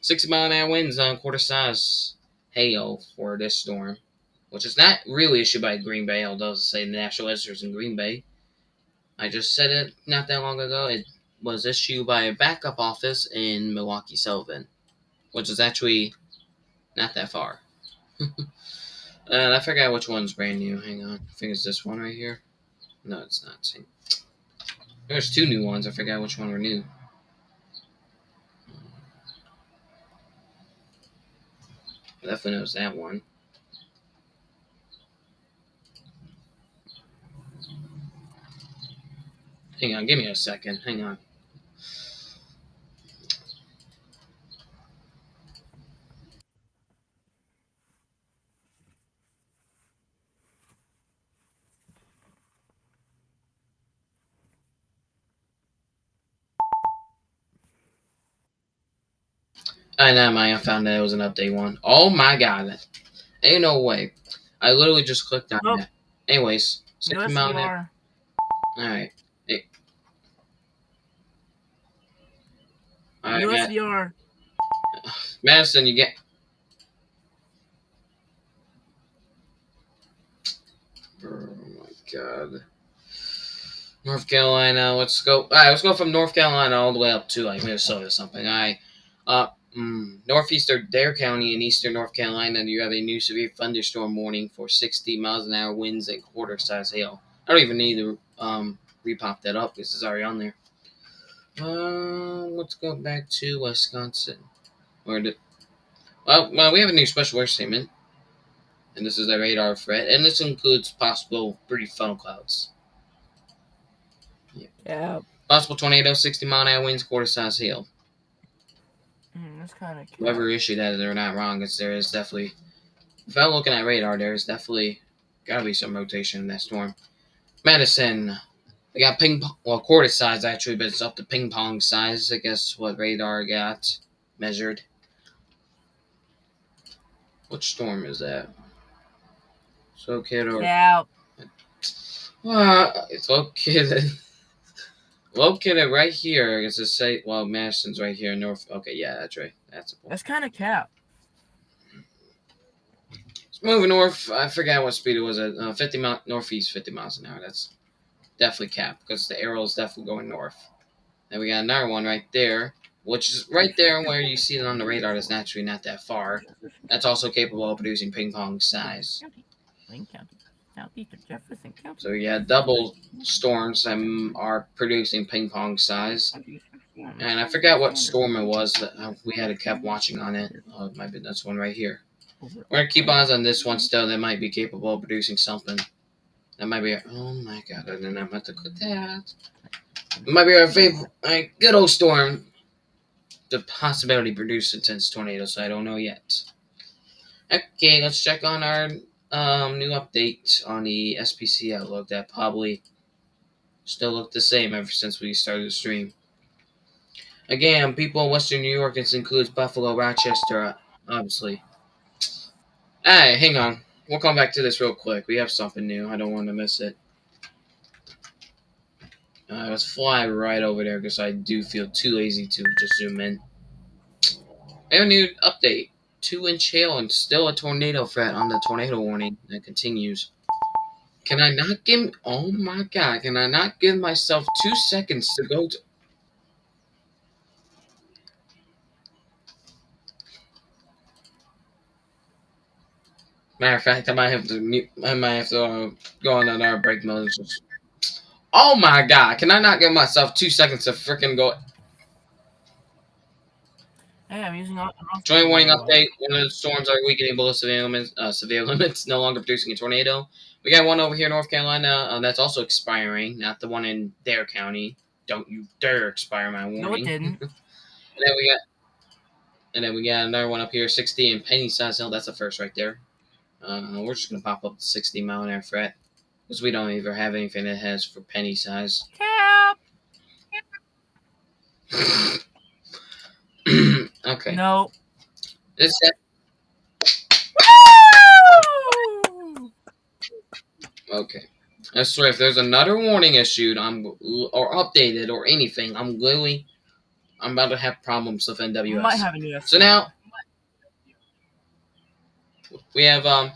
60-mile-an-hour winds on quarter size hail for this storm, which is not really issued by Green Bay, although it say the national weather is in Green Bay. I just said it not that long ago. It was issued by a backup office in Milwaukee, Sullivan, which is actually not that far. I forgot which one's brand new. Hang on. I think it's this one right here. No, it's not. There's two new ones. I forgot which one were new. I definitely knows that one. Hang on. Give me a second. Hang on. I know, I found that it was an update one. Oh my god. Ain't no way. I literally just clicked on that. Anyways, New 60 mile an hour. SBR. Alright. New Alright, SBR. Madison, you get. Oh my god. North Carolina, let's go. Alright, let's go from North Carolina all the way up to like Minnesota or something. Alright. Northeastern Dare County in eastern North Carolina, you have a new severe thunderstorm warning for 60 miles an hour winds and quarter size hail. I don't even need to repop that up because it's already on there. Let's go back to Wisconsin. Well, we have a new special weather statement, and this is a radar threat, and this includes possible pretty funnel clouds. Yeah. Possible tornado, 60 mile an hour winds, quarter size hail. That's kind of. Whoever issued that, they're not wrong. Because there is definitely, without looking at radar, there's definitely gotta be some rotation in that storm. Madison, they got quarter size actually, but it's up to ping pong size. I guess what radar got measured. Which storm is that? It's located. Yeah. It's located. Located right here. I guess it's say. Well, Madison's right here, north. Okay, yeah, that's right. That's kind of cap. It's moving north. I forgot what speed it was at. 50 northeast, 50 miles an hour. That's definitely cap because the arrow is definitely going north. Then we got another one right there, which is right there where you see it on the radar. That's naturally not that far. That's also capable of producing ping pong size. So yeah, double storms are producing ping pong size. And I forgot what storm it was that we had kept watching on it. Oh, it might be this one right here. We're gonna keep eyes on this one still. That might be capable of producing something. That might be. Oh my god! I didn't have to click that. It might be our favorite, good old storm. The possibility to produce intense tornado, so I don't know yet. Okay, let's check on our new update on the SPC outlook. That probably still looked the same ever since we started the stream. Again, people in Western New York, this includes Buffalo, Rochester, obviously. Hey, hang on. We'll come back to this real quick. We have something new. I don't want to miss it. Let's fly right over there because I do feel too lazy to just zoom in. We have a new update. 2-inch hail and still a tornado threat on the tornado warning that continues. Can I not give... Oh my god. Can I not give myself 2 seconds to go to... Matter of fact, I might have to go on another break mode. Oh my god! Can I not give myself 2 seconds to freaking go? Hey, I'm using. Joint warning update: one of the storms are weakening below severe limits, no longer producing a tornado. We got one over here in North Carolina that's also expiring. Not the one in Dare County. Don't you dare expire my warning. No, it didn't. And then we got. And then we got another one up here, 60 in penny size hill. That's the first right there. We're just gonna pop up the 60-mile-an-hour threat because we don't even have anything that has for penny size. Cap. Okay. No. This okay. I swear, if there's another warning issued, or updated or anything, I'm about to have problems with We NWS. might have a new So now we have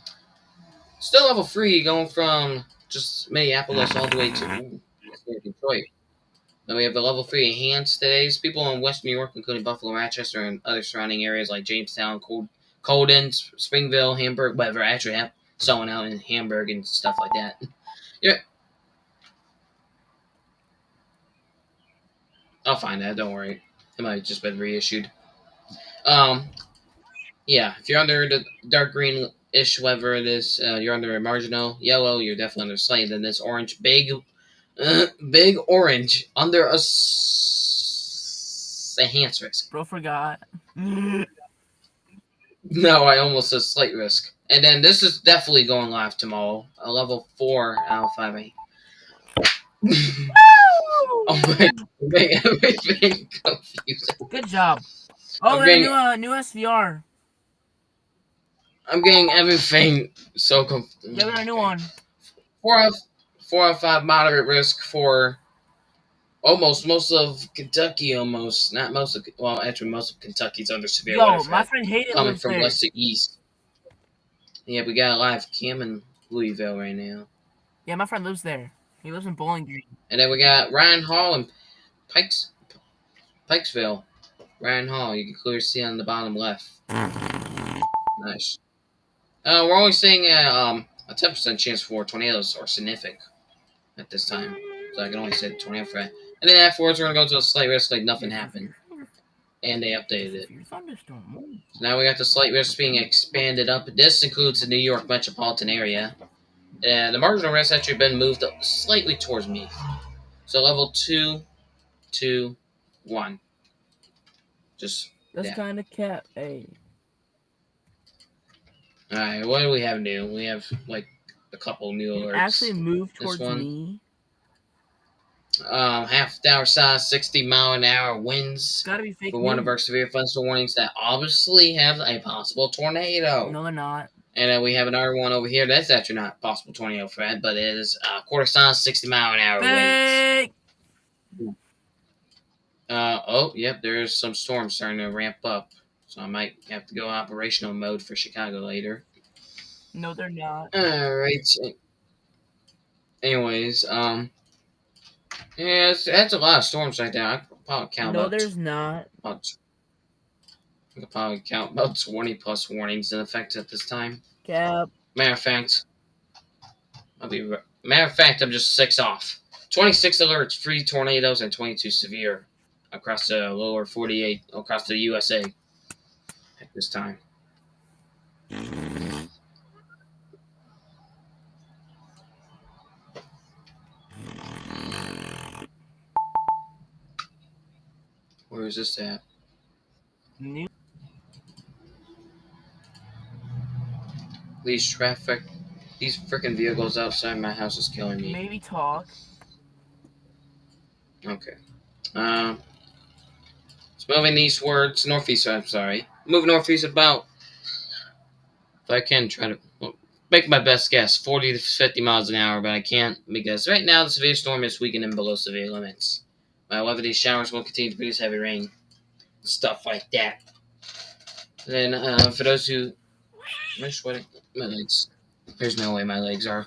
still level 3 going from just Minneapolis all the way to Detroit. Then we have the level 3 enhanced today's people in West New York, including Buffalo, Rochester, and other surrounding areas like Jamestown, Colden, Springville, Hamburg, whatever. I actually have someone out in Hamburg and stuff like that. Yeah, I'll find that. Don't worry. It might have just been reissued. Yeah, if you're under the dark green-ish, whatever it is, you're under a marginal. Yellow, you're definitely under slate. Then this orange, big orange, under a enhanced risk. Bro forgot. No, I almost said slight risk. And then this is definitely going live tomorrow. A level 4 out of 5. Oh my, everything confusing. Good job. Oh, I'm getting, new SVR. I'm getting everything so confused. Yeah, we got a new one. 4 out of 5 moderate risk for almost most of Kentucky. Almost not most of. Well, actually, most of Kentucky's under severe Yo, weather my threat, friend Hayden coming lives from there. west to east. Yeah, we got a live cam in Louisville right now. Yeah, my friend lives there. He lives in Bowling Green. And then we got Ryan Hall and Pikesville. Ryan Hall, you can clearly see on the bottom left. Nice. We're only seeing a 10% chance for tornadoes or significant at this time. So I can only say the tornado threat. And then afterwards, we're going to go to a slight risk like nothing happened. And they updated it. So now we got the slight risk being expanded up. This includes the New York metropolitan area. And the marginal risk actually been moved up slightly towards me. So level 2, 2, 1. Just That's kind of cap. Hey. Alright, what do we have new? We have like a couple new alerts. Actually move towards one. me. Half hour size, 60-mile-an-hour winds Gotta be fake for news. one of our severe thunderstorm warnings that obviously have a possible tornado. No, they're not. And then we have another one over here that's actually not a possible tornado threat, but it is quarter size, 60-mile-an-hour winds. Fake. Oh, yep, there's some storms starting to ramp up. So I might have to go operational mode for Chicago later. No, they're not. Alright. Anyways, yeah, that's a lot of storms right there. I could probably count No, about, there's not. I could probably count about 20 plus warnings in effect at this time. Cap. Matter of fact, I'm just 6 off. 26 alerts, 3 tornadoes, and 22 severe across the lower 48, across the USA at this time. Where is this at? New. These freaking vehicles outside my house is killing me. Maybe talk. Okay. It's moving eastwards, northeast, I'm sorry. Moving northeast about, if I can try to make my best guess, 40 to 50 miles an hour, but I can't because right now the severe storm is weakening below severe limits. By 11, these showers will continue to produce heavy rain. Stuff like that. Then, for those who... I'm sweating. My legs. There's no way my legs are.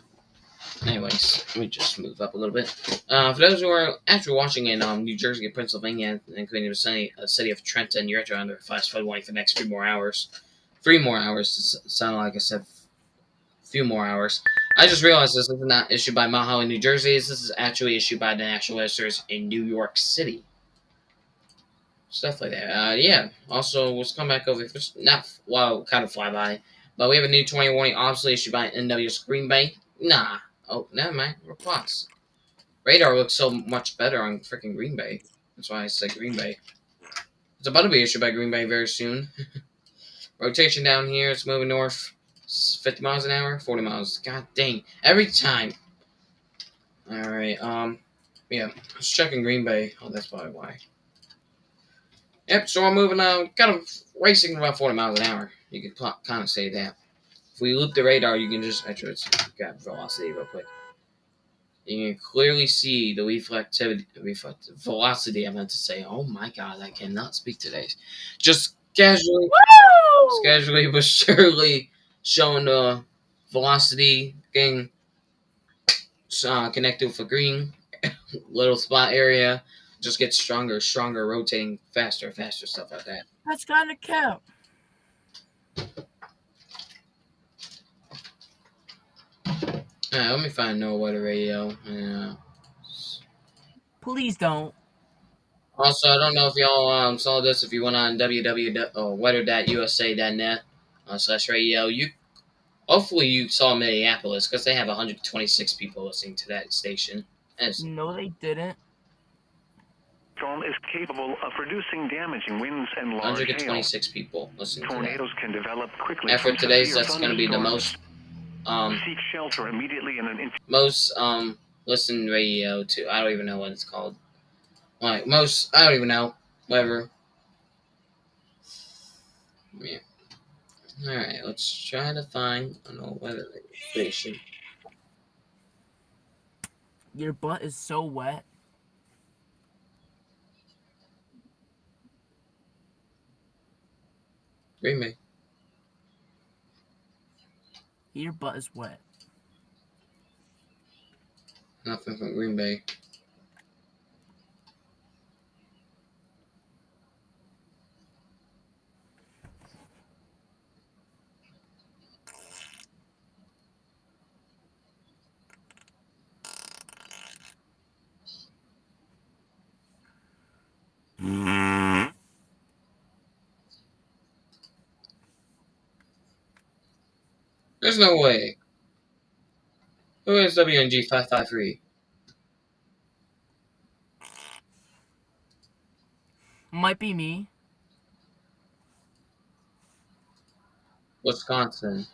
Anyways, let me just move up a little bit. For those who are actually watching in New Jersey and Pennsylvania, including the city of Trenton, you're actually under a flash flood warning for the next 3 more hours. 3 more hours. It sounded like I said a few more hours. I just realized this is not issued by Mount Holly, New Jersey. This is actually issued by the National Registers in New York City. Stuff like that. Yeah. Also, let's come back over here. Kind of fly by. But we have a new 20 warning, obviously issued by NWS Green Bay. Nah. Oh, never mind. Replies. Radar looks so much better on freaking Green Bay. That's why I said Green Bay. It's about to be issued by Green Bay very soon. Rotation down here. It's moving north. 50 miles an hour, 40 miles. God dang. Every time. Alright, yeah. I was checking Green Bay. Oh, that's probably why. Yep, so I'm moving kind of racing about 40 miles an hour. You could kind of say that. If we loop the radar, you can just, actually, let's grab velocity real quick. You can clearly see the velocity, I meant to say. Oh my god, I cannot speak today. Just casually but surely showing the velocity getting connected with a green little spot area. Just gets stronger, rotating faster, stuff like that. That's gotta count. Alright, let me find no weather radio. Please don't. Also, I don't know if y'all saw this. If you went on weather.usa.net /radio, hopefully you saw Minneapolis because they have 126 people listening to that station. No, they didn't. Storm is capable of producing damaging winds and large hail. 126 people listening to that. Tornadoes can develop quickly. After today's, that's going to be the most seek shelter immediately in an most listened radio to. I don't even know what it's called. Like most, I don't even know. Whatever. Yeah. All right, let's try to find an old weather station. Your butt is so wet. Green Bay. Your butt is wet. Nothing from Green Bay. There's no way. Who is WNG 553? Might be me. Wisconsin.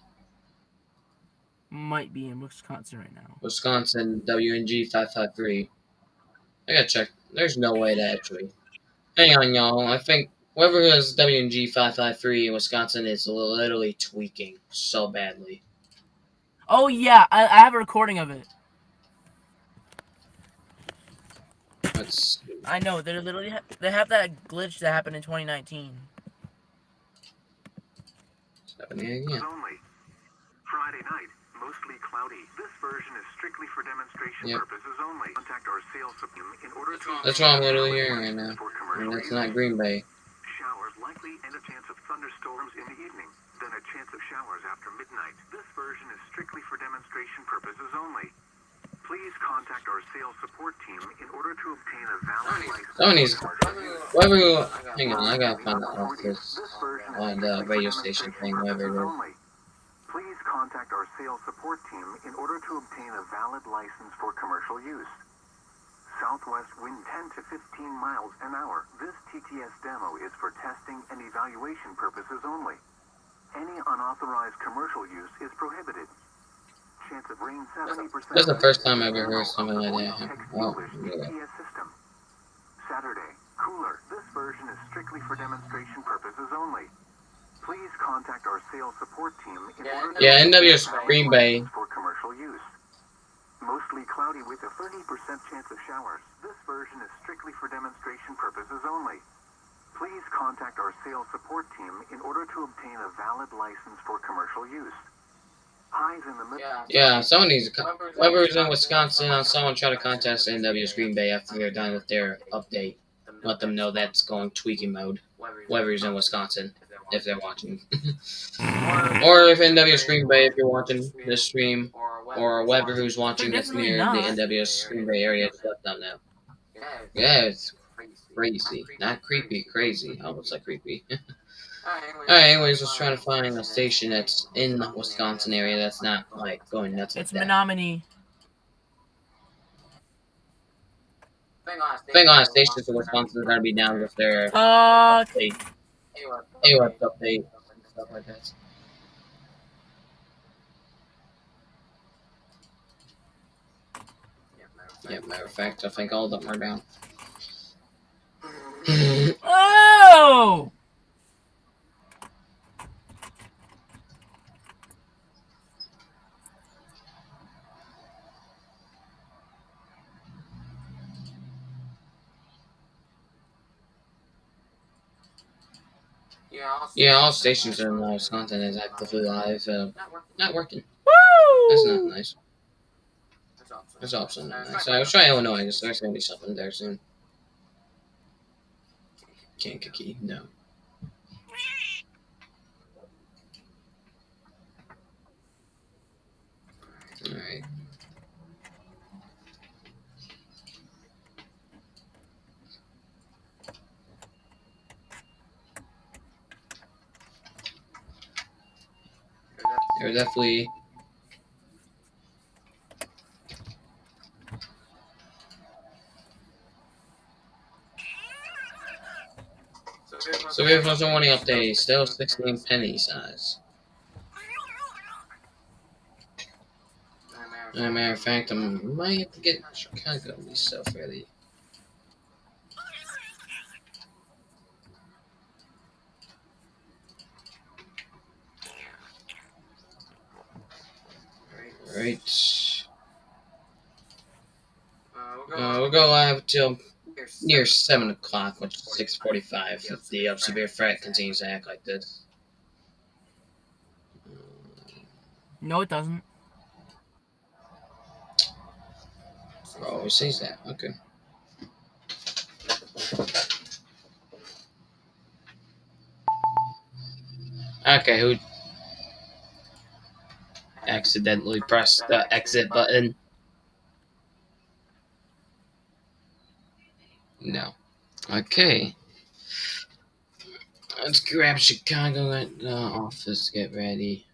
Might be in Wisconsin right now. Wisconsin WNG 553. I gotta check. There's no way to actually. Hang on, y'all. I think whoever has WNG 553 in Wisconsin is literally tweaking so badly. Oh yeah, I have a recording of it. Let's. I know they're literally they have that glitch that happened in 2019. It's happening again. Only. Friday night, mostly cloudy. This version is strictly for demonstration purposes only. Contact our sales team in order to. That's what I'm literally hearing right now. And that's not Green Bay. Showers likely and a chance of thunderstorms in the evening. Then a chance of showers after midnight. This version is strictly for demonstration purposes only. Please contact our sales support team in order to obtain a valid license. Someone needs. Whoever. Hang on, I gotta find the office. The radio station thing, whatever it is. Please contact our sales support team in order to obtain a valid license for commercial use. Southwest wind 10 to 15 miles an hour. This TTS demo is for testing and evaluation purposes only. Any unauthorized commercial use is prohibited. Chance of rain 70%. That's the first time I've ever heard something like that. Oh, yeah. TTS system. Saturday, cooler. This version is strictly for demonstration purposes only. Please contact our sales support team in order to NW's Green Bay. for commercial use. Mostly cloudy with a 30% chance of showers. This version is strictly for demonstration purposes only. Please contact our sales support team in order to obtain a valid license for commercial use. Highs in the middle. Yeah, someone needs to. Whoever's in Wisconsin, someone try to contact NW's Green Bay after they're done with their update. Let them know that's going tweaking mode. Whoever's in Wisconsin, if they're watching. Or if NW's Green Bay, if you're watching this stream, or whoever who's watching this near the NW's Green Bay area, just let them know. Yeah, it's crazy. Not creepy, crazy. Almost like creepy. Alright, anyways, let's try to find a station that's in the Wisconsin area that's not, like, going nuts It's like that. Menominee. Being honest, stations in Wisconsin are gonna be down with their Fuck. update, AWS update, and stuff like that. Yeah, matter of fact, I think all of them are down. Oh! Yeah, all stations in Wisconsin is actively live. Not working. Woo! That's not nice. That's also not nice. I was trying Illinois because there's gonna be something there soon. Kankakee, no. Alright. They're definitely. So we have also warning update, still 16 penny size. As a matter of fact, I might have to get Chicago myself ready. Alright. We'll go live till near 7 o'clock, which is 6:45, if the severe threat continues to act like this. No, it doesn't. Always says that. Okay. Okay, who accidentally pressed the exit button? No. Okay. Let's grab Chicago at the office, get ready.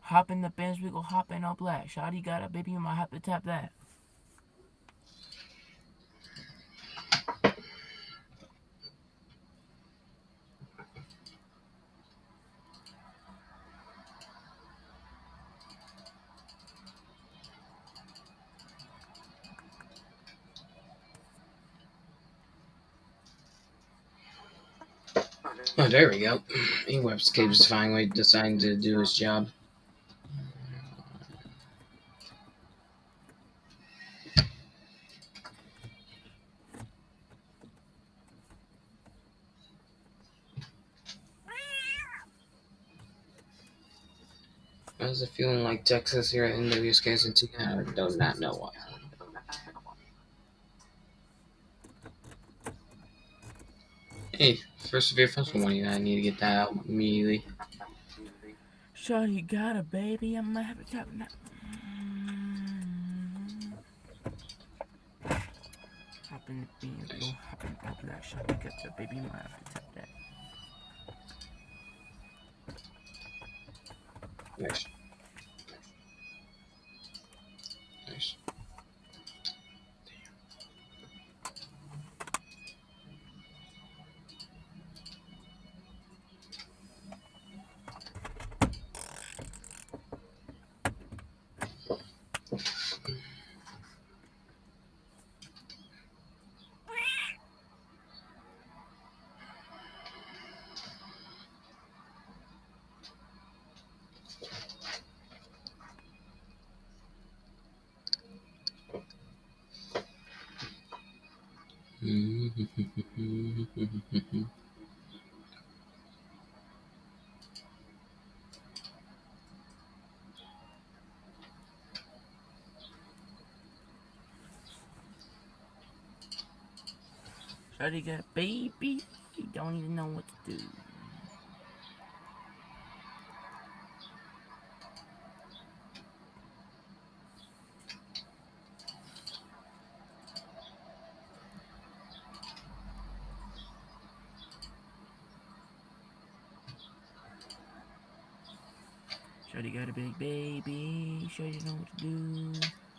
Hop in the Benz, we go hop in all black. Shawty got a baby, you might have to tap that. Oh, there we go. Webscape's finally deciding to do his job. Why is it feeling like Texas here at NWSKSNT? I do not know why. Hey, first severe festival warning. I need to get that out immediately. Shawty got a baby, I might have to tap that. Hop in the Benz, we go hop in all black. Shawty got the baby, you might have to tap that. Nice. Nice. Shawty got a baby, you don't even know what to do. Shawty got a big baby, Shawty know what to do.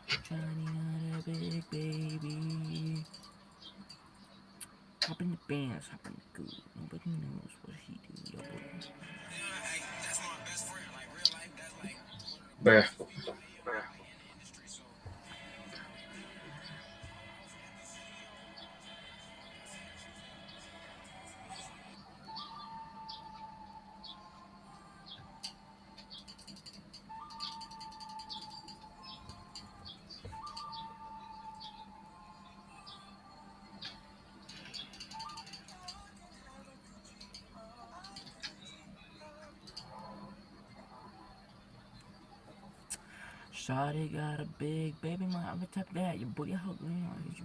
Shawty got a big baby. Hop in the bands, hop in the goo. Nobody knows what he do, yo boy. Bruh. Shawty got a big baby mama type that. Your boy, help me on you.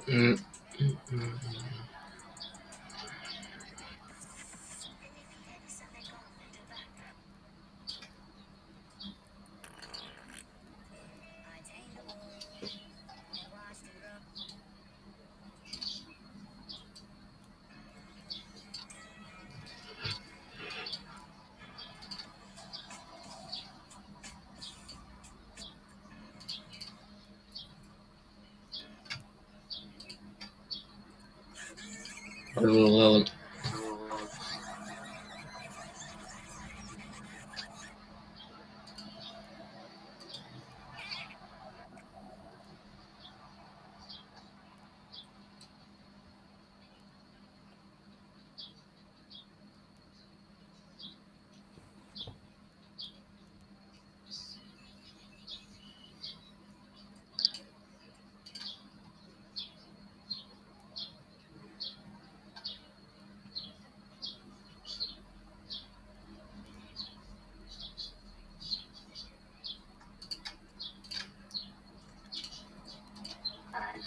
Mm.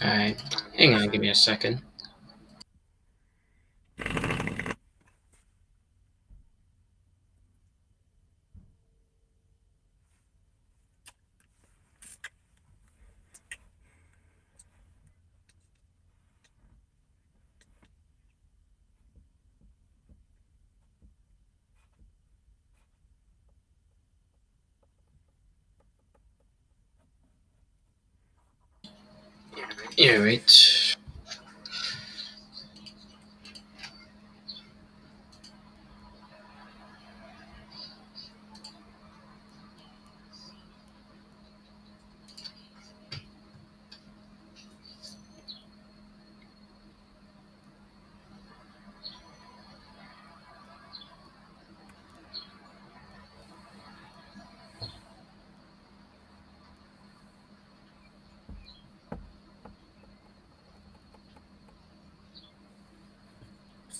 Alright. Hang on, give me a second. Yeah, right.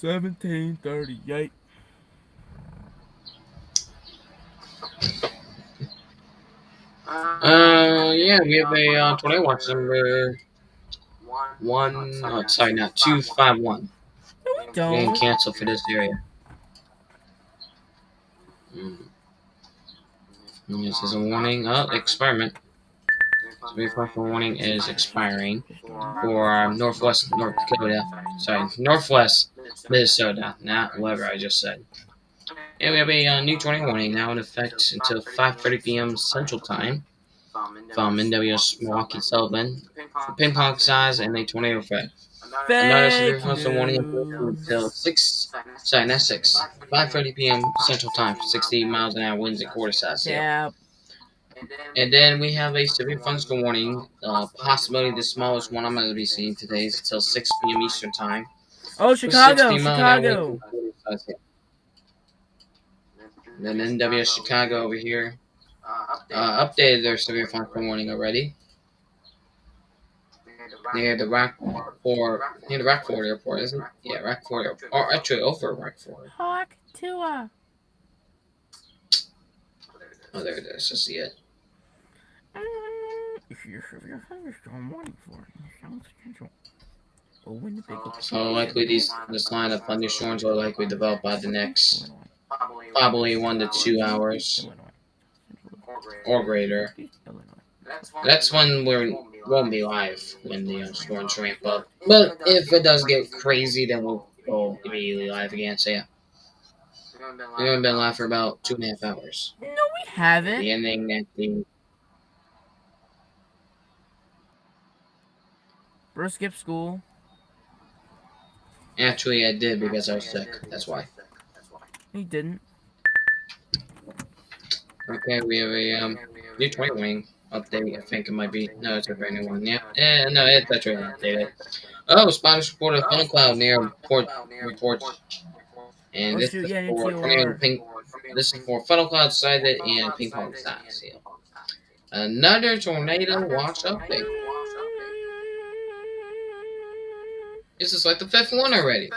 $17.38. Yeah, we have a 20 watch number one. Oh, sorry, not 251. No, we Getting don't. canceled for this area. Mm. This is a warning. Experiment. So refresh warning is expiring for Northwest North Dakota. Sorry, Northwest Minnesota, not whatever I just said. And we have a new 20 warning now in effect until 5:30 p.m. Central Time from NWS Milwaukee Sullivan for ping pong size and a tornado threat. Another severe Fake thunderstorm warning until news. 6. Sorry, not 6. 5:30 p.m. Central Time for 60 miles an hour winds and quarter size hail. Cap. And then we have a severe thunderstorm warning, possibility the smallest one I'm going to be seeing today is until 6 p.m. Eastern Time. Oh, For 60 Chicago, mile an hour winds Chicago. and quarter size hail. Then NWS Chicago over here. updated their severe thunderstorm warning already near the Rockford Airport, isn't it? Yeah, Rockford Airport. Or actually over Rockford. Hawk Tua. Oh, there it is. I see it. If you're severe thunderstorm warning for sound potential. But when the big So likely this line of thunderstorms will likely develop by the next Illinois, probably 1 to 2 hours Illinois, or greater. Northeast Illinois. That's when we won't be live when the storms ramp up. But if it does get crazy, then we'll go immediately live again. So yeah, we've only been live for about 2.5 hours. No, we haven't. The ending at the Bro skipped school. actually I did because I was sick. That's why. He didn't. Okay, we have a new 20 wing update. I think it might be. No, it's a brand new one. Yeah. No, it's actually updated. Oh, spotters reported a funnel cloud near port reports. And Oh this shoot, is yeah, new for tornado TOR. ping. This is for funnel cloud sighted and ping pong size. Yeah. Another tornado watch update. This is like the 5th one already.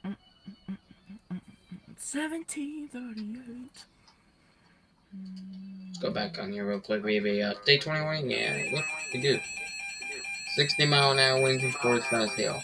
Mm, 1738. Let's go back on here real quick. We have a day 20 warning. Yeah, yep, we do. 60-mile-an-hour winds and 4 hail.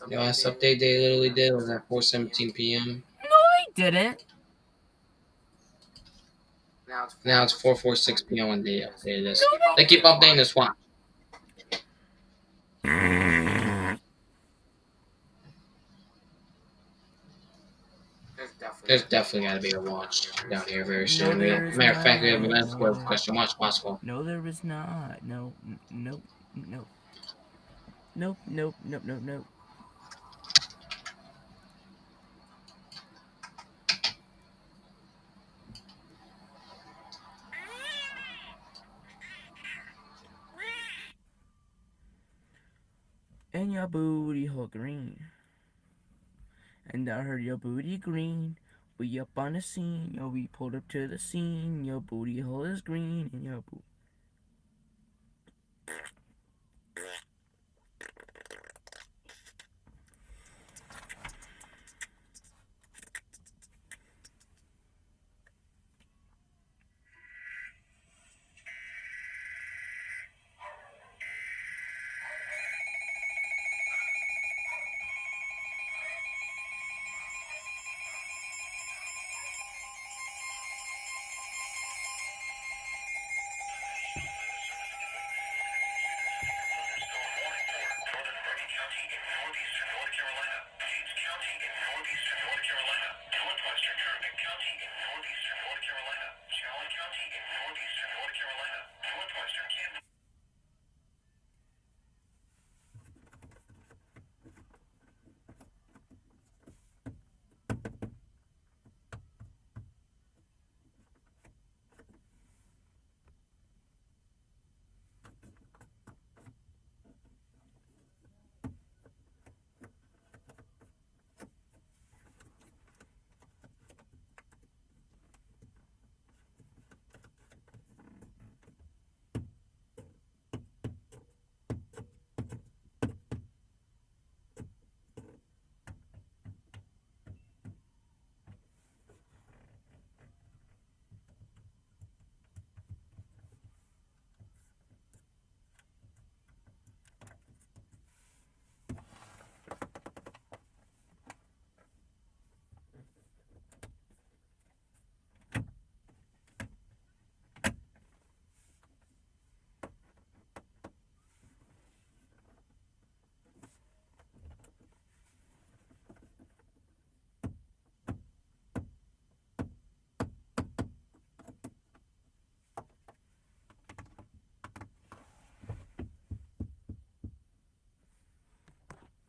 The last update they literally did was at 4:17 p.m. No, they didn't. Now it's 4:46 p.m. when they updated this. They keep updating this one. There's definitely got to be a watch down here very soon. Matter of fact, we have a medical question watch possible. No, there is not. No, nope, nope. Nope, nope, nope, nope, nope. And your booty hole green. And I heard your booty green. We up on the scene, yo, we pulled up to the scene. Your booty hole is green and your booty.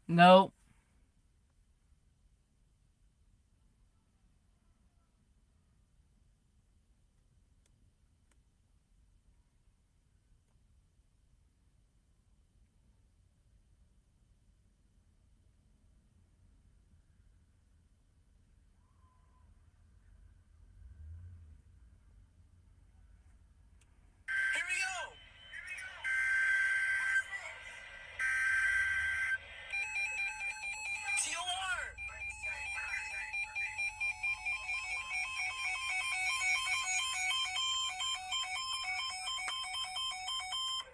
Nope. Here we go! TOR!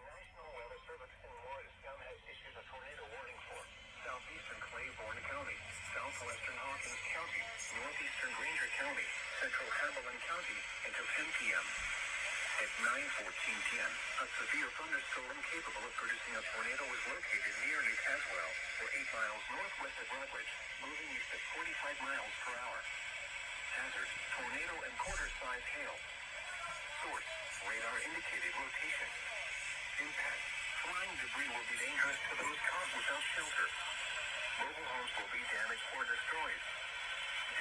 National Weather Service in Morristown has issued a tornado warning for southeastern Claiborne County, southwestern Hawkins County, northeastern Granger County, central Hamilton County until 10 p.m. At 9:14 p.m., a severe thunderstorm capable of producing a tornado was located near New Caswell, or 8 miles northwest of Rockledge, moving east at 45 miles per hour. Hazard, tornado and quarter-size hail. Source, radar indicated location. Impact, flying debris will be dangerous to those caught without shelter. Mobile homes will be damaged or destroyed.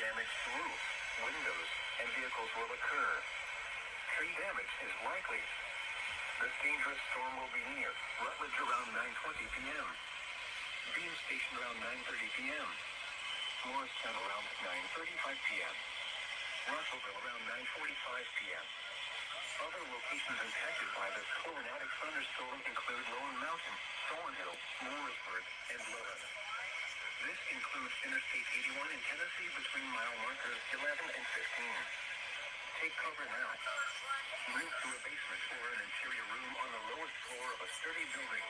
Damage to roof, windows, and vehicles will occur. Tree damage is likely. This dangerous storm will be near Rutledge around 9:20 p.m. Beam Station around 9:30 p.m. Morristown around 9:35 p.m. Russellville around 9:45 p.m. Other locations impacted by this tornadic thunderstorm include Lone Mountain, Thornhill, Mooresburg, and Lowell. This includes Interstate 81 in Tennessee between mile markers 11 and 15. Take cover now. Move to a basement or an interior room on the lowest floor of a sturdy building.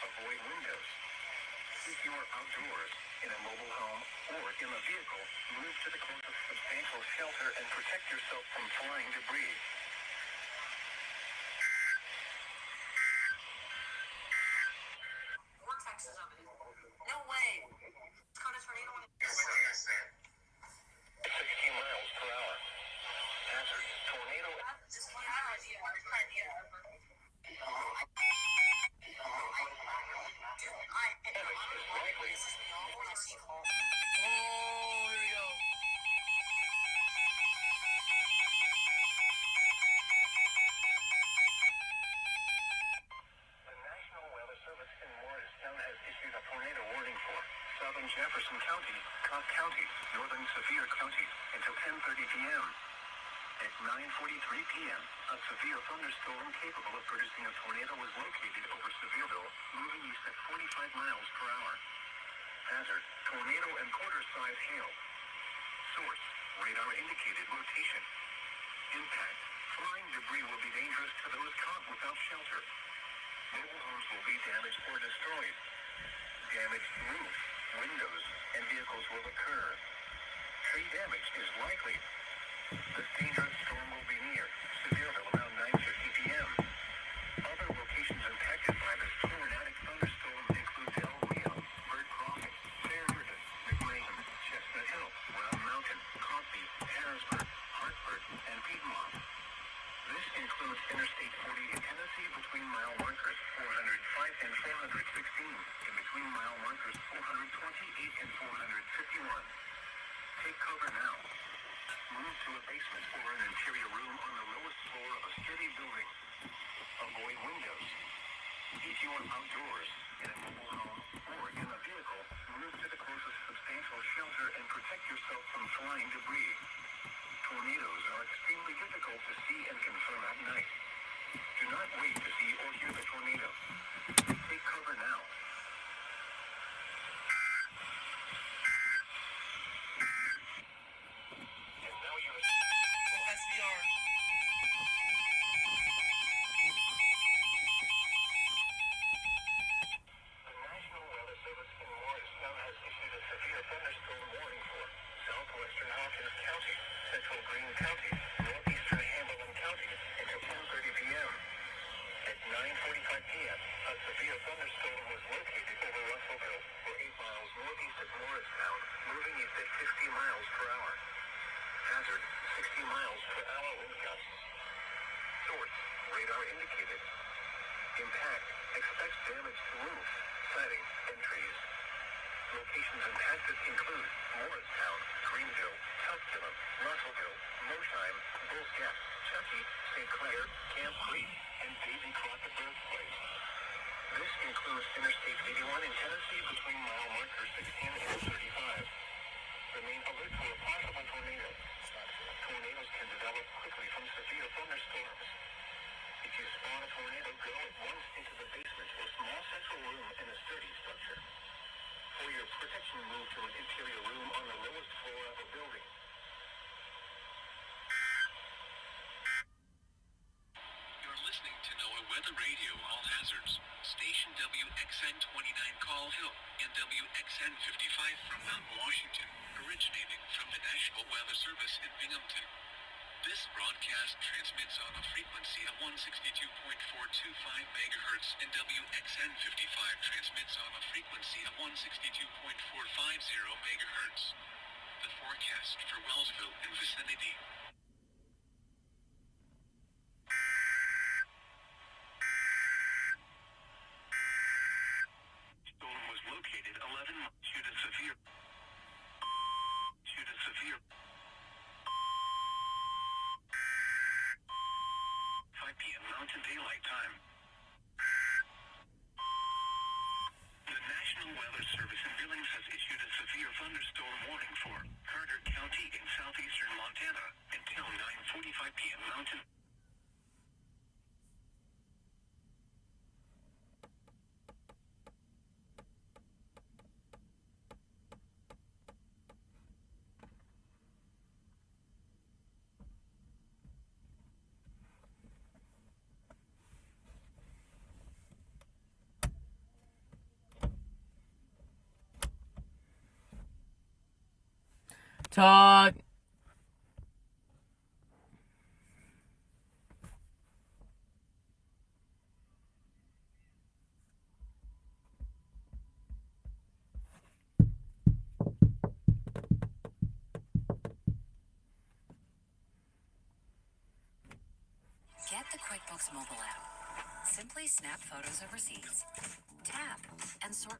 Avoid windows. If you are outdoors, in a mobile home, or in a vehicle, move to the closest substantial shelter and protect yourself from flying debris. Vortex is of it. No way. It's caught a tornado on 16 miles per hour. Hazard, tornado. Just one idea. The National Weather Service in Morristown has issued a tornado warning for southern Jefferson County, Cobb County, northern Sevier County until 10:30 p.m. At 9:43 p.m., a severe thunderstorm capable of producing a tornado was located over Sevierville, moving east at 45 miles per hour. Hazard, tornado and quarter-size hail. Source, radar indicated location. Impact, flying debris will be dangerous to those caught without shelter. Mobile homes will be damaged or destroyed. Damaged roof, windows, and vehicles will occur. Tree damage is likely. This dangerous storm will be near Sevierville around 9:50 p.m. Other locations impacted by this tornadic thunderstorm include Del Rio, Bird Crossing, Fairhaven, McMahon, Chestnut Hill, Round Mountain, Coffee, Harrisburg, Hartford, and Piedmont. This includes Interstate 40 in Tennessee between mile markers 405 and 416, and between mile markers 428 and 451. Take cover now. Move to a basement or an interior room on the lowest floor of a sturdy building. Avoid windows. If you are outdoors, in a mobile home, or in a vehicle, move to the closest substantial shelter and protect yourself from flying debris. Tornadoes are extremely difficult to see and confirm at night. Do not wait to see or hear the tornado. Take cover now. And now you SVR. The National Weather Service in Morristown has issued a severe thunderstorm warning for southwestern Hawkins County, central Greene County, northeastern Hamilton County until 10:30 p.m. At 9:45 p.m., a severe thunderstorm was forecasts include Morristown, Greenville, Tuskegee, Russellville, Mosheim, Bulls Gap, Chuckey, St. Clair, Camp Creek, and Davy Crockett birthplace. This includes Interstate 81 in Tennessee between mile markers 16 and 35. Remain alert for a possible tornado. Tornadoes can develop quickly from severe thunderstorms. If you spot a tornado, go at once into the basement or small central room in a sturdy structure. For your protection, move to an interior room on the lowest floor of a building. You're listening to NOAA Weather Radio, all hazards. Station WXN 29 Call Hill and WXN 55 from Mount Washington, originating from the National Weather Service in Binghamton. This broadcast transmits on a frequency of 162.425 MHz and WXN 55 transmits on a frequency of 162.450 MHz. The forecast for Wellsville and vicinity. Storm was located 11 due to severe 5 p.m. Mountain Daylight Time. The National Weather Service in Billings has issued a severe thunderstorm warning for Carter County in southeastern Montana until 9:45 p.m. Mountain. Talk. Get the QuickBooks mobile app. Simply snap photos of receipts, tap, and sort.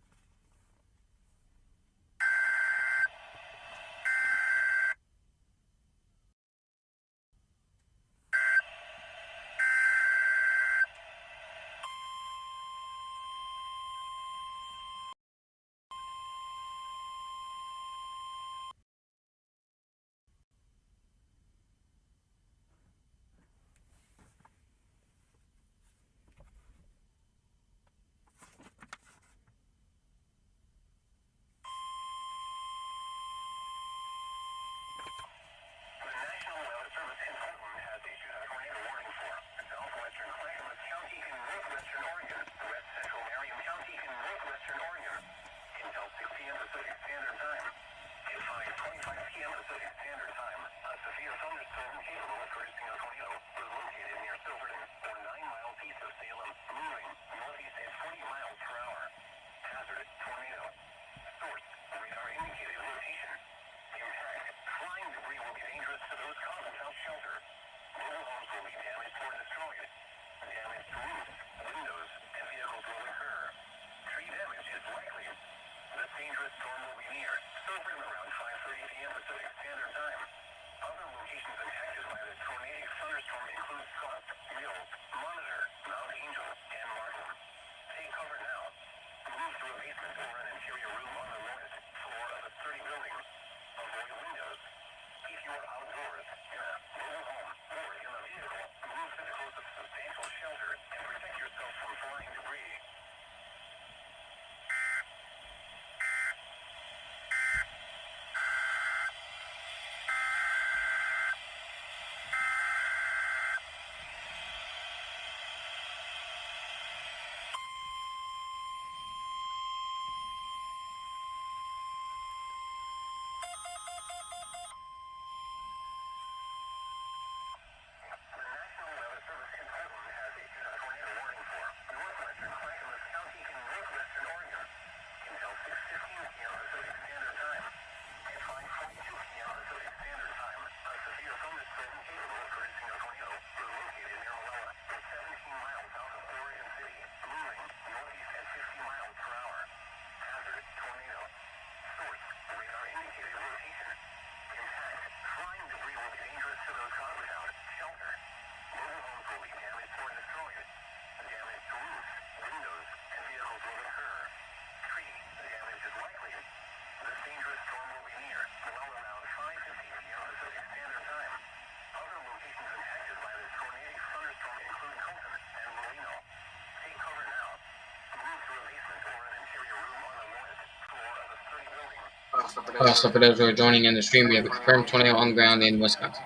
So for those who are joining in the stream, we have a confirmed tornado on the ground in Wisconsin.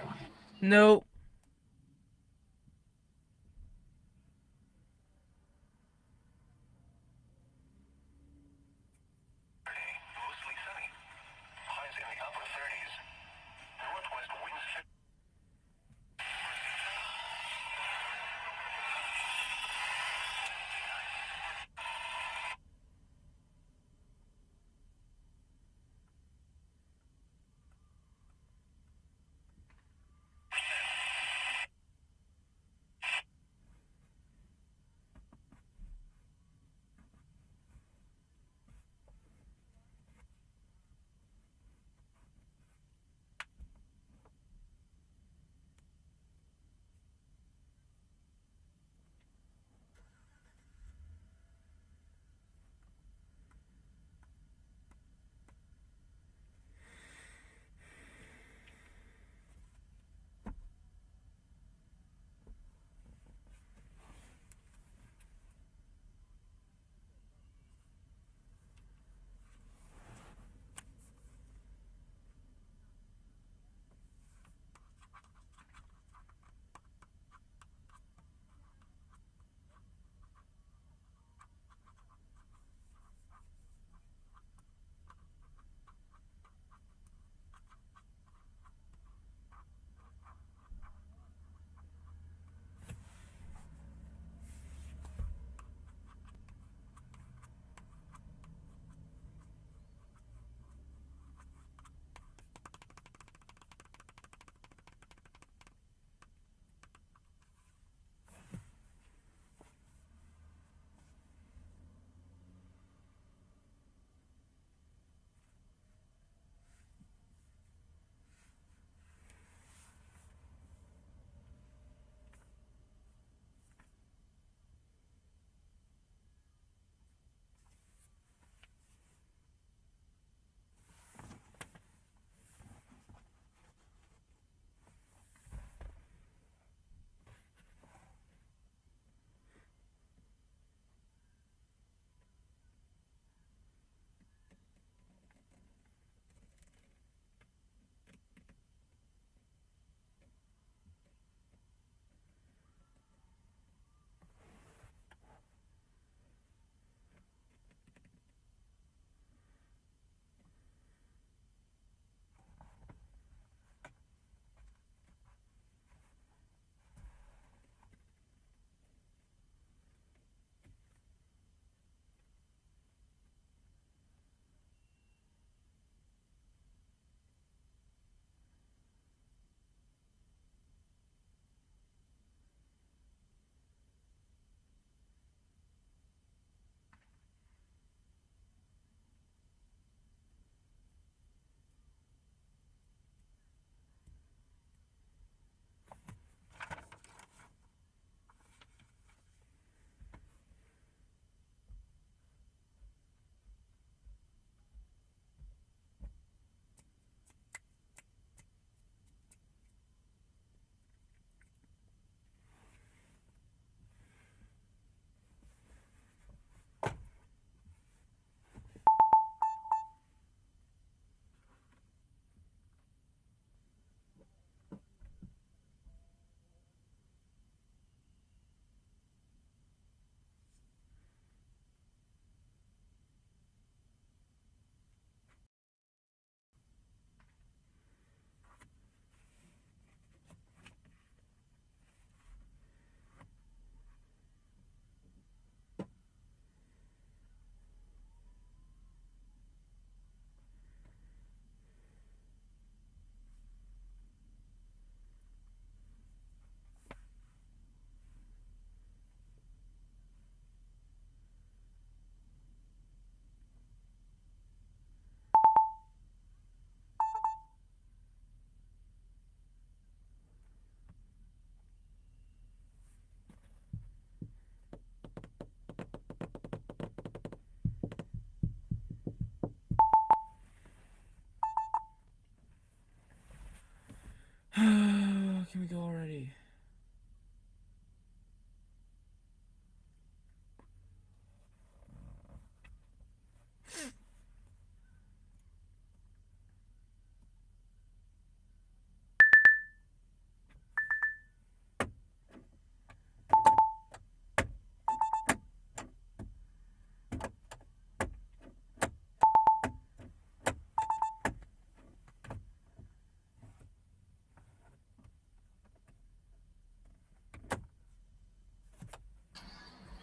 Nope. Mostly sunny. Highs in the upper 30s. Northwest winds.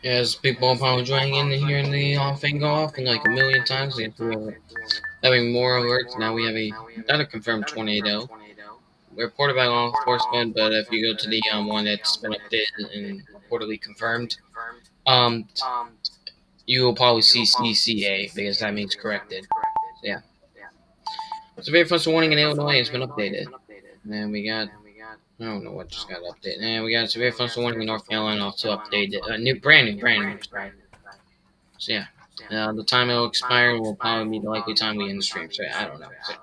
As people upon joining in hearing the thing go off and like a million times, we have to having more alerts. Now we have another confirmed tornado reported by law enforcement, but if you go to the one that's been updated and reportedly confirmed, um, you will probably see CCA because that means corrected. So, yeah. Severe first warning in Illinois has been updated. And then we got, I don't know what just got updated. And we got severe first warning in North Carolina also updated. Brand new, sorry. So yeah. The time it'll expire will probably be the likely time we end the stream. So yeah, I don't know. So,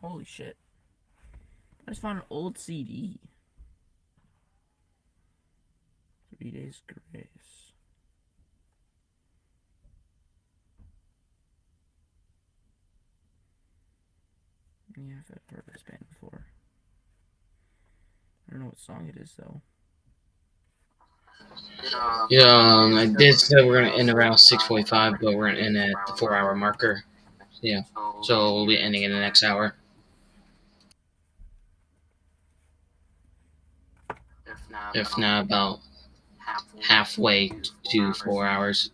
Holy shit. I just found an old CD. 3 Days Grace. Yeah, I've heard this band before. I don't know what song it is though. yeah, I did say we're gonna end around 6:45, but we're gonna end at the 4 hour marker. Yeah. So we'll be ending in the next hour. If not about halfway to 4 hours.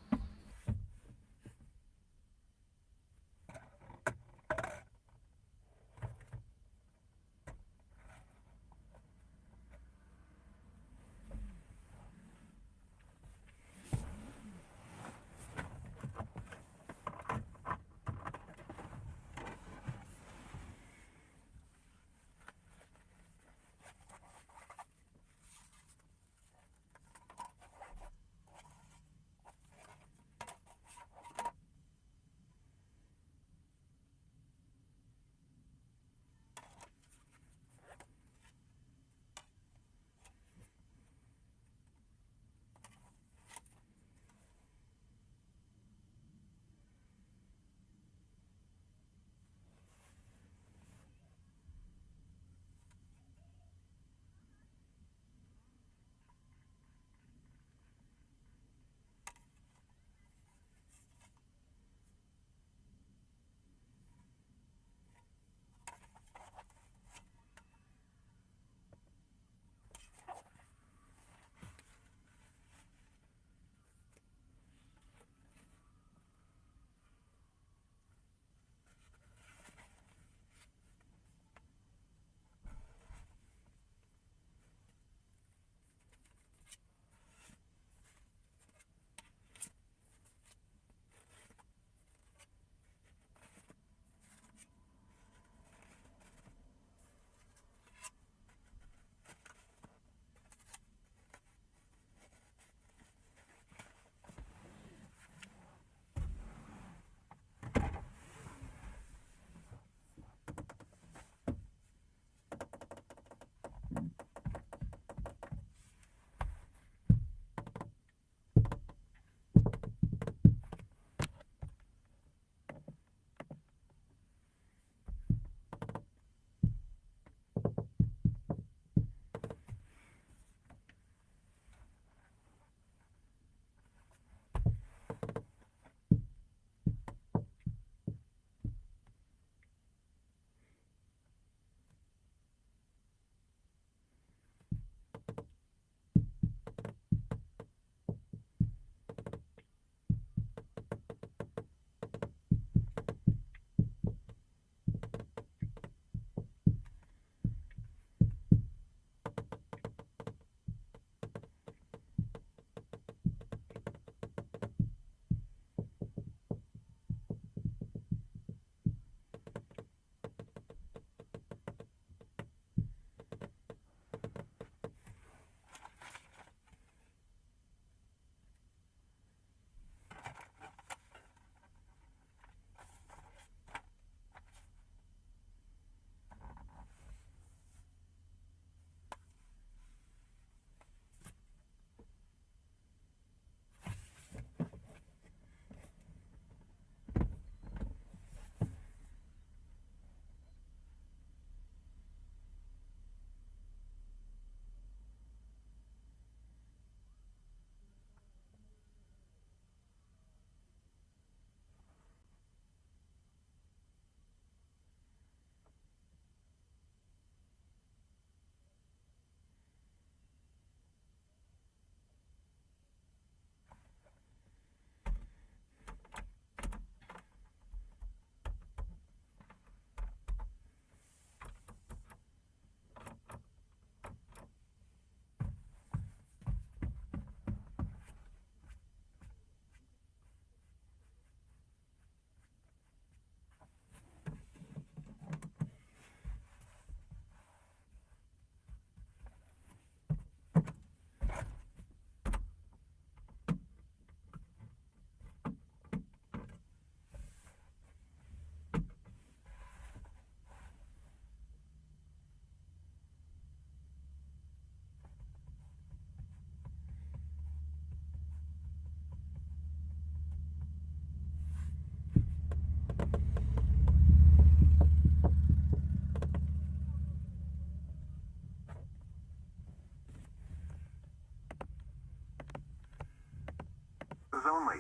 only.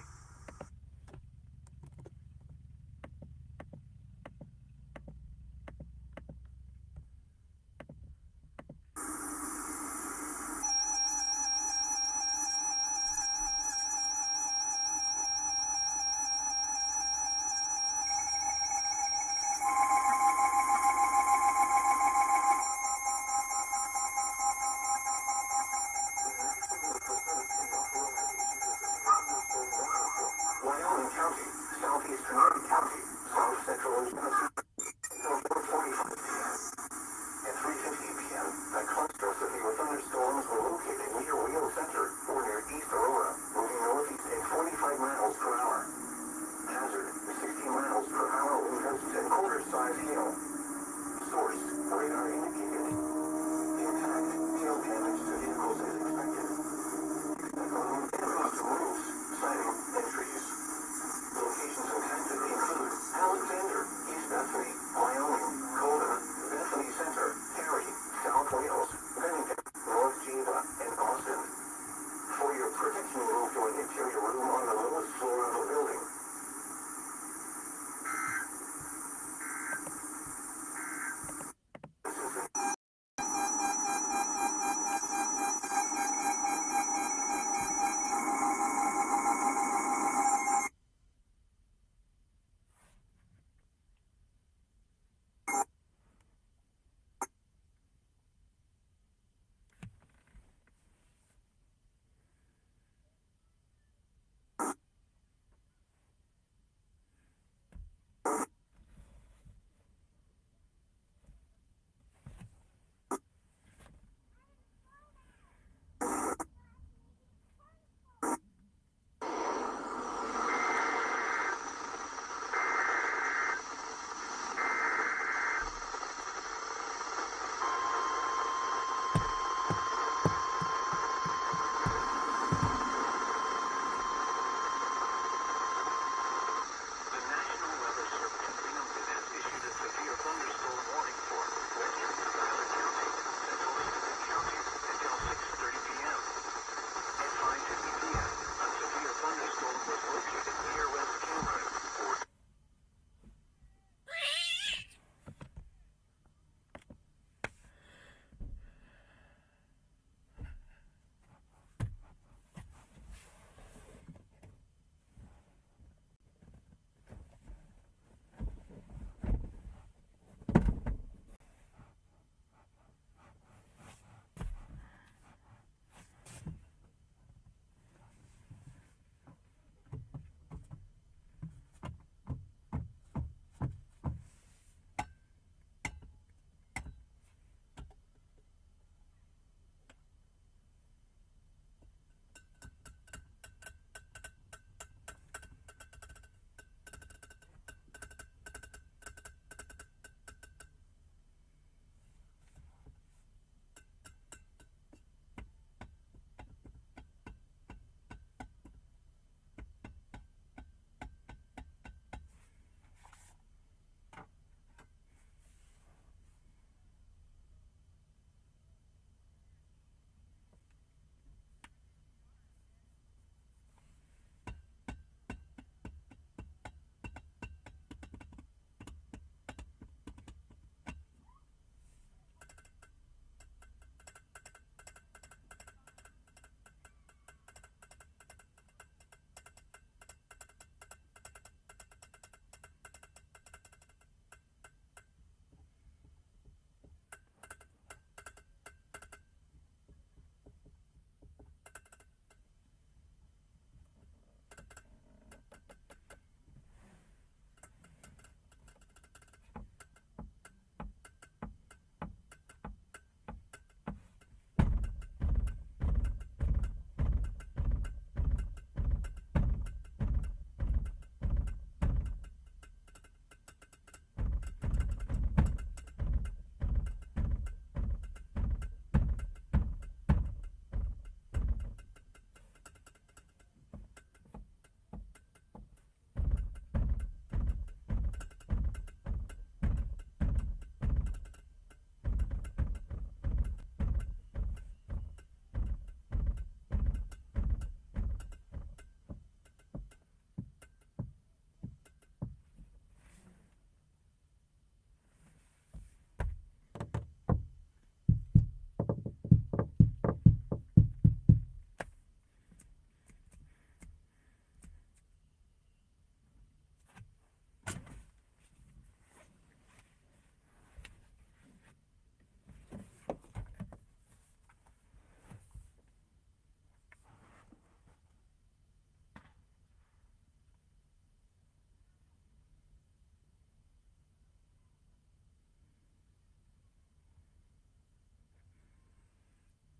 Wyoming County, southeastern Oregon County, south central and until 4:45 p.m. At 3:50 p.m., a cluster of severe thunderstorms were located near Wheel Center or near East Aurora, moving northeast at 45 miles per hour. Hazard, 60 miles per hour winds and quarter-size hail. Source, radar indicated. Impact, hail damage to vehicles is expected. Expect unknown damage to roofs, siding, and trees. Locations and times of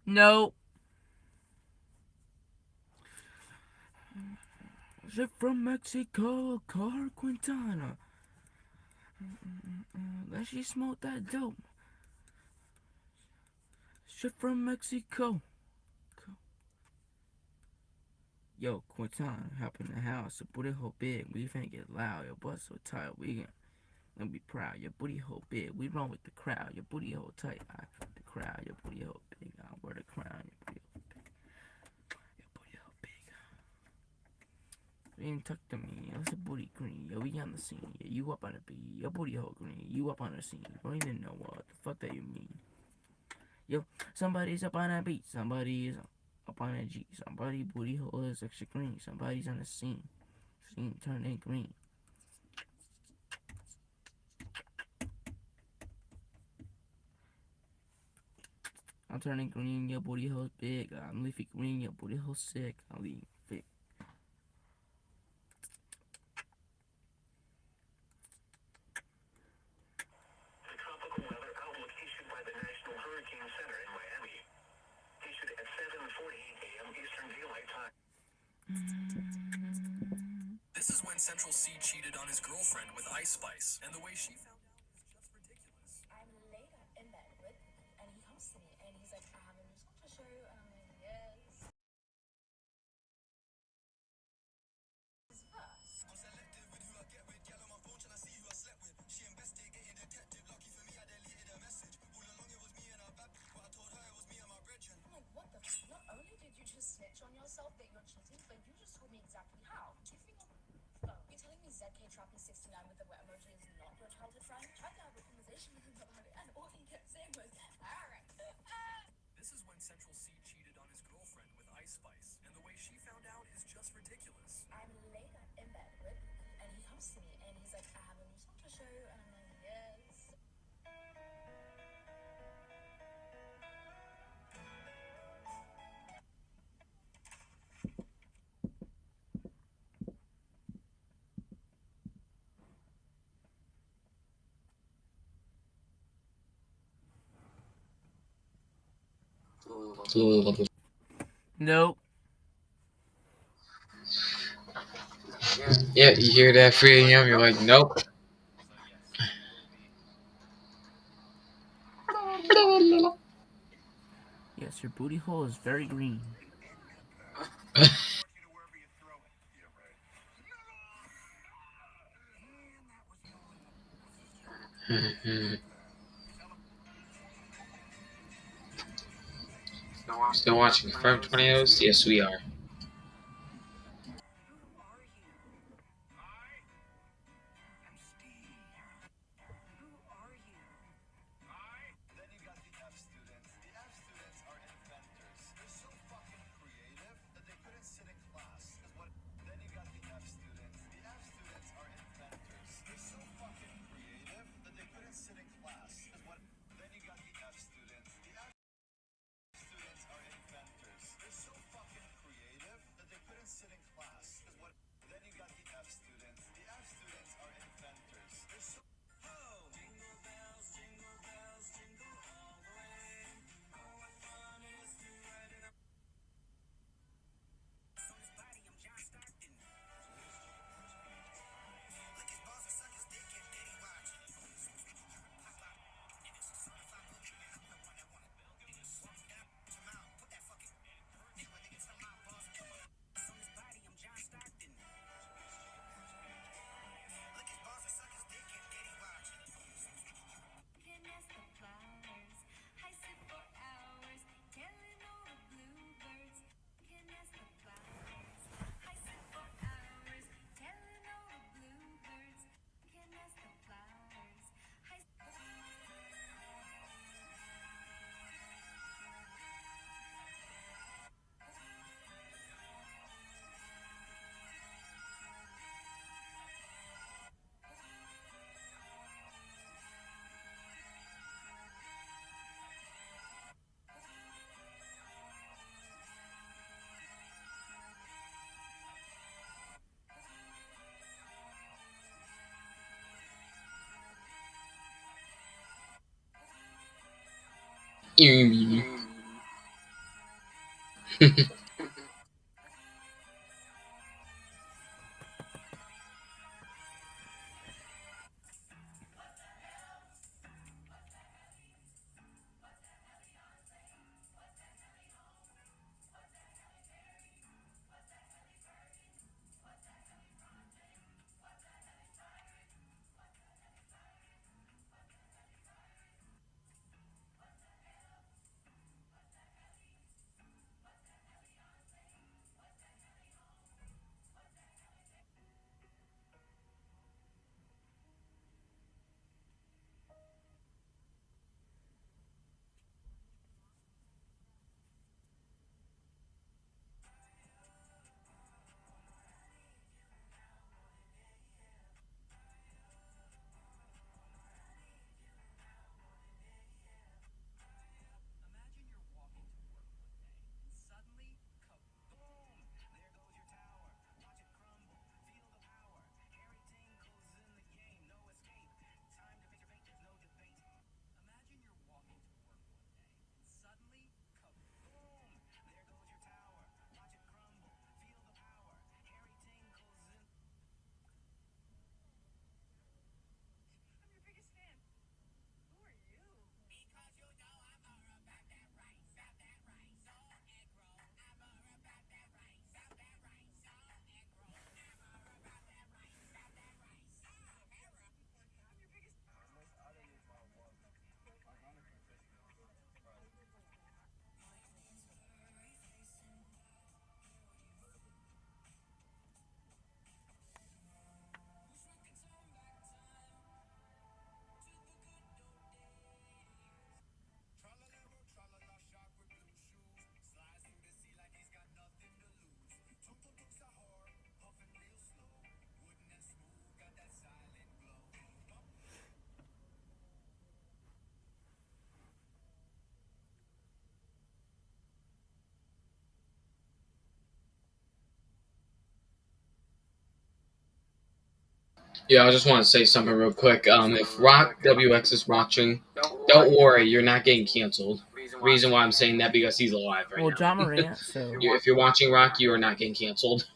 No. Ship from Mexico, car Quintana. Let she smoke that dope. Ship from Mexico. Yo, Quintana, hop in the house. Your booty hole big, we finna get loud. Your butt so tight, we gonna be proud. Your booty hole big, we run with the crowd. Your booty hole tight, I the crowd. Your booty hole big, I wear the crown. Your booty hole big, your booty hole big. You ain't talk to me, yo, it's a booty green. Yo, we on the scene. Yeah, you up on the beat. Your booty hole green, you up on the scene. You don't even know what the fuck that you mean. Yo, somebody's up on that beat. Somebody is up on that G. Somebody booty hole is extra green. Somebody's on the scene. Scene turning green. I'm turning green, your booty hole's big. I'm leafy green, your booty hole's sick. I'm leaving thick. The tropical weather outlook issued by the National Hurricane Center in Miami. Issued at 7:48 a.m. Eastern Daylight Time. This is when Central C cheated on his girlfriend with Ice Spice, and the way she found out is just ridiculous. I'm later in bed with him, and he comes to me and he's like, I have a new song to show you, and I'm like, yes. His verse. I'm selective with who I get with. Girl on my phone, tryna see who I slept with. She investigating detective. Lucky for me, I deleted her message. All along it was me and her bad, but I told her it was me and my brethren. I'm like, what the f? Not only did you just snitch on yourself that you're cheating, but you just told me exactly how. Give me your phone. You're telling me ZK Trappy 69 with the wet emoji is not your childhood friend? Tried to have a conversation with him about it, and all he kept saying was, alright. This is when Central C cheated on his girlfriend with Ice Spice, and the way she found out is just ridiculous. I'm later in bed with him, and he comes to me and he's like, I have a new song to show you, and I'm like, yes. Nope. Yeah, you hear that 3 a.m. You're like, nope. Yes, your booty hole is very green. Still watching Firm Tornadoes? Yes, we are. Then you got the F students. The F students are inventors. They're so fucking creative that they couldn't sit in class. Then you got the F students. The F students are inventors. They're so fucking creative that they couldn't sit in class. Then you got the F students. The F students are inventors. They're so fucking creative that they couldn't sit in class. Then you got the F students. The F students are inventors. They're so jingle bells, jingle bells, jingle all the way. Oh, what fun it is to ride in a on his body, I'm John Stockton. Look at balls and suckers, they get daddy watch. Pop out, niggas. If I look at me, I'm the one that wanna build niggas. Walk down, come out, put that fucking nigga when niggas tell my balls and on his body, I'm John Stockton. Look at balls and suckers, they get daddy watch. Looking at the flowers, I sit for hours, telling all the bluebirds. Looking at the flowers, I sit for hours, telling all the bluebirds. Looking at the flowers, I You Yeah, I just want to say something real quick. If Rock WX is watching, don't worry, you're not getting canceled. Reason why I'm saying that because he's alive right Well, now. John Morant. So If you're watching Rock, you are not getting canceled.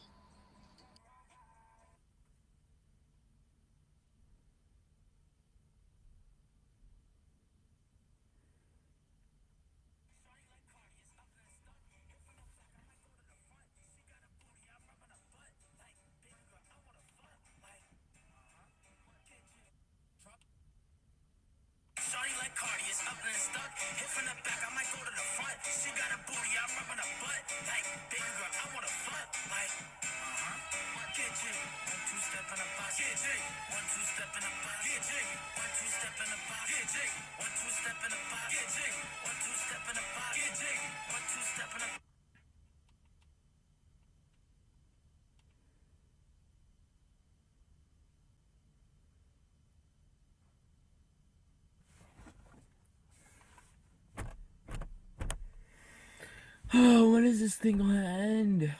Shawty like Cardi is up and stuck. Hit from the back, I might go to the front. She got a booty, I'm rubbing her butt. Like, baby girl, I wanna fuck. Like, get G. 1 2 step in the box. Get G. 1 2 step in the box. Get G. 1 2 step in the box. Get G. 1 2 step in the box. Get G. 1 2 step in the box. Get G. 1 2 step in the box. oh, when is this thing gonna end?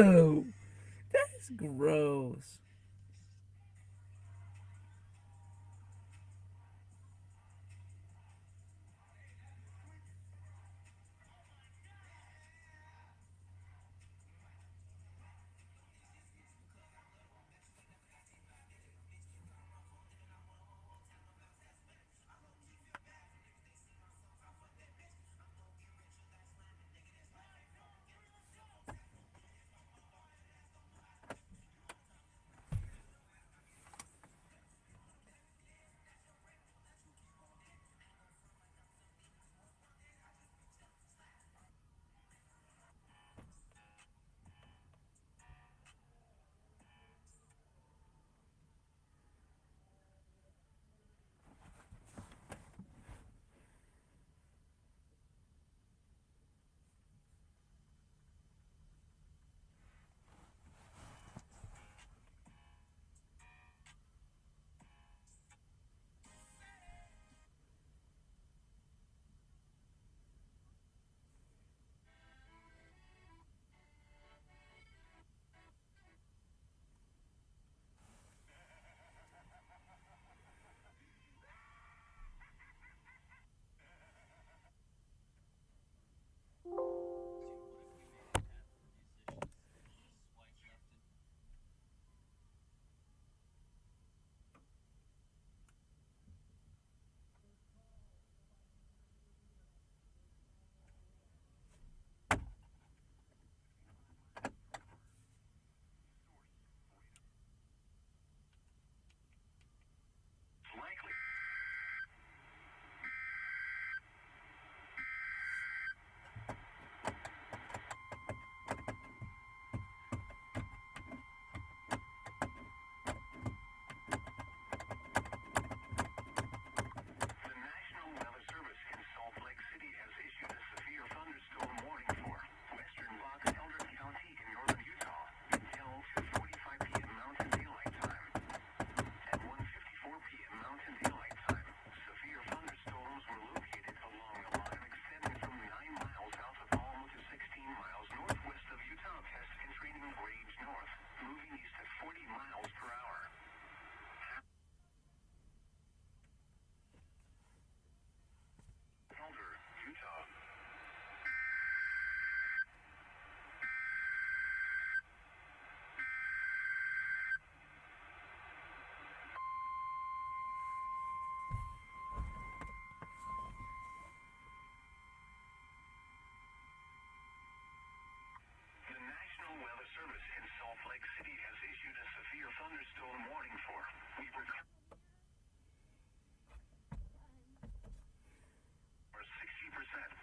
Ew. That's gross. Likely. The National Weather Service in Salt Lake City has issued a severe thunderstorm warning for western Box Elder County in northern Utah until 2:45 p.m. Mountain Daylight Time. At 1:54 p.m. Mountain Daylight Time, severe thunderstorms were located along a line extending from 9 miles south of Alma to 16 miles northwest of Utah, past entering range north, moving east at 40 miles per hour. Elder, Utah. The National Weather Service in Salt Lake City has issued a severe thunderstorm warning for Weber or 60%.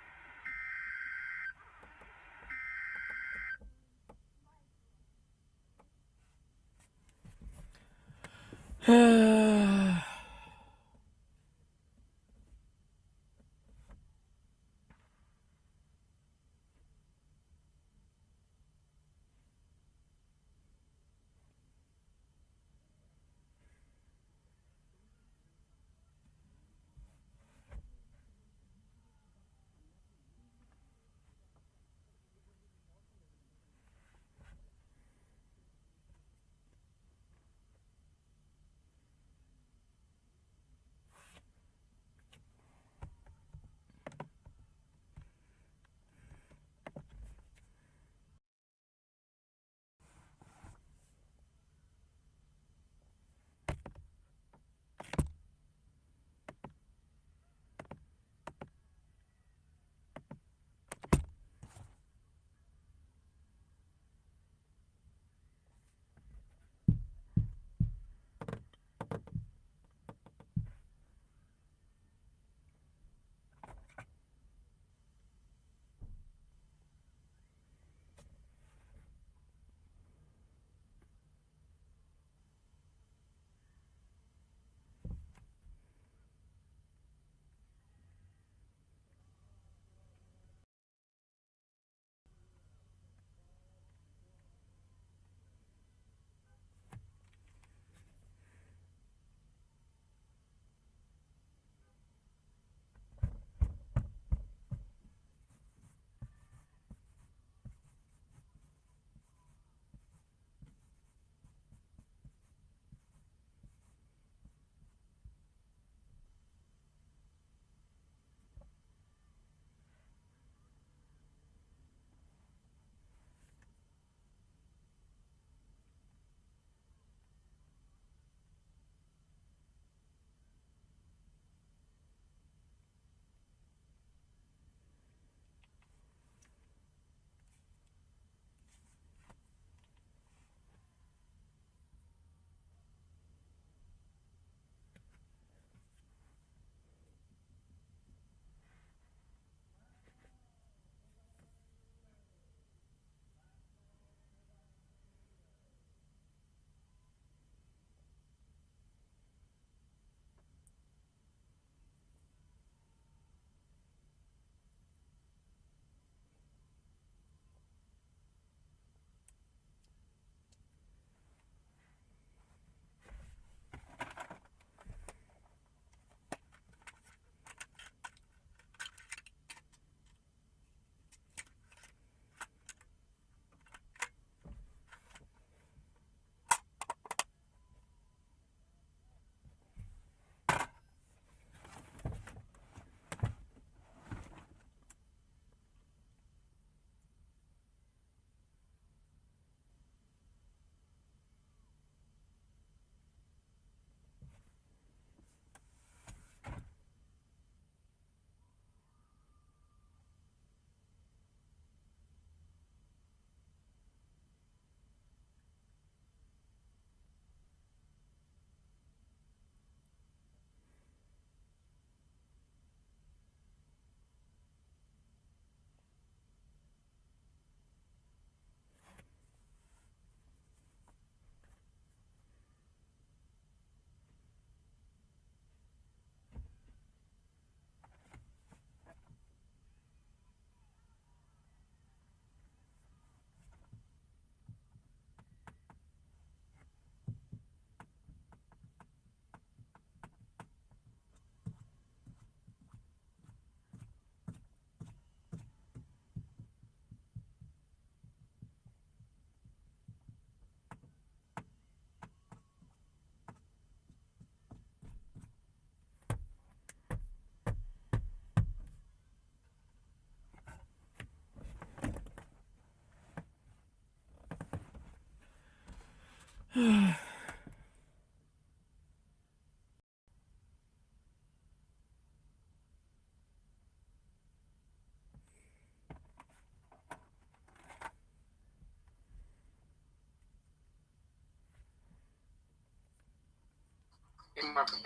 Get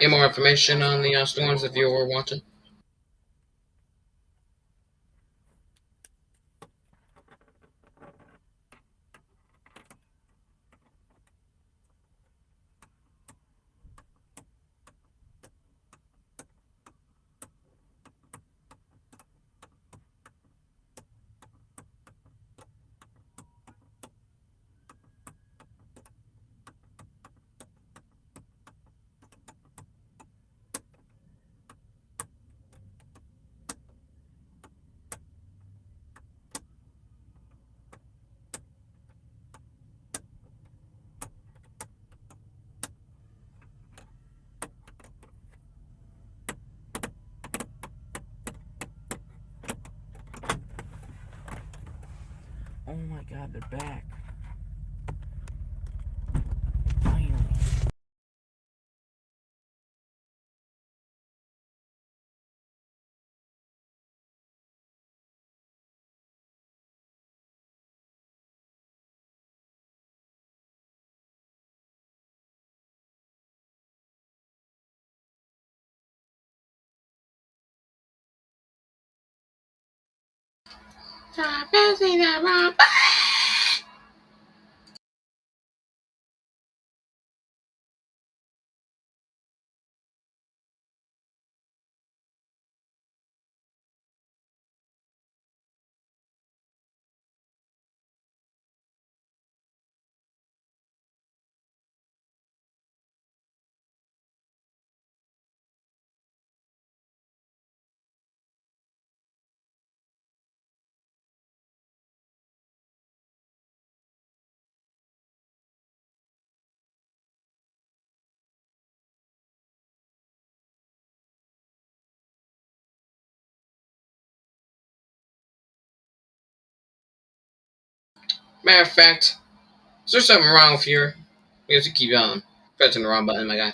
more information on the storms if you were watching. Oh my god, they're back. Finally. Matter of fact, is there something wrong with your? You have to keep pressing the wrong button, my guy.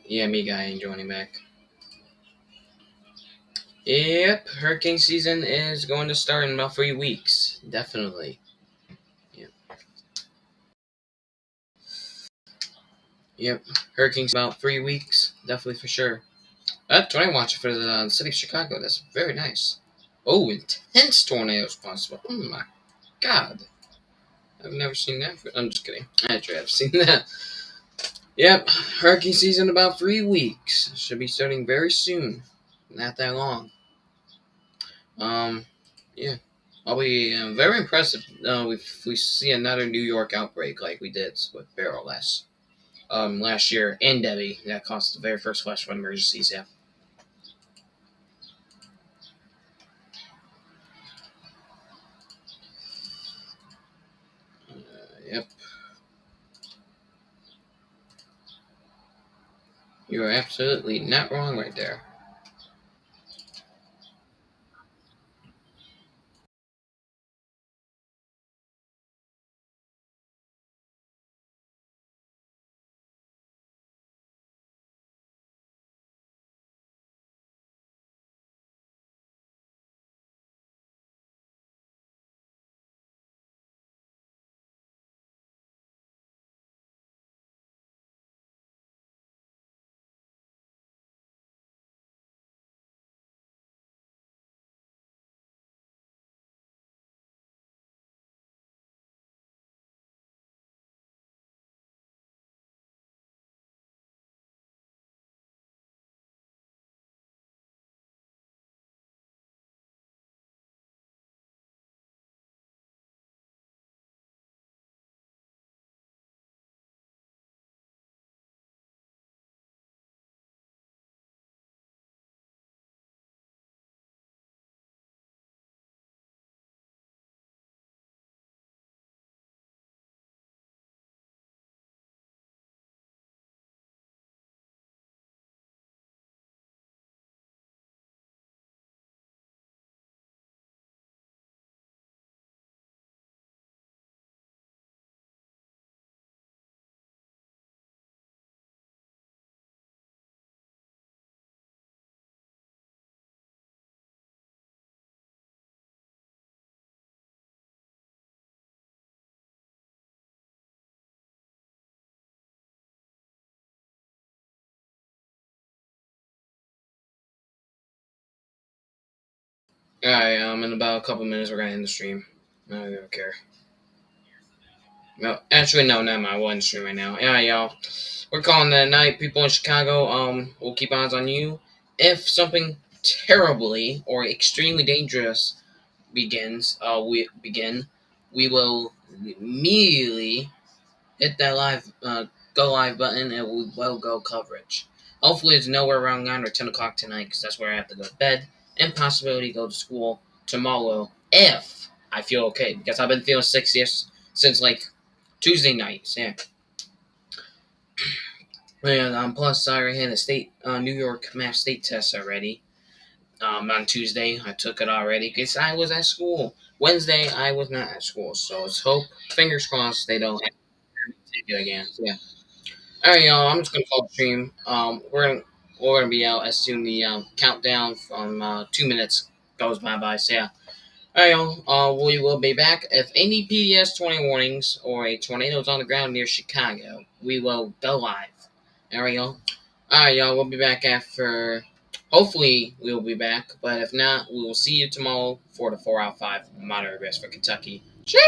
Yeah, me guy ain't joining back. Yep, hurricane season is going to start in about 3 weeks. Definitely. Yep. Yep. Hurricane's about 3 weeks. Definitely for sure. That's what I watched for the city of Chicago. That's very nice. Oh, intense tornadoes possible. Oh my god. I've never seen that. I'm just kidding. Actually, I've seen that. Yep. Hurricane season about 3 weeks. Should be starting very soon. Not that long. Yeah. I'll be very impressive if we see another New York outbreak like we did with Barrel last year, and Debbie. That caused the very first flash flood emergencies. Yeah. Yep. You are absolutely not wrong right there. Alright, in about a couple minutes we're gonna end the stream. I don't care. No, actually, no, not my one stream right now. Yeah, y'all. We're calling that night. People in Chicago, we'll keep eyes on you. If something terribly or extremely dangerous we will immediately hit that go live button, and we will go coverage. Hopefully, it's nowhere around 9 or 10 o'clock tonight, because that's where I have to go to bed, and possibility go to school tomorrow if I feel okay, because I've been feeling sick since like Tuesday night. Yeah. And plus, I already had a New York math state test already. On Tuesday, I took it already because I was at school. Wednesday, I was not at school, so let's hope, fingers crossed, they don't have to take it again. So, yeah. All right, y'all. I'm just gonna call the stream. We're gonna be out as soon the countdown from 2 minutes goes by. So yeah. All right, y'all. We will be back. If any PDS 20 warnings or a tornado is on the ground near Chicago, we will go live. All right, y'all. All right, y'all. We'll be back after. Hopefully, we will be back. But if not, we will see you tomorrow for the 4 out of 5 moderate risk for Kentucky. Cheers!